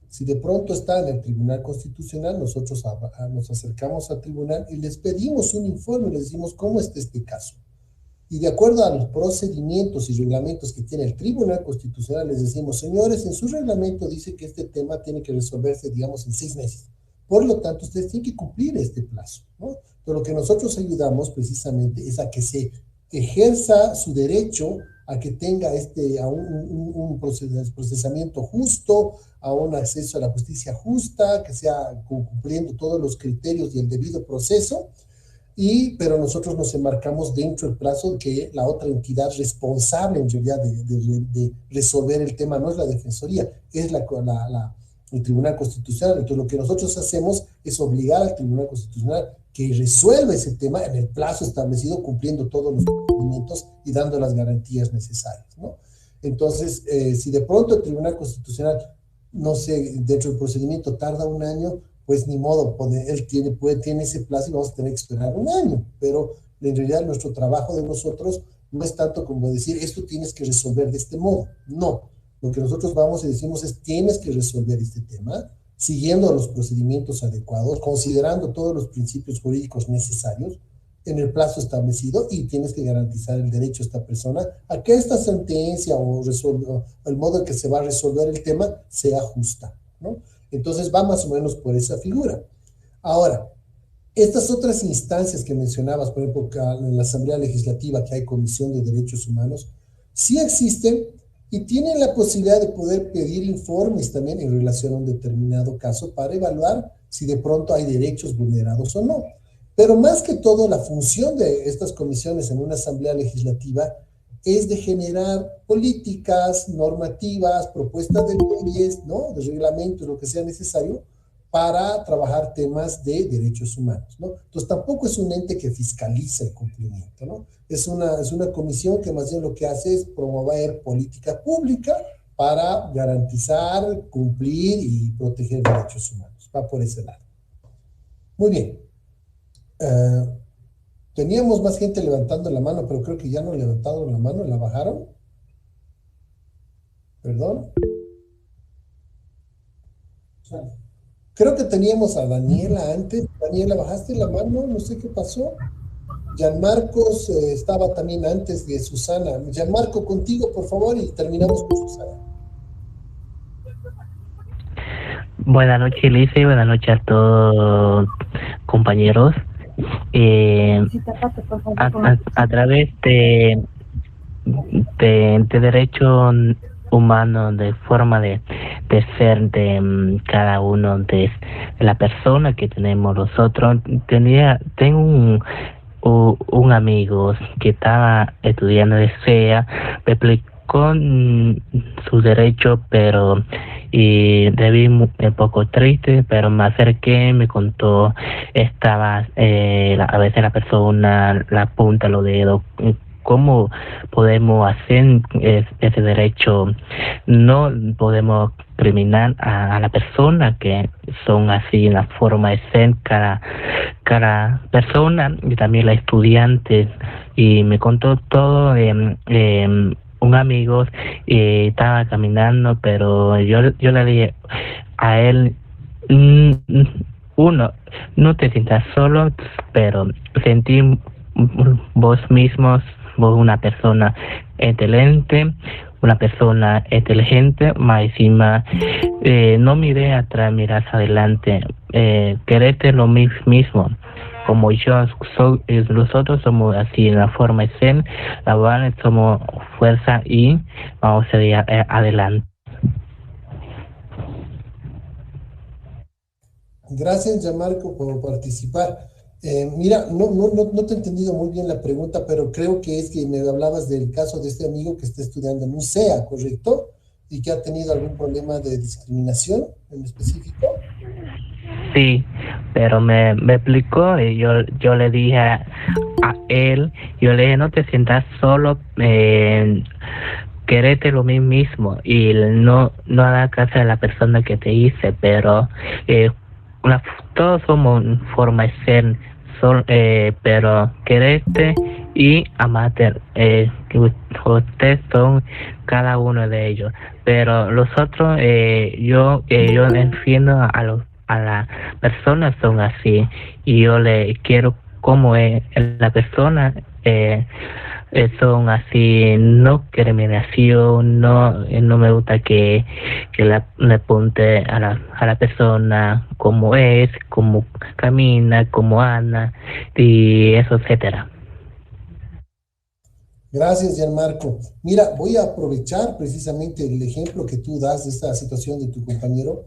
si de pronto está en el Tribunal Constitucional, nosotros nos acercamos al tribunal y les pedimos un informe, les decimos cómo está este caso. Y de acuerdo a los procedimientos y reglamentos que tiene el Tribunal Constitucional, les decimos, señores, en su reglamento dice que este tema tiene que resolverse, digamos, en 6 meses. Por lo tanto, ustedes tienen que cumplir este plazo, ¿no? Pero lo que nosotros ayudamos precisamente es a que se ejerza su derecho a que tenga un procesamiento justo, a un acceso a la justicia justa, que sea cumpliendo todos los criterios y el debido proceso. Pero nosotros nos enmarcamos dentro del plazo que la otra entidad responsable en realidad de resolver el tema no es la Defensoría, es el Tribunal Constitucional. Entonces lo que nosotros hacemos es obligar al Tribunal Constitucional que resuelva ese tema en el plazo establecido, cumpliendo todos los procedimientos y dando las garantías necesarias, ¿no? Entonces, si de pronto el Tribunal Constitucional, no sé, dentro del procedimiento tarda 1 año, pues ni modo, él tiene ese plazo y vamos a tener que esperar 1 año, pero en realidad nuestro trabajo de nosotros no es tanto como decir, esto tienes que resolver de este modo, no, lo que nosotros vamos y decimos es, tienes que resolver este tema, siguiendo los procedimientos adecuados, considerando todos los principios jurídicos necesarios en el plazo establecido, y tienes que garantizar el derecho a esta persona a que esta sentencia o el modo en que se va a resolver el tema sea justa, ¿no? Entonces va más o menos por esa figura. Ahora, estas otras instancias que mencionabas, por ejemplo, en la Asamblea Legislativa, que hay Comisión de Derechos Humanos, sí existen y tienen la posibilidad de poder pedir informes también en relación a un determinado caso para evaluar si de pronto hay derechos vulnerados o no. Pero más que todo, la función de estas comisiones en una Asamblea Legislativa es de generar políticas, normativas, propuestas de leyes, ¿no?, de reglamentos, lo que sea necesario para trabajar temas de derechos humanos, ¿no? Entonces tampoco es un ente que fiscaliza el cumplimiento, ¿no? Es una comisión que más bien lo que hace es promover política pública para garantizar, cumplir y proteger derechos humanos. Va por ese lado. Muy bien. Teníamos más gente levantando la mano, pero creo que ya no levantaron la mano, ¿la bajaron? ¿Perdón? Creo que teníamos a Daniela antes. Daniela, ¿bajaste la mano? No sé qué pasó. Gianmarcos estaba también antes de Susana. Gianmarco, contigo, por favor, y terminamos con Susana. Buenas noches, Lice, buenas noches a todos compañeros. A través de derecho humano, de forma de ser de cada uno de la persona que tenemos nosotros, tengo un amigo que estaba estudiando de SEA, me explicó su derecho, pero debí un poco triste, pero me acerqué, me contó, estaba a veces la persona la punta los dedos. ¿Cómo podemos hacer ese derecho? No podemos discriminar a la persona que son así en la forma de ser cada persona, y también la estudiante. Y me contó todo. Un amigo estaba caminando, pero yo le dije a él, uno, no te sientas solo, pero sentí vos mismos, vos una persona inteligente, más encima, no mires atrás, miras adelante, quererte lo mismo. Como nosotros somos así en la forma de ser, la verdad somos fuerza y vamos a ir adelante. Gracias, Gianmarco, por participar. Mira, no te he entendido muy bien la pregunta, pero creo que es que me hablabas del caso de este amigo que está estudiando en un SEA, ¿correcto? Y que ha tenido algún problema de discriminación en específico. Sí, pero me explicó y yo le dije a él, yo le dije, no te sientas solo, querete lo mismo y no hagas caso a la persona que te hice, pero todos somos forma de ser, pero quererte y amarte, ustedes son cada uno de ellos, pero los otros, yo defiendo a las personas son así, y yo le quiero como es la persona, son así, no discriminación, no me gusta que le apunte a la persona como es, como camina, como anda, y eso, etcétera. Gracias, Gianmarco. Mira, voy a aprovechar precisamente el ejemplo que tú das de esta situación de tu compañero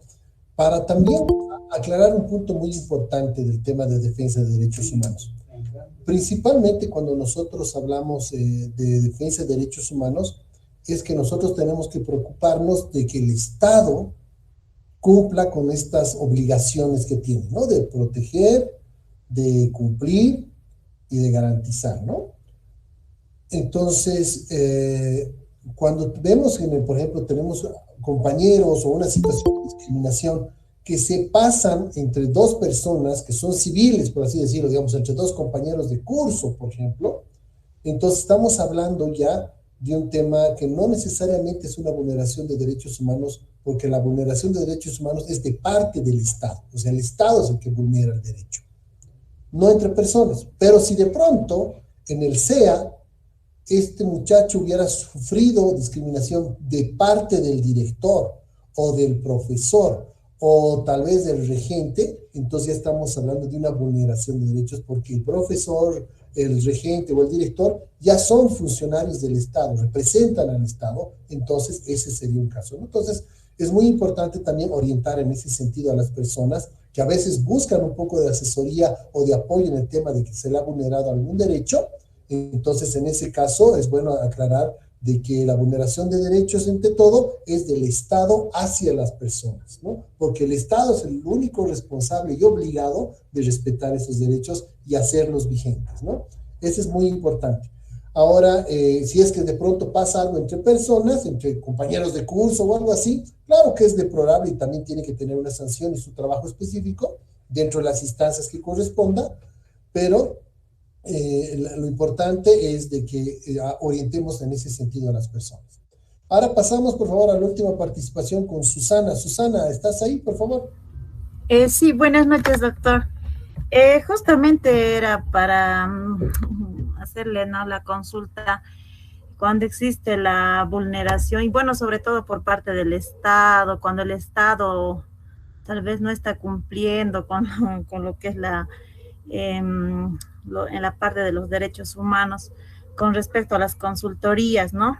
para también aclarar un punto muy importante del tema de defensa de derechos humanos. Principalmente cuando nosotros hablamos de defensa de derechos humanos, es que nosotros tenemos que preocuparnos de que el Estado cumpla con estas obligaciones que tiene, ¿no? De proteger, de cumplir y de garantizar, ¿no? Entonces, cuando vemos que, por ejemplo, tenemos compañeros o una situación de discriminación que se pasan entre dos personas que son civiles, por así decirlo, digamos, entre dos compañeros de curso, por ejemplo, entonces estamos hablando ya de un tema que no necesariamente es una vulneración de derechos humanos, porque la vulneración de derechos humanos es de parte del Estado, o sea, el Estado es el que vulnera el derecho, no entre personas. Pero si de pronto en el SEA este muchacho hubiera sufrido discriminación de parte del director o del profesor o tal vez del regente, entonces ya estamos hablando de una vulneración de derechos, porque el profesor, el regente o el director ya son funcionarios del Estado, representan al Estado, entonces ese sería un caso, ¿no? Entonces es muy importante también orientar en ese sentido a las personas que a veces buscan un poco de asesoría o de apoyo en el tema de que se le ha vulnerado algún derecho. Entonces, en ese caso, es bueno aclarar de que la vulneración de derechos, entre todo, es del Estado hacia las personas, ¿no? Porque el Estado es el único responsable y obligado de respetar esos derechos y hacerlos vigentes, ¿no? Eso es muy importante. Ahora, si es que de pronto pasa algo entre personas, entre compañeros de curso o algo así, claro que es deplorable y también tiene que tener una sanción y su trabajo específico dentro de las instancias que corresponda, pero lo importante es de que orientemos en ese sentido a las personas. Ahora pasamos, por favor, a la última participación con Susana. Susana, ¿estás ahí, por favor? Sí, buenas noches, doctor. Justamente era para hacerle, ¿no?, la consulta cuando existe la vulneración, y bueno, sobre todo por parte del Estado, cuando el Estado tal vez no está cumpliendo con lo que es en la parte de los derechos humanos con respecto a las consultorías, ¿no?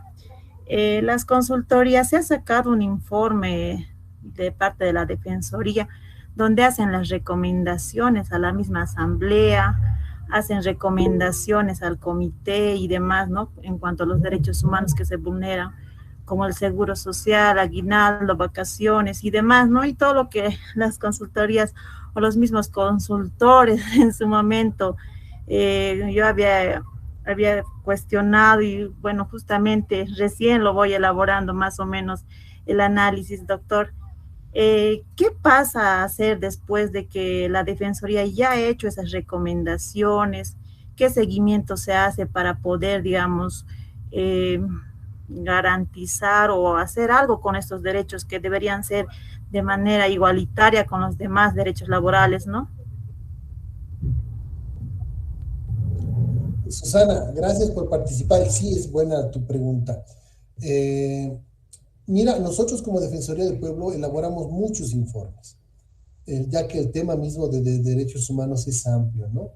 Las consultorías, se ha sacado un informe de parte de la Defensoría donde hacen las recomendaciones a la misma asamblea, hacen recomendaciones al comité y demás, ¿no?, en cuanto a los derechos humanos que se vulneran, como el seguro social, aguinaldo, vacaciones y demás, ¿no? Y todo lo que las consultorías o los mismos consultores en su momento, yo había cuestionado, y bueno, justamente recién lo voy elaborando más o menos el análisis, doctor. ¿Qué pasa a hacer después de que la Defensoría ya ha hecho esas recomendaciones? ¿Qué seguimiento se hace para poder, digamos, garantizar o hacer algo con estos derechos que deberían ser de manera igualitaria con los demás derechos laborales, ¿no? Susana, gracias por participar. Sí, es buena tu pregunta. Mira, nosotros como Defensoría del Pueblo elaboramos muchos informes, ya que el tema mismo de derechos humanos es amplio, ¿no?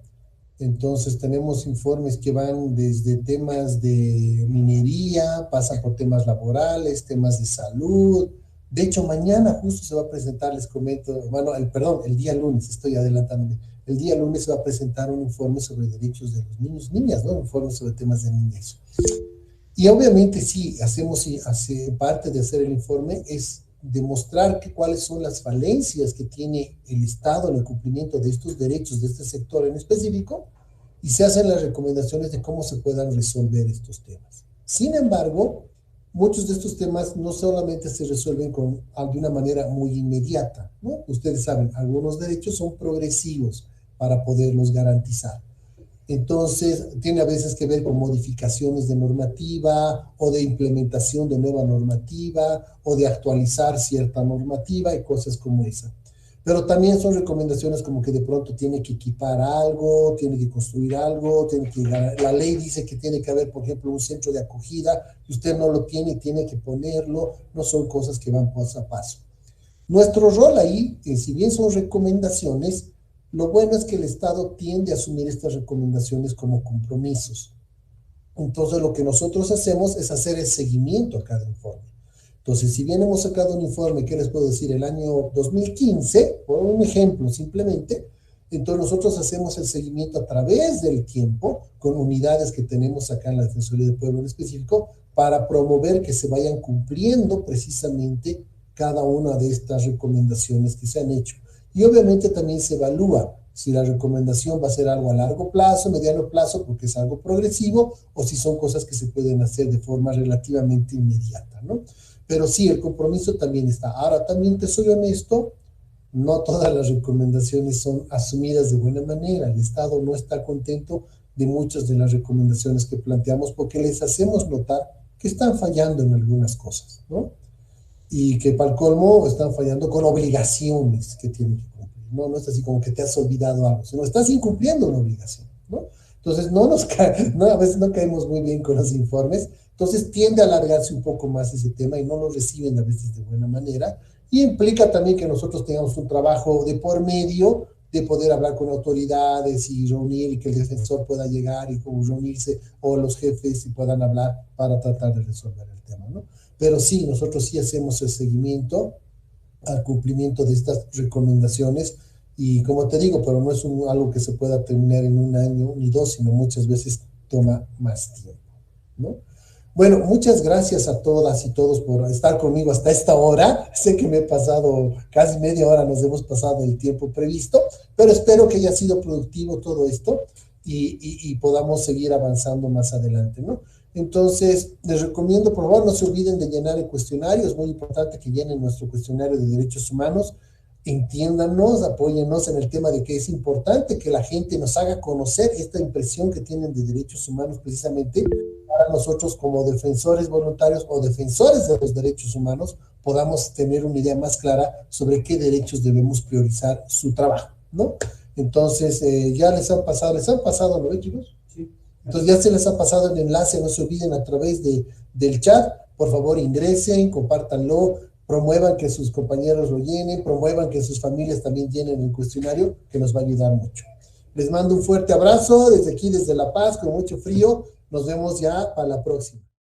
Entonces tenemos informes que van desde temas de minería, pasan por temas laborales, temas de salud. De hecho, mañana justo se va a presentar, les comento, bueno, el día lunes, estoy adelantándome. El día lunes se va a presentar un informe sobre derechos de los niños y niñas, ¿no? Un informe sobre temas de niñez. Y obviamente sí, parte de hacer el informe es demostrar cuáles son las falencias que tiene el Estado en el cumplimiento de estos derechos de este sector en específico, y se hacen las recomendaciones de cómo se puedan resolver estos temas. Sin embargo, muchos de estos temas no solamente se resuelven de una manera muy inmediata, ¿no? Ustedes saben, algunos derechos son progresivos para poderlos garantizar. Entonces, tiene a veces que ver con modificaciones de normativa o de implementación de nueva normativa o de actualizar cierta normativa y cosas como esa. Pero también son recomendaciones como que de pronto tiene que equipar algo, tiene que construir algo, la ley dice que tiene que haber, por ejemplo, un centro de acogida, y usted no lo tiene, tiene que ponerlo. No son cosas que van paso a paso. Nuestro rol ahí, si bien son recomendaciones, lo bueno es que el Estado tiende a asumir estas recomendaciones como compromisos. Entonces, lo que nosotros hacemos es hacer el seguimiento a cada informe. Entonces, si bien hemos sacado un informe, ¿qué les puedo decir? El año 2015, por un ejemplo simplemente, entonces nosotros hacemos el seguimiento a través del tiempo, con unidades que tenemos acá en la Defensoría del Pueblo en específico, para promover que se vayan cumpliendo precisamente cada una de estas recomendaciones que se han hecho. Y obviamente también se evalúa si la recomendación va a ser algo a largo plazo, mediano plazo, porque es algo progresivo, o si son cosas que se pueden hacer de forma relativamente inmediata, ¿no? Pero sí, el compromiso también está. Ahora, también te soy honesto, no todas las recomendaciones son asumidas de buena manera. El Estado no está contento de muchas de las recomendaciones que planteamos, porque les hacemos notar que están fallando en algunas cosas, ¿no? Y que para el colmo están fallando con obligaciones que tienen que cumplir. No es así como que te has olvidado algo, sino estás incumpliendo una obligación, ¿no? Entonces, a veces no caemos muy bien con los informes, entonces tiende a alargarse un poco más ese tema y no lo reciben a veces de buena manera, y implica también que nosotros tengamos un trabajo de por medio de poder hablar con autoridades y reunir, y que el defensor pueda llegar y reunirse, o los jefes y puedan hablar para tratar de resolver el tema, ¿no? Pero sí, nosotros sí hacemos el seguimiento al cumplimiento de estas recomendaciones, y como te digo, pero no es algo que se pueda terminar en un año ni dos, sino muchas veces toma más tiempo, ¿no? Bueno, muchas gracias a todas y todos por estar conmigo hasta esta hora. Sé que me he pasado casi media hora, nos hemos pasado el tiempo previsto, pero espero que haya sido productivo todo esto y podamos seguir avanzando más adelante, ¿no? Entonces, les recomiendo, por favor, no se olviden de llenar el cuestionario. Es muy importante que llenen nuestro cuestionario de derechos humanos. Entiéndanos, apóyennos en el tema de que es importante que la gente nos haga conocer esta impresión que tienen de derechos humanos, precisamente para nosotros como defensores voluntarios o defensores de los derechos humanos podamos tener una idea más clara sobre qué derechos debemos priorizar su trabajo, ¿no? Entonces, ya les han pasado, ¿no, chicos? Sí. Entonces, ya se les ha pasado el enlace, no se olviden a través del chat, por favor ingresen, compártanlo, promuevan que sus compañeros lo llenen, promuevan que sus familias también llenen el cuestionario, que nos va a ayudar mucho. Les mando un fuerte abrazo desde aquí, desde La Paz, con mucho frío. Nos vemos ya para la próxima.